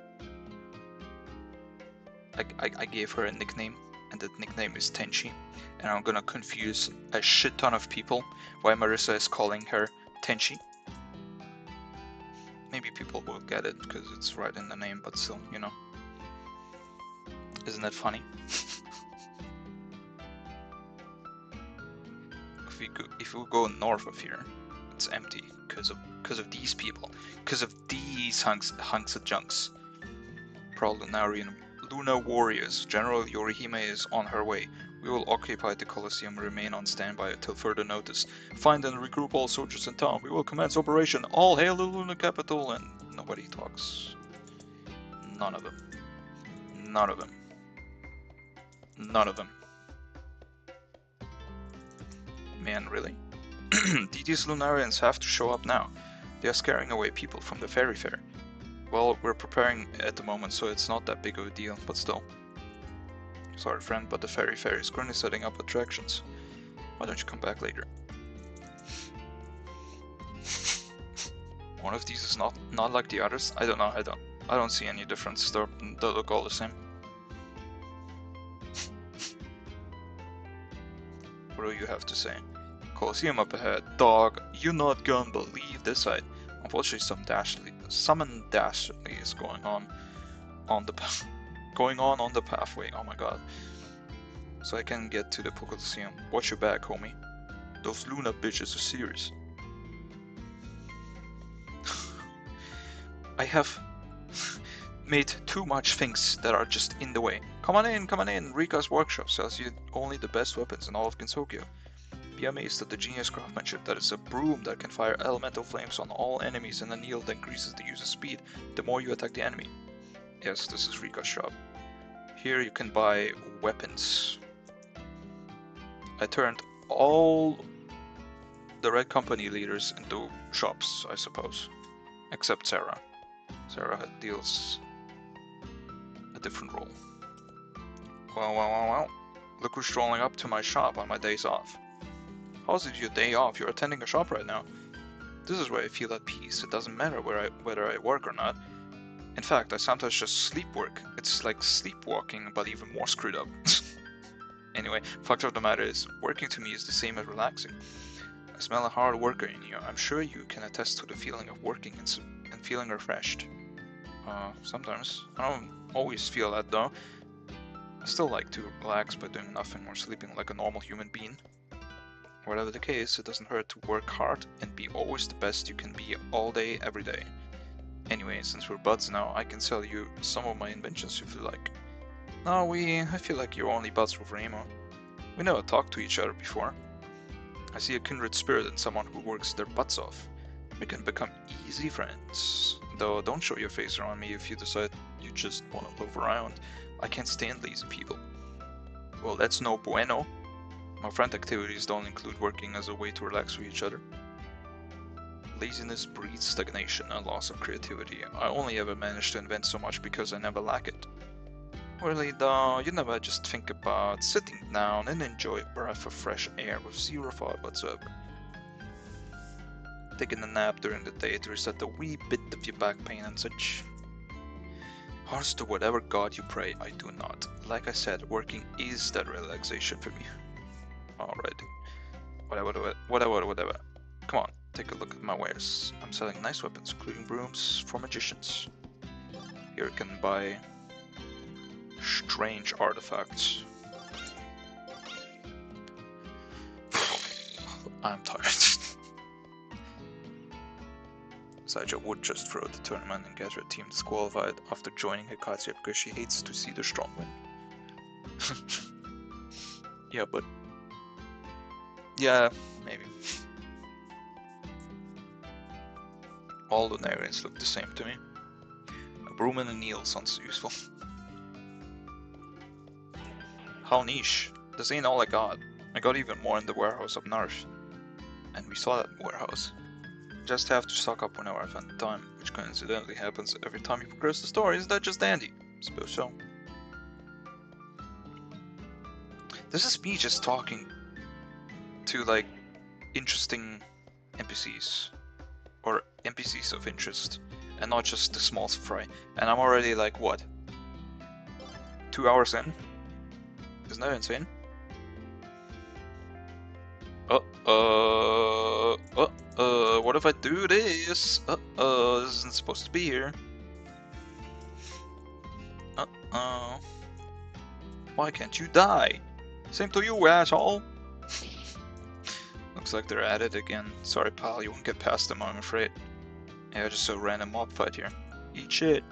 I gave her a nickname, and that nickname is Tenchi, and I'm gonna confuse a shit ton of people why Marisa is calling her Tenchi. Maybe people will get it because it's right in the name, but still, you know. Isn't that funny? If we go north of here, it's empty because of these people, because of these hunks of junks. Prolunarian Luna warriors. General Yorihime is on her way. We will occupy the Colosseum and remain on standby until further notice. Find and regroup all soldiers in town. We will commence operation. All hail the Luna capital. And nobody talks. None of them. None of them. None of them. Man, really? These Lunarians have to show up now. They are scaring away people from the ferry fair. Well, we're preparing at the moment, so it's not that big of a deal, but still. Sorry, friend, but the ferry fair is currently setting up attractions. Why don't you come back later? One of these is not like the others? I don't know, I don't see any difference. They look all the same. What do you have to say? Colosseum up ahead. Dog, you're not gonna believe this sight. Unfortunately, some dastardly is going on the pathway. Oh my god. So I can get to the Colosseum. Watch your back, homie. Those Luna bitches are serious. I have made too much things that are just in the way. Come on in. Rika's workshop sells you only the best weapons in all of Gensokyo. Be amazed at the genius craftsmanship that is a broom that can fire elemental flames on all enemies and a needle that increases the user's speed the more you attack the enemy. Yes, this is Rika's shop. Here you can buy weapons. I turned all the Red Company leaders into shops, I suppose. Except Sarah. Sarah deals a different role. Well. Look who's strolling up to my shop on my days off. How's it your day off? You're attending a shop right now. This is where I feel at peace. It doesn't matter whether I work or not. In fact, I sometimes just sleep work. It's like sleepwalking, but even more screwed up. Anyway, fact of the matter is, working to me is the same as relaxing. I smell a hard worker in you. I'm sure you can attest to the feeling of working and feeling refreshed. Sometimes. I don't always feel that though. I still like to relax by doing nothing or sleeping like a normal human being. Whatever the case, it doesn't hurt to work hard and be always the best you can be all day, every day. Anyway, since we're buds now, I can sell you some of my inventions if you like. No, I feel like you're only buds with Remo. We never talked to each other before. I see a kindred spirit in someone who works their butts off. We can become easy friends. Though don't show your face around me if you decide you just want to loaf around. I can't stand lazy people. Well, that's no bueno. My friend activities don't include working as a way to relax with each other. Laziness breeds stagnation and loss of creativity. I only ever managed to invent so much because I never lack it. Really though, you never just think about sitting down and enjoy a breath of fresh air with zero thought whatsoever. Taking a nap during the day to reset a wee bit of your back pain and such. Hearts to whatever god you pray, I do not. Like I said, working is that relaxation for me. Alright. Whatever. Come on, take a look at my wares. I'm selling nice weapons, including brooms for magicians. Here you can buy strange artifacts. I'm tired. Saija would just throw the tournament and get her team disqualified after joining Hikatsuya because she hates to see the strong win. Yeah, but... yeah, maybe. All Lunarians look the same to me. A broom and a needle sounds useful. How niche. This ain't all I got. I got even more in the warehouse up north. And we saw that warehouse. Just have to stock up whenever I find the time, which coincidentally happens every time you progress the story. Is that just dandy? Suppose so. This is me just talking to like interesting NPCs or NPCs of interest and not just the small fry. And I'm already like what? 2 hours in? Isn't that insane? What if I do this? This isn't supposed to be here. Why can't you die? Same to you, asshole! Looks like they're at it again. Sorry, pal, you won't get past them, I'm afraid. Yeah, just a random mob fight here. Eat shit.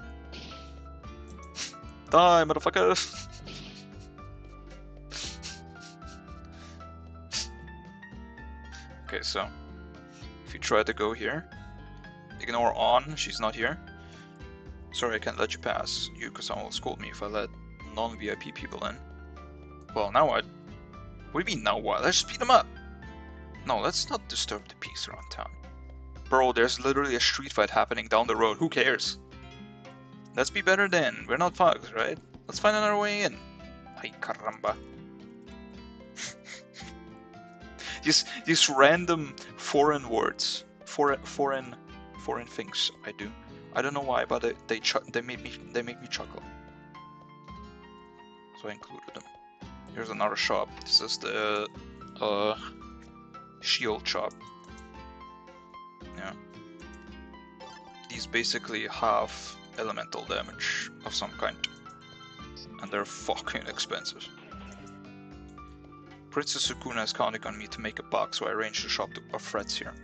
Die, motherfucker! Okay, so if you try to go here, ignore on, she's not here. Sorry, I can't let you pass. Yuko-san will scold me if I let non-VIP people in. Well, now what? What do you mean now what? Let's speed them up! No, let's not disturb the peace around town. Bro, there's literally a street fight happening down the road, who cares? Let's be better then, we're not thugs, right? Let's find another way in. Ay caramba. These random foreign words, foreign things I do. I don't know why, but they make me chuckle. So I included them. Here's another shop. This is the shield shop. Yeah. These basically have elemental damage of some kind, and they're fucking expensive. Princess Sukuna is counting on me to make a buck, so I arranged a shop of threads here.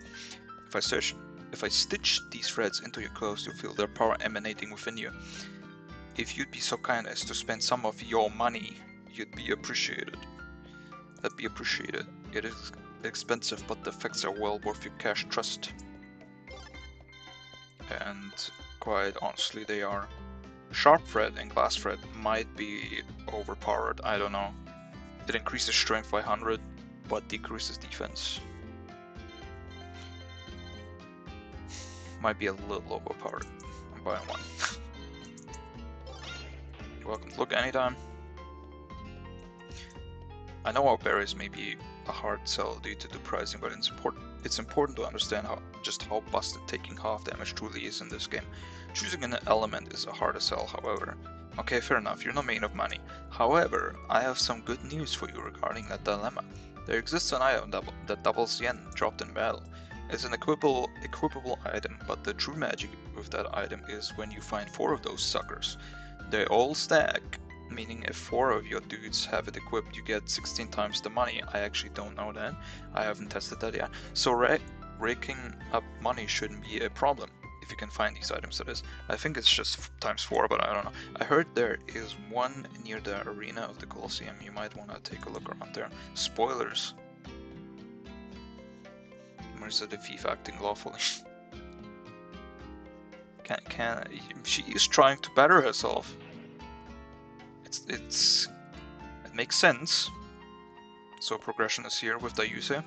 If I stitch these threads into your clothes, you'll feel their power emanating within you. If you'd be so kind as to spend some of your money, you'd be appreciated. That'd be appreciated. It is expensive, but the effects are well worth your cash, trust. And quite honestly, they are. Sharp thread and glass thread might be overpowered, I don't know. It increases strength by 100, but decreases defense. Might be a little overpowered. I'm buying one. You're welcome to look anytime. I know our berries may be a hard sell due to the pricing, but it's important to understand just how busted taking half damage truly is in this game. Choosing an element is a harder sell, however. Okay, fair enough, you're not made of money. However, I have some good news for you regarding that dilemma. There exists an item that doubles yen dropped in battle. It's an equipable item, but the true magic with that item is when you find 4 of those suckers. They all stack, meaning if 4 of your dudes have it equipped, you get 16 times the money. I actually don't know that. I haven't tested that yet. So raking up money shouldn't be a problem. If you can find these items, that is. I think it's just times 4, but I don't know. I heard there is one near the arena of the Colosseum. You might want to take a look around there. Spoilers. Marisa the thief acting lawfully. She is trying to better herself. It makes sense. So progression is here with Dayuse.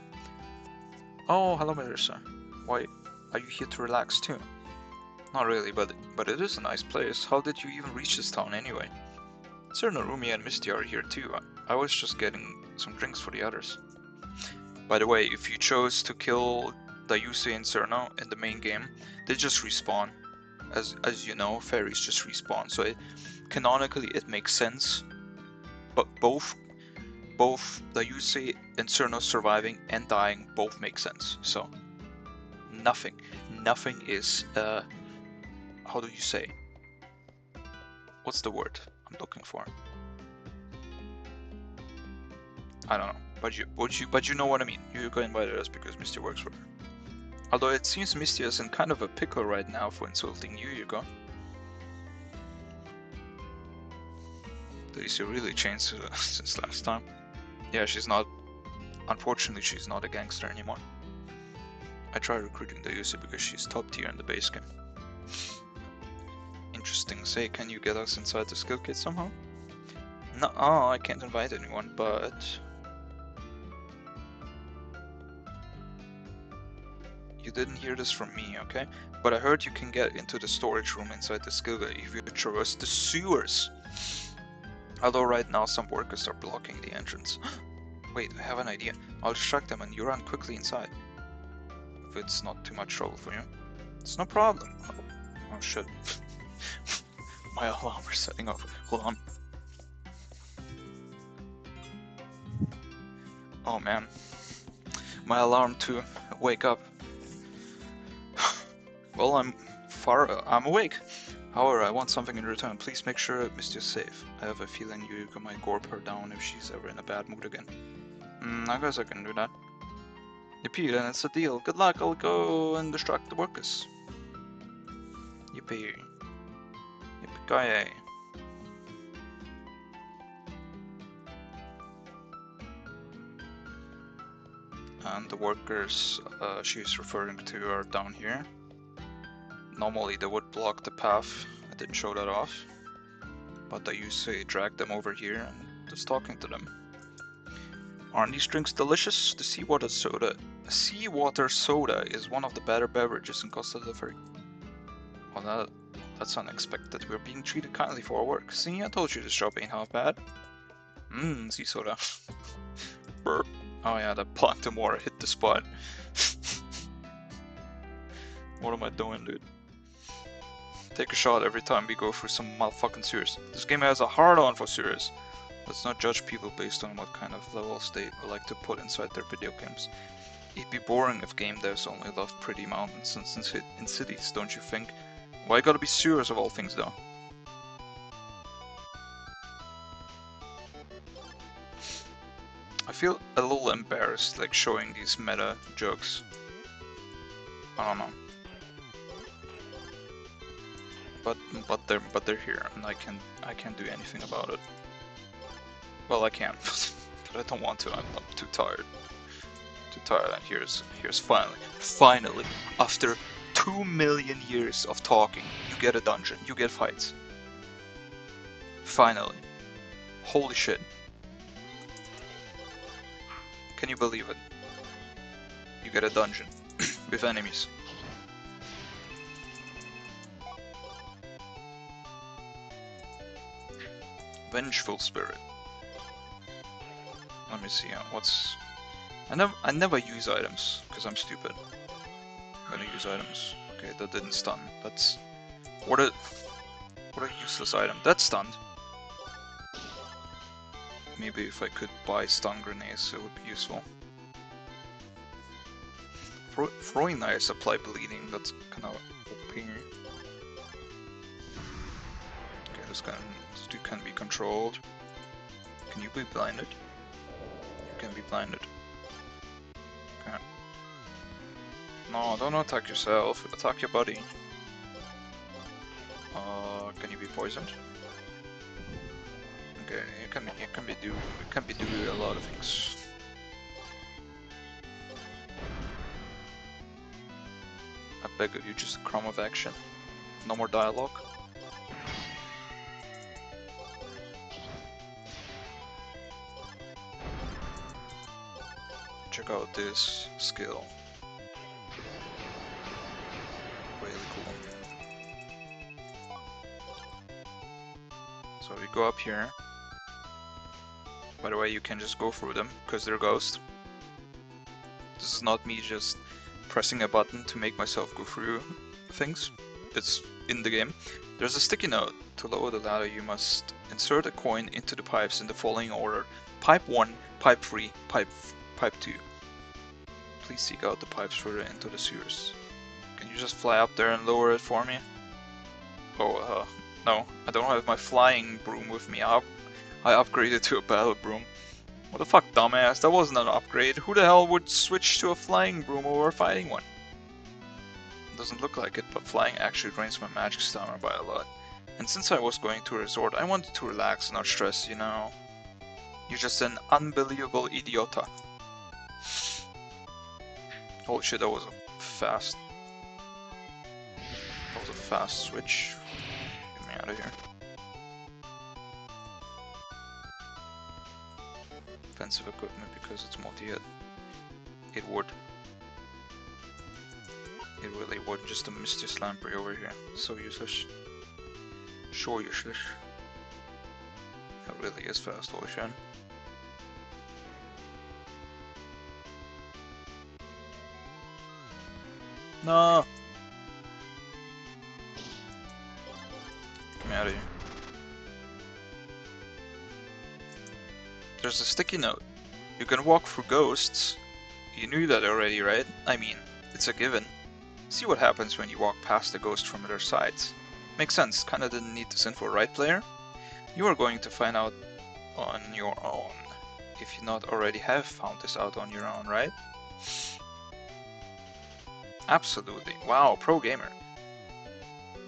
Oh, hello Marisa. Why are you here to relax too? Not really, but it is a nice place. How did you even reach this town anyway? Sir Narumi and Misty are here too. I was just getting some drinks for the others. By the way, if you chose to kill Dayuse and Cerno in the main game, they just respawn. As you know, fairies just respawn, so canonically it makes sense. But both Dayuse and Cerno surviving and dying both make sense. So nothing is how do you say? What's the word I'm looking for? I don't know. But you know what I mean. You got invited us because Misty works for her. Although it seems Misty is in kind of a pickle right now for insulting you, Yuko. Did you really changed since last time? Yeah, she's not. Unfortunately, she's not a gangster anymore. I tried recruiting the user because she's top tier in the base game. Interesting. Say, can you get us inside the skill kit somehow? No, oh, I can't invite anyone, but... You didn't hear this from me, okay? But I heard you can get into the storage room inside the skill kit if you traverse the sewers. Although right now some workers are blocking the entrance. Wait, I have an idea. I'll distract them and you run quickly inside. If it's not too much trouble for you. It's no problem. Oh shit. My alarm is setting off. Hold on. Oh man. My alarm to wake up. Well, I'm awake. However, I want something in return. Please make sure Misty is safe. I have a feeling you might gorp her down if she's ever in a bad mood again. I guess I can do that. Yippee, then it's a deal. Good luck, I'll go and distract the workers. Yippee. Yippee-ki-yay. And the workers she's referring to are down here. Normally they would block the path. I didn't show that off. But I usually drag them over here and just talking to them. Aren't these drinks delicious? The seawater soda is one of the better beverages in Costa del Ferry. Well, that's unexpected. We're being treated kindly for our work. See, I told you this job ain't half bad. Sea soda. Burp. Oh yeah, that plankton water hit the spot. What am I doing, dude? Take a shot every time we go through some motherfucking sewers. This game has a hard-on for sewers. Let's not judge people based on what kind of levels they like to put inside their video games. It'd be boring if game devs only loved pretty mountains in cities, don't you think? Why gotta be sewers of all things, though? I feel a little embarrassed, like, showing these meta jokes. I don't know. But they're here, and I can't do anything about it. Well, I can, but I don't want to. I'm too tired. Too tired. And here's finally, after 2 million years of talking, you get a dungeon, you get fights. Finally, holy shit! Can you believe it? You get a dungeon with enemies. Vengeful Spirit. Let me see what's... I never use items, because I'm stupid. I'm gonna use items. Okay, that didn't stun. That's... What a useless item. That's stunned. Maybe if I could buy stun grenades, it would be useful. Throwing knives apply bleeding, that's kinda OP. Okay, this dude can be controlled. Can you be blinded? You can be blinded. Okay. No, don't attack yourself, attack your buddy. Can you be poisoned? Okay, it can be do a lot of things. I beg of you, just a crumb of action. No more dialogue. Check out this skill. Really cool. So we go up here. By the way, you can just go through them, because they're ghosts. This is not me just pressing a button to make myself go through things. It's in the game. There's a sticky note. To lower the ladder, you must insert a coin into the pipes in the following order. Pipe 1, Pipe 3, Pipe 2. Please seek out the pipes further into the sewers. Can you just fly up there and lower it for me? Oh, no, I don't have my flying broom with me. I upgraded to a battle broom. What the fuck, dumbass? That wasn't an upgrade. Who the hell would switch to a flying broom over a fighting one? Doesn't look like it, but flying actually drains my magic stamina by a lot. And since I was going to a resort, I wanted to relax and not stress, you know. You're just an unbelievable idiota. Holy shit, that was fast. That was a fast switch. Get me out of here. Defensive equipment because it's multi-hit. It would. It really would. Just a Misty Slampery over here. So useless. So useless. That really is fast, holy shit. No! Get me out of here. There's a sticky note. You can walk through ghosts. You knew that already, right? I mean, it's a given. See what happens when you walk past the ghost from other sides. Makes sense, kinda didn't need this info, right player? You are going to find out on your own. If you not already have found this out on your own, right? Absolutely. Wow, pro gamer.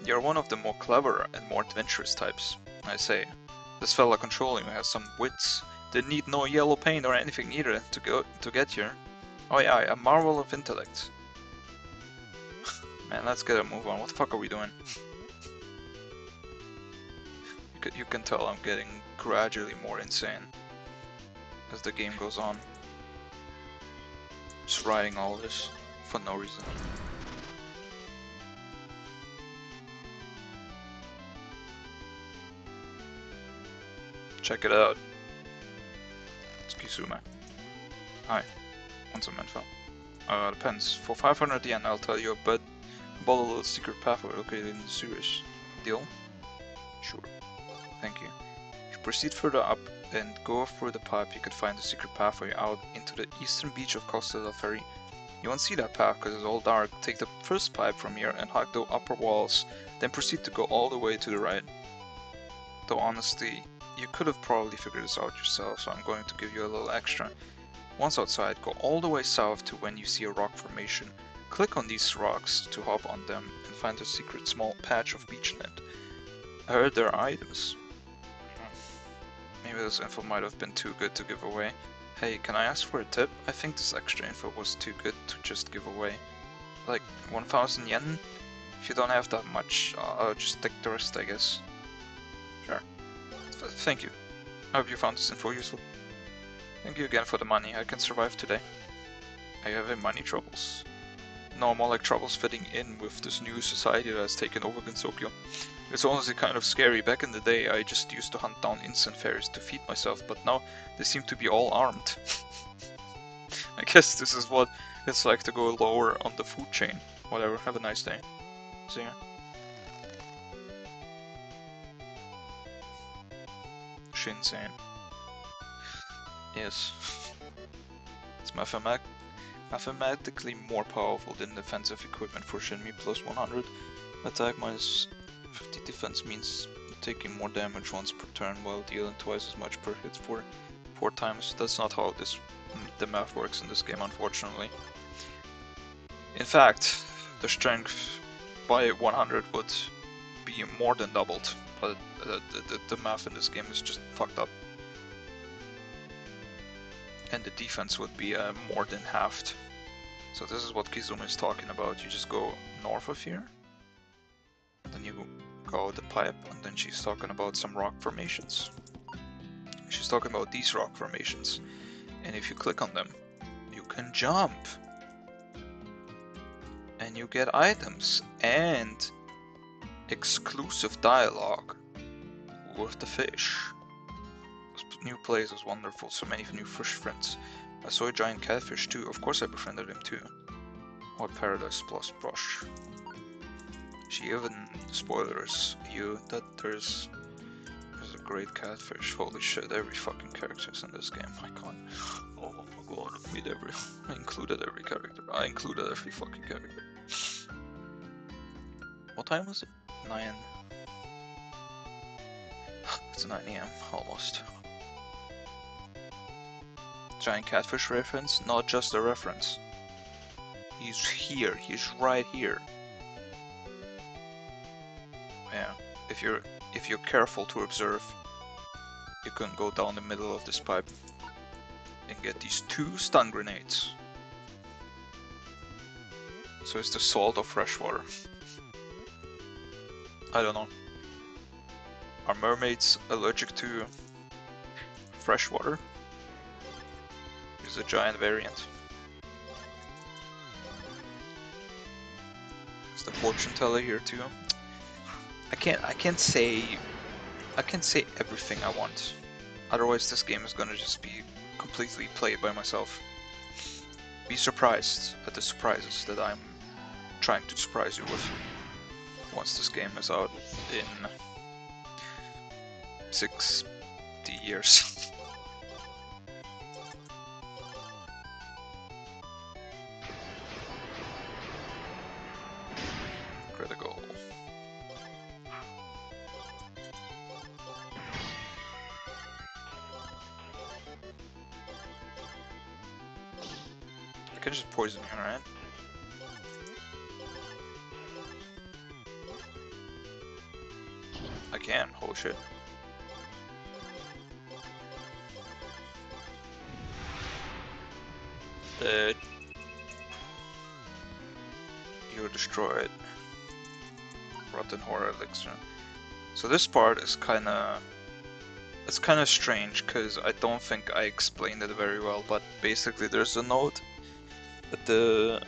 You're one of the more clever and more adventurous types, I say. This fella controlling you has some wits. Didn't need no yellow paint or anything either to get here. Oh yeah, a marvel of intellect. Man, let's get a move on. What the fuck are we doing? You can tell I'm getting gradually more insane as the game goes on. Just writing all this for no reason. Check it out. It's Kizuma. Hi. Want some info? Depends. For 500 yen, I'll tell you about a little secret pathway located in the sewers. Deal? Sure. Thank you. If you proceed further up and go through the pipe, you can find the secret pathway out into the eastern beach of Costa del Ferry. You won't see that path because it's all dark. Take the first pipe from here and hug the upper walls, then proceed to go all the way to the right. Though honestly, you could have probably figured this out yourself, so I'm going to give you a little extra. Once outside, go all the way south to when you see a rock formation. Click on these rocks to hop on them and find a secret small patch of beachland. I heard there are items. Maybe this info might have been too good to give away. Hey, can I ask for a tip? I think this extra info was too good to just give away. Like 1000 yen? If you don't have that much, I'll just take the rest, I guess. Sure. Thank you. I hope you found this info useful. Thank you again for the money. I can survive today. Are you having money troubles? No, more like troubles fitting in with this new society that has taken over Gensokyo. It's honestly kind of scary. Back in the day, I just used to hunt down instant fairies to feed myself, but now they seem to be all armed. I guess this is what it's like to go lower on the food chain. Whatever, have a nice day. See ya. Shinsane. Yes. It's mathematically more powerful than defensive equipment for Shinmi plus 100. Attack minus 50 defense means taking more damage once per turn while dealing twice as much per hit for 4 times. That's not how the math works in this game, unfortunately. In fact, the strength by 100 would be more than doubled, but the math in this game is just fucked up. And the defense would be more than halved. So this is what Kizuma is talking about. You just go north of here, then you go the pipe, and then she's talking about some rock formations. She's talking about these rock formations, and if you click on them, you can jump, and you get items and exclusive dialogue with the fish. New place is wonderful, so many new fish friends. I saw a giant catfish too, of course I befriended him too. What paradise plus brush. She even, spoilers you that there's a great catfish. Holy shit, every fucking character is in this game. I can't. Oh my god, I included every character. I included every fucking character. What time was it? 9. It's 9 AM, almost. Giant catfish reference, not just a reference. He's here, he's right here. Yeah, if you're careful to observe, you can go down the middle of this pipe and get these 2 stun grenades. So is the salt or fresh water? I don't know. Are mermaids allergic to fresh water? Is a giant variant. Is the fortune teller here too? I can't say everything I want. Otherwise this game is gonna just be completely played by myself. Be surprised at the surprises that I'm trying to surprise you with once this game is out in 60 years. Critical. I can just poison you, right? I can, holy shit. You're destroyed. Rotten Horror Elixir. So this part is kinda strange, because I don't think I explained it very well, but basically there's a note at the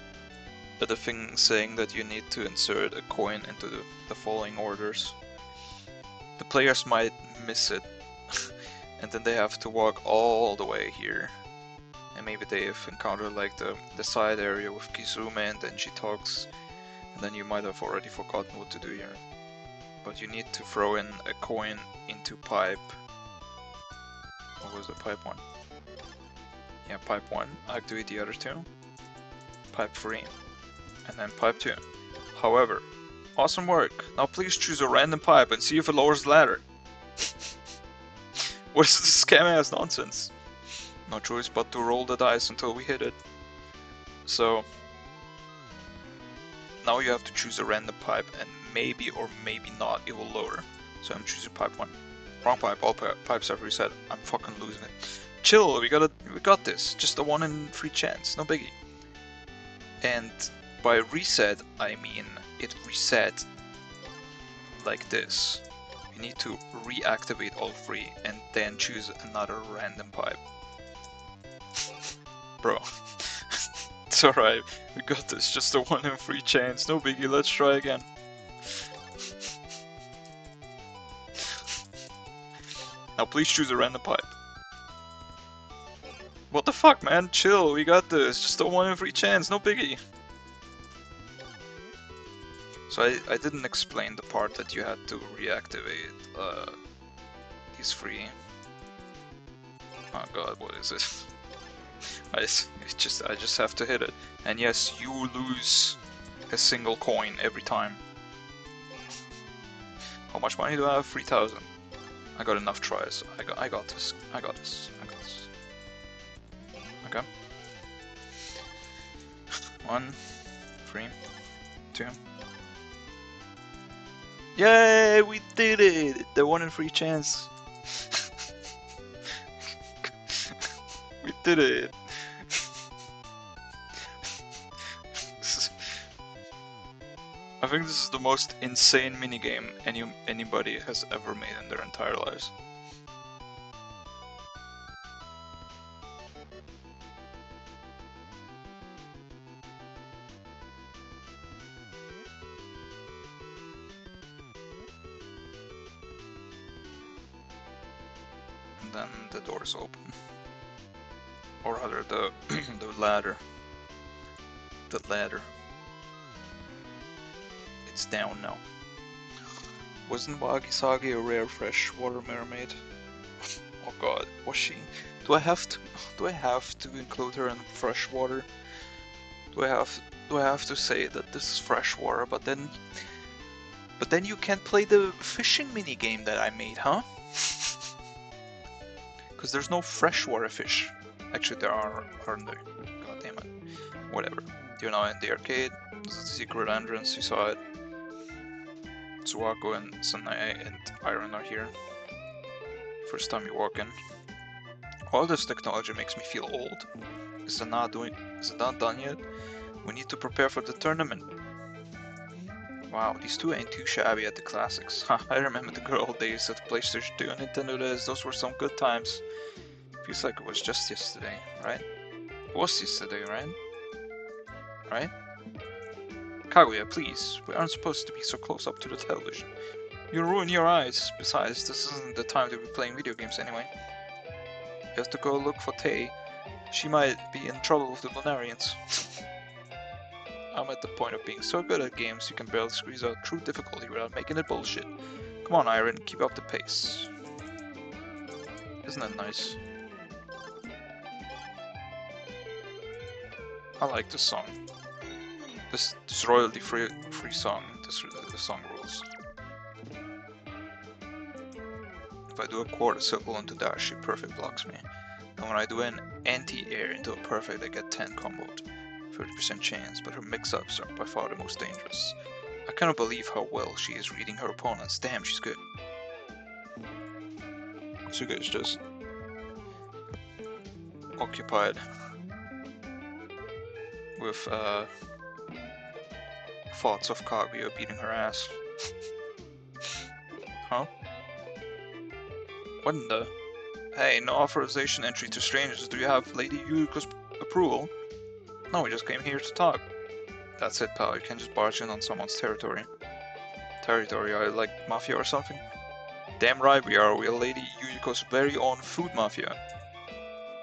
thing saying that you need to insert a coin into the following orders. The players might miss it, and then they have to walk all the way here. And maybe they've encountered like the side area with Kizume, and then she talks, and then you might have already forgotten what to do here. But you need to throw in a coin into pipe. What was the pipe 1? Yeah, pipe 1. Activate the other 2. Pipe 3. And then pipe 2. However, awesome work. Now please choose a random pipe and see if it lowers the ladder. What is this scam ass nonsense? No choice but to roll the dice until we hit it. So now you have to choose a random pipe, and maybe or maybe not it will lower. So I'm choosing pipe 1. Wrong pipe, all pipes have reset. I'm fucking losing it. Chill, we got this. Just a 1 in 3 chance, no biggie. And by reset, I mean it reset like this. You need to reactivate all 3 and then choose another random pipe. Bro, it's alright, we got this, just a 1 in 3 chance, no biggie, let's try again. Now please choose a random pipe. What the fuck, man, chill, we got this, just a 1 in 3 chance, no biggie. So I didn't explain the part that you had to reactivate these 3. Oh god, what is it? I just have to hit it. And yes, you lose a single coin every time. How much money do I have? 3,000. I got enough tries. I got this. I got this. I got this. Okay. 1, 3, 2. Yay! We did it! The 1 in 3 chance. We did it. I think this is the most insane minigame anybody has ever made in their entire lives. And then the doors open. Or rather, the ladder. The ladder. It's down now. Wasn't Wagisagi a rare freshwater mermaid? Oh god, was she? Do I have to include her in freshwater? Do I have to say that this is freshwater, but then you can't play the fishing minigame that I made, huh? Because there's no freshwater fish. Actually there are, aren't there? God damn it. Whatever. You're now in the arcade. This is the secret entrance, you saw it. Tsuwako and Sanae and Iron are here. First time you walk in. All this technology makes me feel old. Is it not done yet? We need to prepare for the tournament. Wow, these two ain't too shabby at the classics. I remember the good old days at PlayStation 2 and Nintendo DS. Those were some good times. Feels like it was just yesterday, right? It was yesterday, right? Right? Kaguya, please. We aren't supposed to be so close up to the television. You'll ruin your eyes. Besides, this isn't the time to be playing video games anyway. You have to go look for Tay. She might be in trouble with the Lunarians. I'm at the point of being so good at games you can barely squeeze out true difficulty without making it bullshit. Come on, Iron, keep up the pace. Isn't that nice? I like this song. This royalty-free song. This song rules. If I do a quarter circle into dash, she perfect blocks me. And when I do an anti-air into a perfect, I get 10 comboed. 30% chance, but her mix-ups are by far the most dangerous. I cannot believe how well she is reading her opponents. Damn, she's good. Suga is just occupied with thoughts of Kaguya beating her ass. Huh? What in the? Hey, no authorization entry to strangers. Do you have Lady Yuriko's approval? No, we just came here to talk. That's it, pal. You can't just barge in on someone's territory. Territory, like mafia or something? Damn right we are. We are Lady Yuriko's very own food mafia.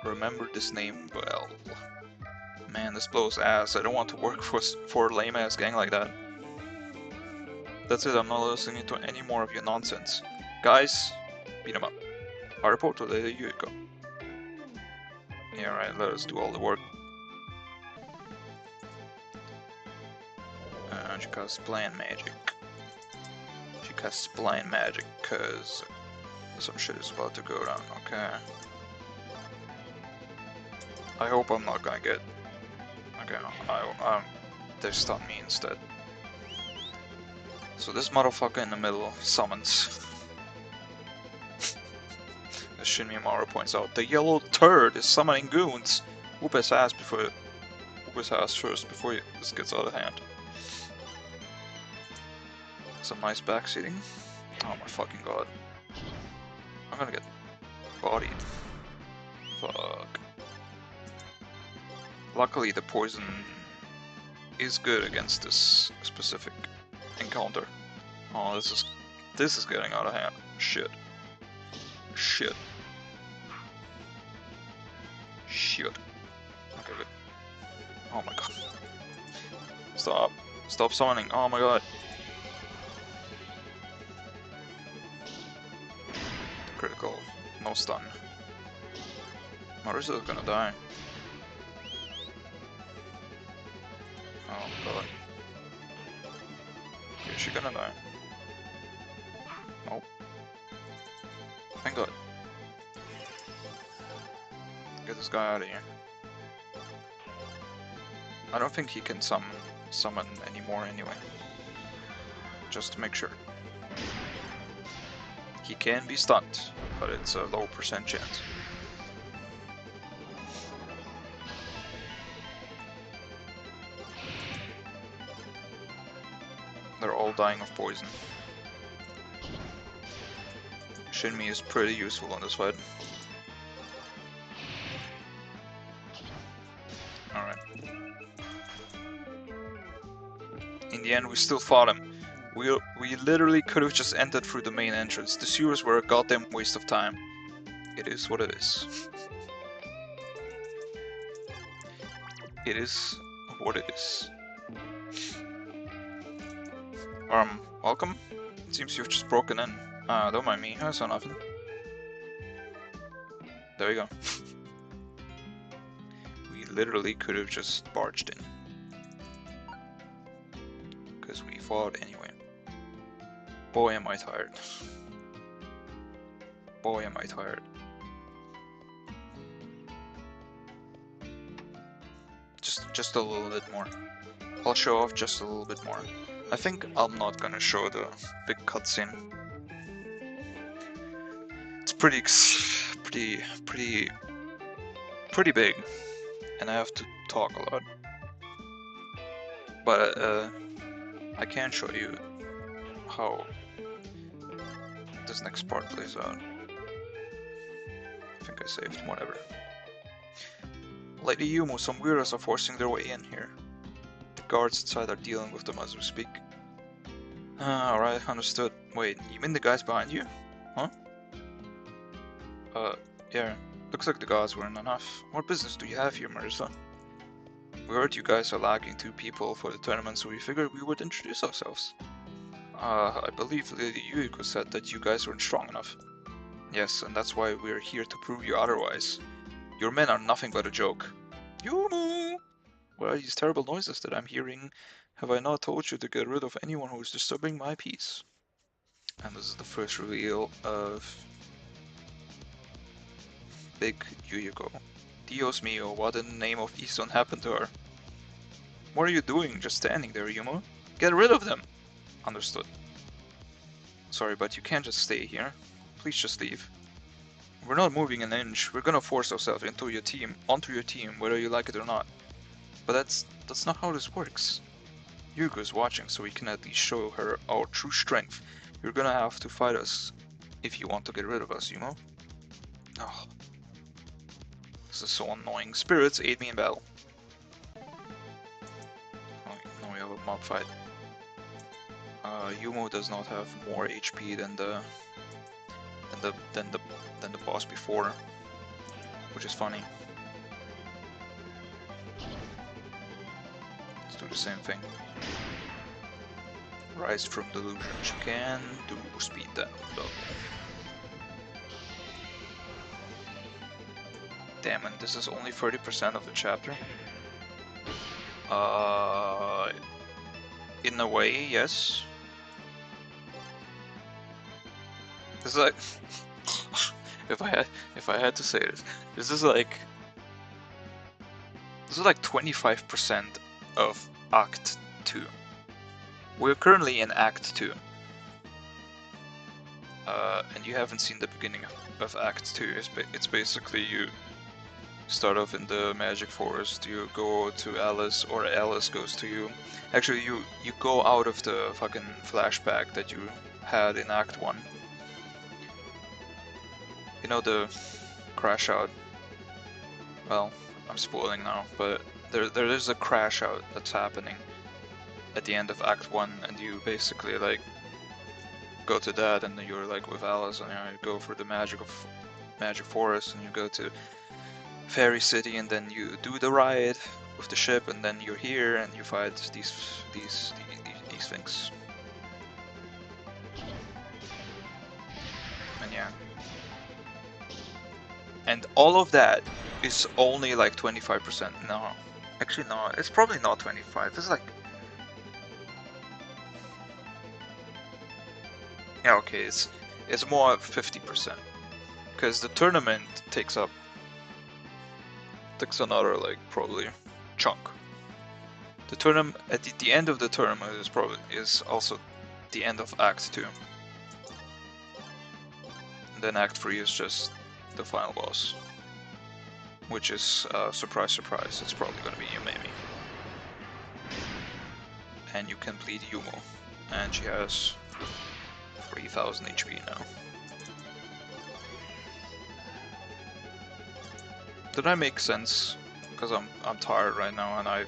Remember this name well. Man, this blows ass. I don't want to work for a lame-ass gang like that. That's it, I'm not listening to any more of your nonsense. Guys, beat him up. I report to Lady Yuriko. Yeah, right, let us do all the work. And she casts blind magic. She casts blind magic, cause some shit is about to go down, okay. I hope I'm not gonna get... Okay, their stun me instead. So this motherfucker in the middle summons. As Shinmi Maru points out, the yellow turd is summoning goons. Whoop his ass first before this gets out of hand. Some nice backseating. Oh my fucking god. I'm gonna get bodied. Fuck. Luckily the poison is good against this specific encounter. Oh, this is getting out of hand. Shit. Shit. Shit. Okay, good. Oh my god. Stop. Stop summoning. Oh my god. Critical. No stun. Marisa's gonna die. Oh god. Is she gonna die? Nope. Thank god. Get this guy out of here. I don't think he can summon anymore anyway. Just to make sure. He can be stunned, but it's a low % chance. They're all dying of poison. Shinmi is pretty useful on this fight. Alright. In the end, we still fought him. We literally could have just entered through the main entrance. The sewers were a goddamn waste of time. It is what it is. It is what it is. Welcome? It seems you've just broken in. Don't mind me, I saw nothing. There you go. We literally could have just barged in. Because we fought anyway. Boy am I tired. Boy am I tired. Just a little bit more. I'll show off just a little bit more. I think I'm not gonna show the big cutscene. It's pretty big, and I have to talk a lot. But I can show you how this next part plays out. I think I saved, whatever. Lady Yumo, some weirdos are forcing their way in here. The guards inside are dealing with them as we speak. Alright, understood. Wait, you mean the guys behind you? Huh? Yeah. Looks like the guards weren't enough. What business do you have here, Marissa? We heard you guys are lacking 2 people for the tournament, so we figured we would introduce ourselves. I believe Lady Yuiko said that you guys weren't strong enough. Yes, and that's why we're here to prove you otherwise. Your men are nothing but a joke. Yumu! What are these terrible noises that I'm hearing? Have I not told you to get rid of anyone who is disturbing my peace? And this is the first reveal of Big Yuyuko. Dios mio, what in the name of Isun happened to her? What are you doing just standing there, Yumo? Get rid of them! Understood. Sorry, but you can't just stay here. Please just leave. We're not moving an inch. We're gonna force ourselves onto your team, whether you like it or not. But that's not how this works. Yugo's watching, so we can at least show her our true strength. You're gonna have to fight us if you want to get rid of us, Yumo. Oh, this is so annoying. Spirits, aid me in battle. Oh, now we have a mob fight. Yumo does not have more HP than the boss before, which is funny. Let's do the same thing. Rise from delusion. She can do speed that though. Damn it, this is only 30% of the chapter. In a way, yes. This is like if I had to say this, this is like 25% of Act 2. We're currently in Act 2. And you haven't seen the beginning of Act 2. It's basically you start off in the Magic Forest, you go to Alice, or Alice goes to you. Actually, you go out of the fucking flashback that you had in Act 1. You know, the crash out. Well, I'm spoiling now, but there is a crash out that's happening at the end of Act 1, and you basically like go to that, and then you're like with Alice, and you go for the Magic Forest, and you go to Fairy City, and then you do the ride with the ship, and then you're here and you fight these things. And yeah. And all of that is only like 25%. No. Actually no, it's probably not 25. It's like, yeah, okay, it's more 50%. Because the tournament takes another like probably chunk. The tournament at the end of the tournament is also the end of Act 2. And then Act 3 is just the final boss, which is surprise, surprise. It's probably gonna be Yumemi, and you can bleed Yumo, and she has 3000 HP now. Did I make sense? Because I'm tired right now, and I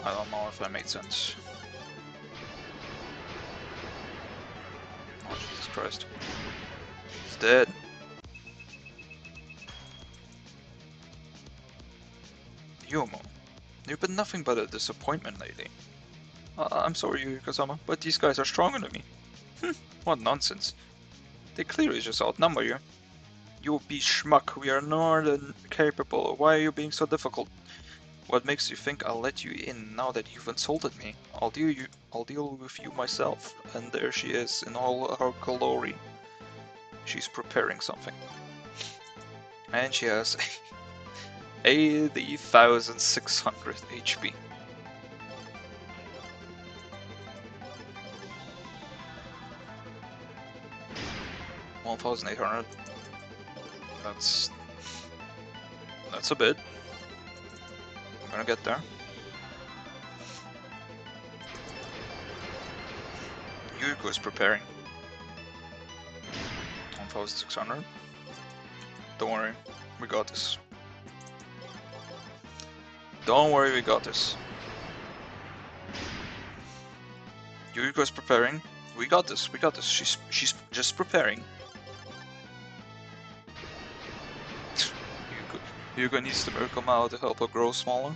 don't know if I made sense. Oh Jesus Christ! He's dead. Yumo, you've been nothing but a disappointment lately. I'm sorry, Yuriko-sama, but these guys are stronger than me. What nonsense. They clearly just outnumber you. You be schmuck, we are more than capable. Why are you being so difficult? What makes you think I'll let you in now that you've insulted me? I'll deal with you myself. And there she is in all her glory. She's preparing something. And she has 80,600 HP. $1,800. That's a bit. I'm gonna get there. Yuriko is preparing. 1,600. Don't worry, we got this. Don't worry, we got this. Yuriko is preparing. We got this. We got this. She's just preparing. Yuriko needs the Miracle Mallet to help her grow smaller.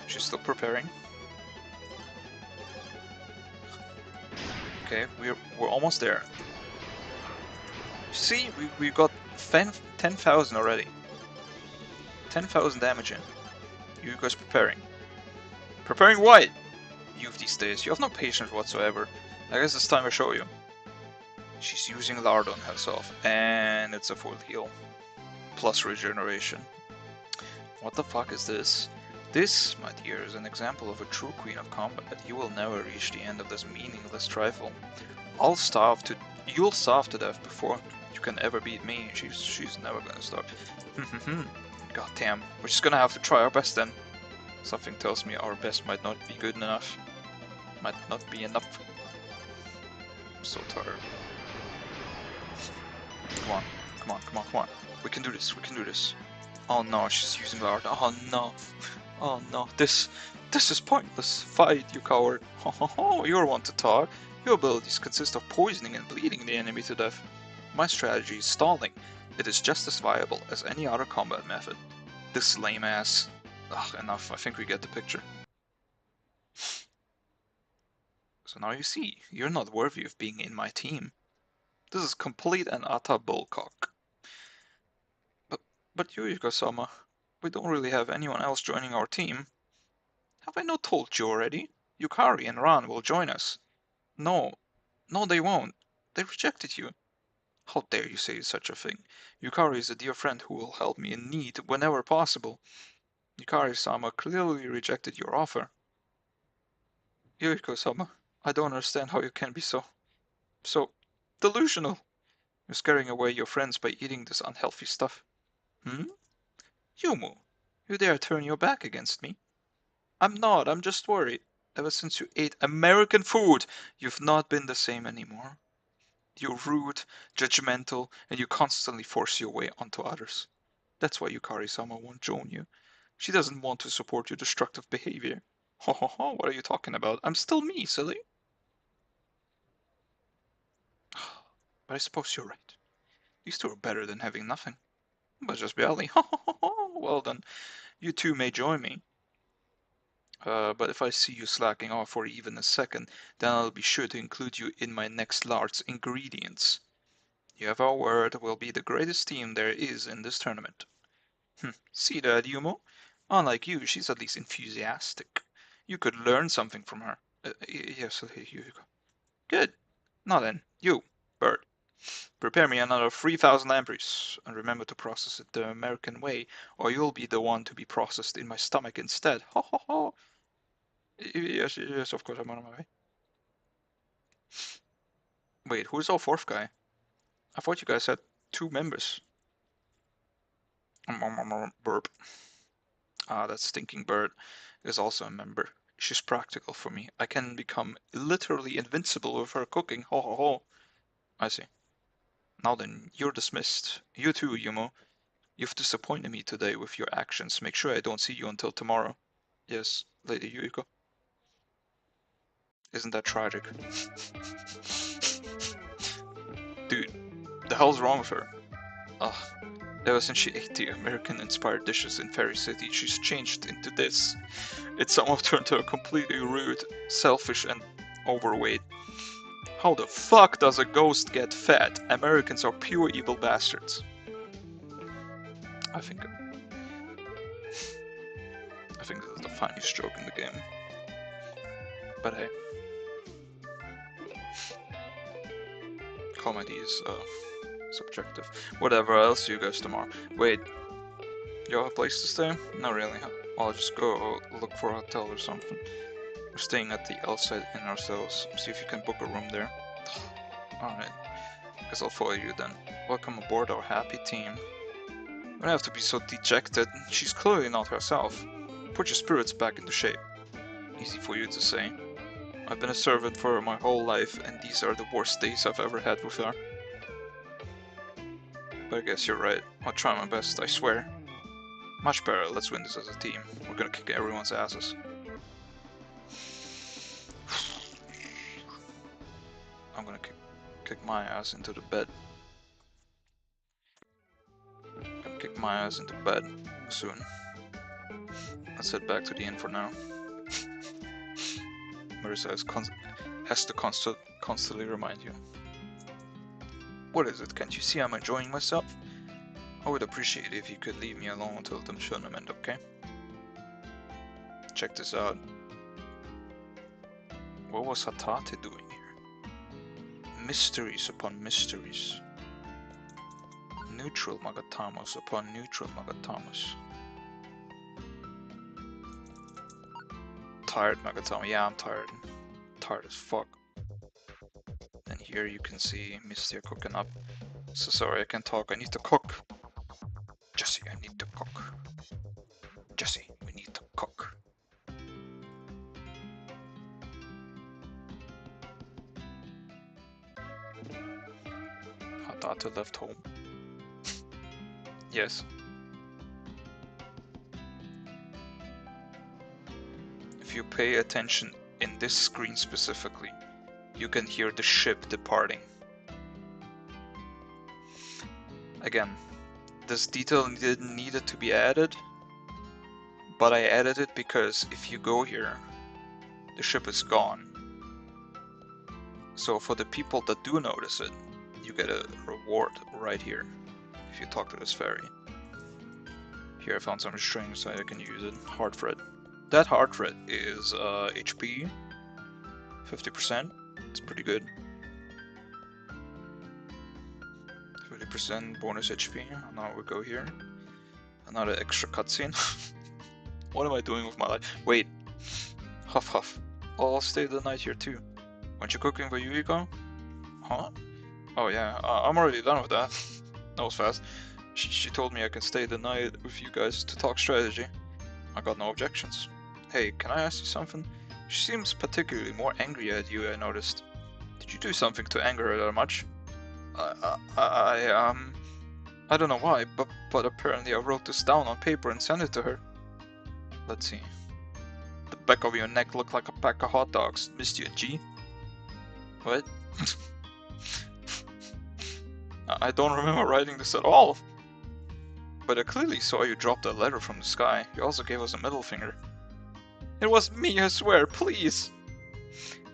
She's still preparing. Okay, we're almost there. See, we got 10,000 already. 10,000 damage in. Yuriko's preparing. Preparing what? Youth these days. You have no patience whatsoever. I guess it's time I show you. She's using Lard on herself, and it's a full heal. Plus regeneration. What the fuck is this? This, my dear, is an example of a true queen of combat. You will never reach the end of this meaningless trifle. You'll starve to death before you can ever beat me. She's never gonna stop. God damn, we're just gonna have to try our best then. Something tells me our best might not be good enough. Might not be enough. I'm so tired. Come on, come on, come on, come on. We can do this, we can do this. Oh no, she's using Lard. Oh no. Oh no, this is pointless. Fight, you coward. Ho ho ho, you're one to talk. Your abilities consist of poisoning and bleeding the enemy to death. My strategy is stalling. It is just as viable as any other combat method. This lame ass. Ugh, enough, I think we get the picture. So now you see, you're not worthy of being in my team. This is complete and utter bullcock. But Yuriko-sama, we don't really have anyone else joining our team. Have I not told you already? Yukari and Ran will join us. No, they won't. They rejected you. How dare you say such a thing? Yukari is a dear friend who will help me in need whenever possible. Yukari-sama clearly rejected your offer. Yuriko-sama, I don't understand how you can be so delusional. You're scaring away your friends by eating this unhealthy stuff. Yumu, you dare turn your back against me? I'm not, I'm just worried. Ever since you ate American food, you've not been the same anymore. You're rude, judgmental, and you constantly force your way onto others. That's why Yukari-sama won't join you. She doesn't want to support your destructive behavior. Ho ho ho, what are you talking about? I'm still me, silly. But I suppose you're right. These two are better than having nothing. But just barely. Ho ho ho ho. Well then, you two may join me. But if I see you slacking off for even a second, then I'll be sure to include you in my next large ingredients. You have our word, we'll be the greatest team there is in this tournament. See that, Yumo? Unlike you, she's at least enthusiastic. You could learn something from her. Yes, here you go. Good. Now then, you, Bird. Prepare me another 3,000 lampreys, and remember to process it the American way, or you'll be the one to be processed in my stomach instead. Ho ho ho! Yes, of course, I'm on my way. Wait, who's our fourth guy? I thought you guys had 2 members. Burp. Ah, that stinking bird is also a member. She's practical for me. I can become literally invincible with her cooking. Ho ho ho. I see. Now then, you're dismissed. You too, Yumo. You've disappointed me today with your actions. Make sure I don't see you until tomorrow. Yes, Lady Yuriko. Isn't that tragic? Dude, the hell's wrong with her? Ugh. Ever since she ate the American-inspired dishes in Fairy City, she's changed into this. It's somehow turned her completely rude, selfish, and overweight. How the fuck does a ghost get fat? Americans are pure evil bastards. I think this is the funniest joke in the game. But hey. Comedy is subjective. Whatever, I'll see you guys tomorrow. Wait, you have a place to stay? Not really, huh? I'll just go look for a hotel or something. We're staying at the Elside Inn ourselves. See if you can book a room there. Alright, guess I'll follow you then. Welcome aboard our happy team. You don't have to be so dejected. She's clearly not herself. Put your spirits back into shape. Easy for you to say. I've been a servant for my whole life, and these are the worst days I've ever had with her. But I guess you're right. I'll try my best, I swear. Much better, let's win this as a team. We're gonna kick everyone's asses. I'm gonna kick my ass into the bed. I'm gonna kick my ass into bed soon. Let's head back to the inn for now. Marissa has to constantly remind you. What is it? Can't you see I'm enjoying myself? I would appreciate it if you could leave me alone until the tournament, okay? Check this out. What was Hatate doing here? Mysteries upon mysteries. Neutral Magatamos upon neutral Magatamos. Tired Magatama. Yeah, I'm tired. Tired as fuck. And here you can see Mystia cooking up. So sorry, I can't talk. I need to cook. Jesse, I need to cook. Jesse, we need to cook. Hatate left home. Yes. If you pay attention in this screen specifically, you can hear the ship departing. Again, this detail didn't need it to be added, but I added it because if you go here, the ship is gone. So for the people that do notice it, you get a reward right here if you talk to this fairy. Here I found some string so I can use it. Heart thread. That heart thread is HP 50%. It's pretty good. 50% bonus HP. Now we go here. Another extra cutscene. What am I doing with my life? Wait. Huff huff. I'll stay the night here too. Aren't you cooking for Yuriko? Huh? Oh yeah, I'm already done with that. That was fast. She told me I can stay the night with you guys to talk strategy. I got no objections. Hey, can I ask you something? She seems particularly more angry at you, I noticed. Did you do something to anger her that much? I don't know why, but apparently I wrote this down on paper and sent it to her. Let's see. The back of your neck looked like a pack of hot dogs. Missed you, G? What? I don't remember writing this at all. But I clearly saw you drop that letter from the sky. You also gave us a middle finger. It was me, I swear, please!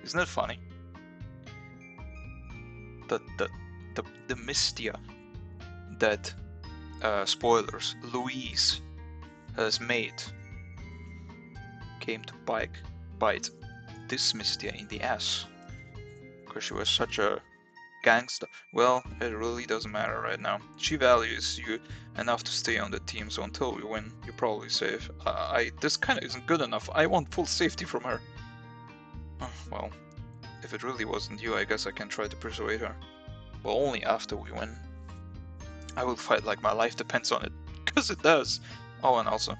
Isn't it funny? The Mystia that, spoilers, Louise has made came to bite this Mystia in the ass. Because she was such a gangster. Well, it really doesn't matter right now. She values you enough to stay on the team, so until we win, you're probably safe. This kinda isn't good enough. I want full safety from her. Well, if it really wasn't you, I guess I can try to persuade her. But only after we win. I will fight like my life depends on it. Cause it does. Oh, and also,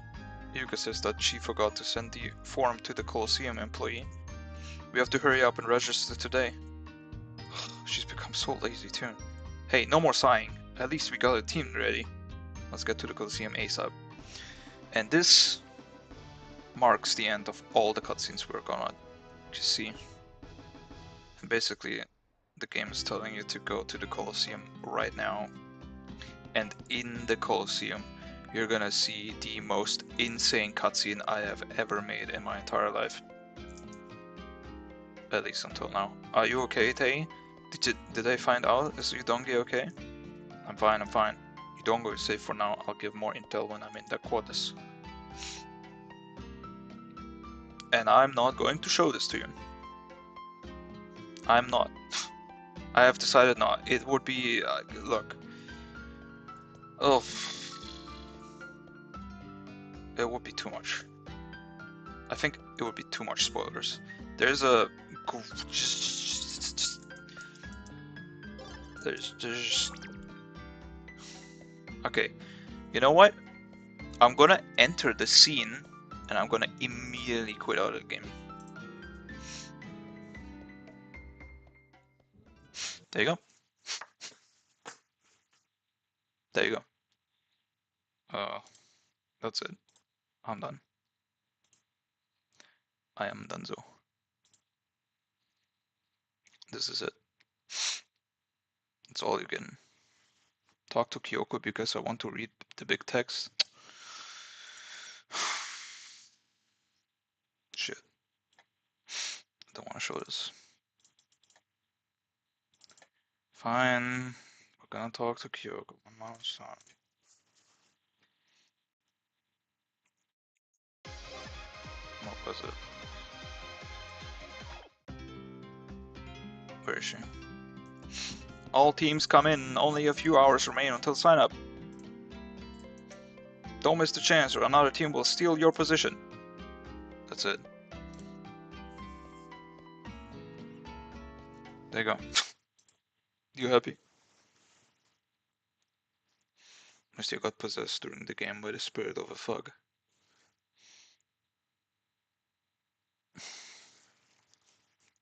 Yuka says that she forgot to send the form to the Colosseum employee. We have to hurry up and register today. She's become so lazy too. Hey, no more sighing. At least we got a team ready. Let's get to the Colosseum ASAP. And this marks the end of all the cutscenes we're gonna see. And basically, the game is telling you to go to the Colosseum right now. And in the Colosseum, you're gonna see the most insane cutscene I have ever made in my entire life. At least until now. Are you okay, Tei? Did I find out? Is Udongi okay? I'm fine, I'm fine. Udongo is safe for now. I'll give more intel when I'm in the quarters. And I'm not going to show this to you. I'm not. I have decided not. It would be... look. Oh. It would be too much. I think it would be too much spoilers. There's a... There's okay, you know what? I'm gonna enter the scene and I'm gonna immediately quit out of the game. There you go. There you go. That's it. I'm done. I am done, so. This is it. That's all you can. Talk to Kyoko because I want to read the big text. Shit. Don't want to show this. Fine. We're gonna talk to Kyoko. My mom's not. What was it? Where is she? All teams come in. Only a few hours remain until sign up. Don't miss the chance or another team will steal your position. That's it. There you go. You happy? I still got possessed during the game by the spirit of a thug.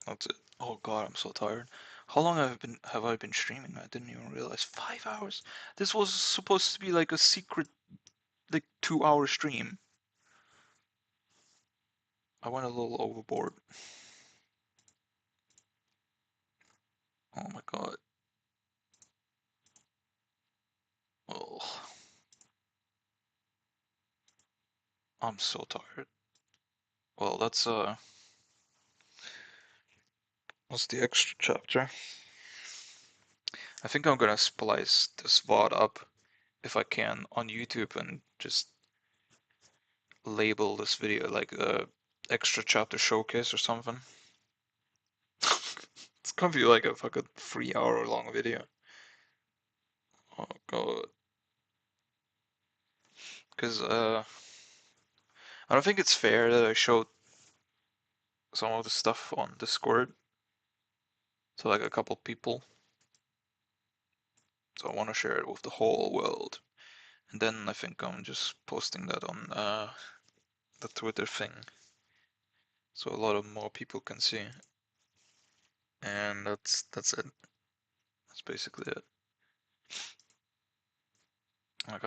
That's it. Oh god, I'm so tired. How long have I been streaming? I didn't even realize. 5 hours. This was supposed to be like a secret, like 2-hour stream. I went a little overboard. Oh my god. Oh, I'm so tired. Well, that's what's the extra chapter? I think I'm gonna splice this VOD up if I can on YouTube and just label this video like a extra chapter showcase or something. It's gonna be like a fucking 3-hour long video. Oh god. Because I don't think it's fair that I showed some of the stuff on Discord to like a couple people. So I want to share it with the whole world. And then I think I'm just posting that on the Twitter thing. So a lot of more people can see. And that's it. That's basically it.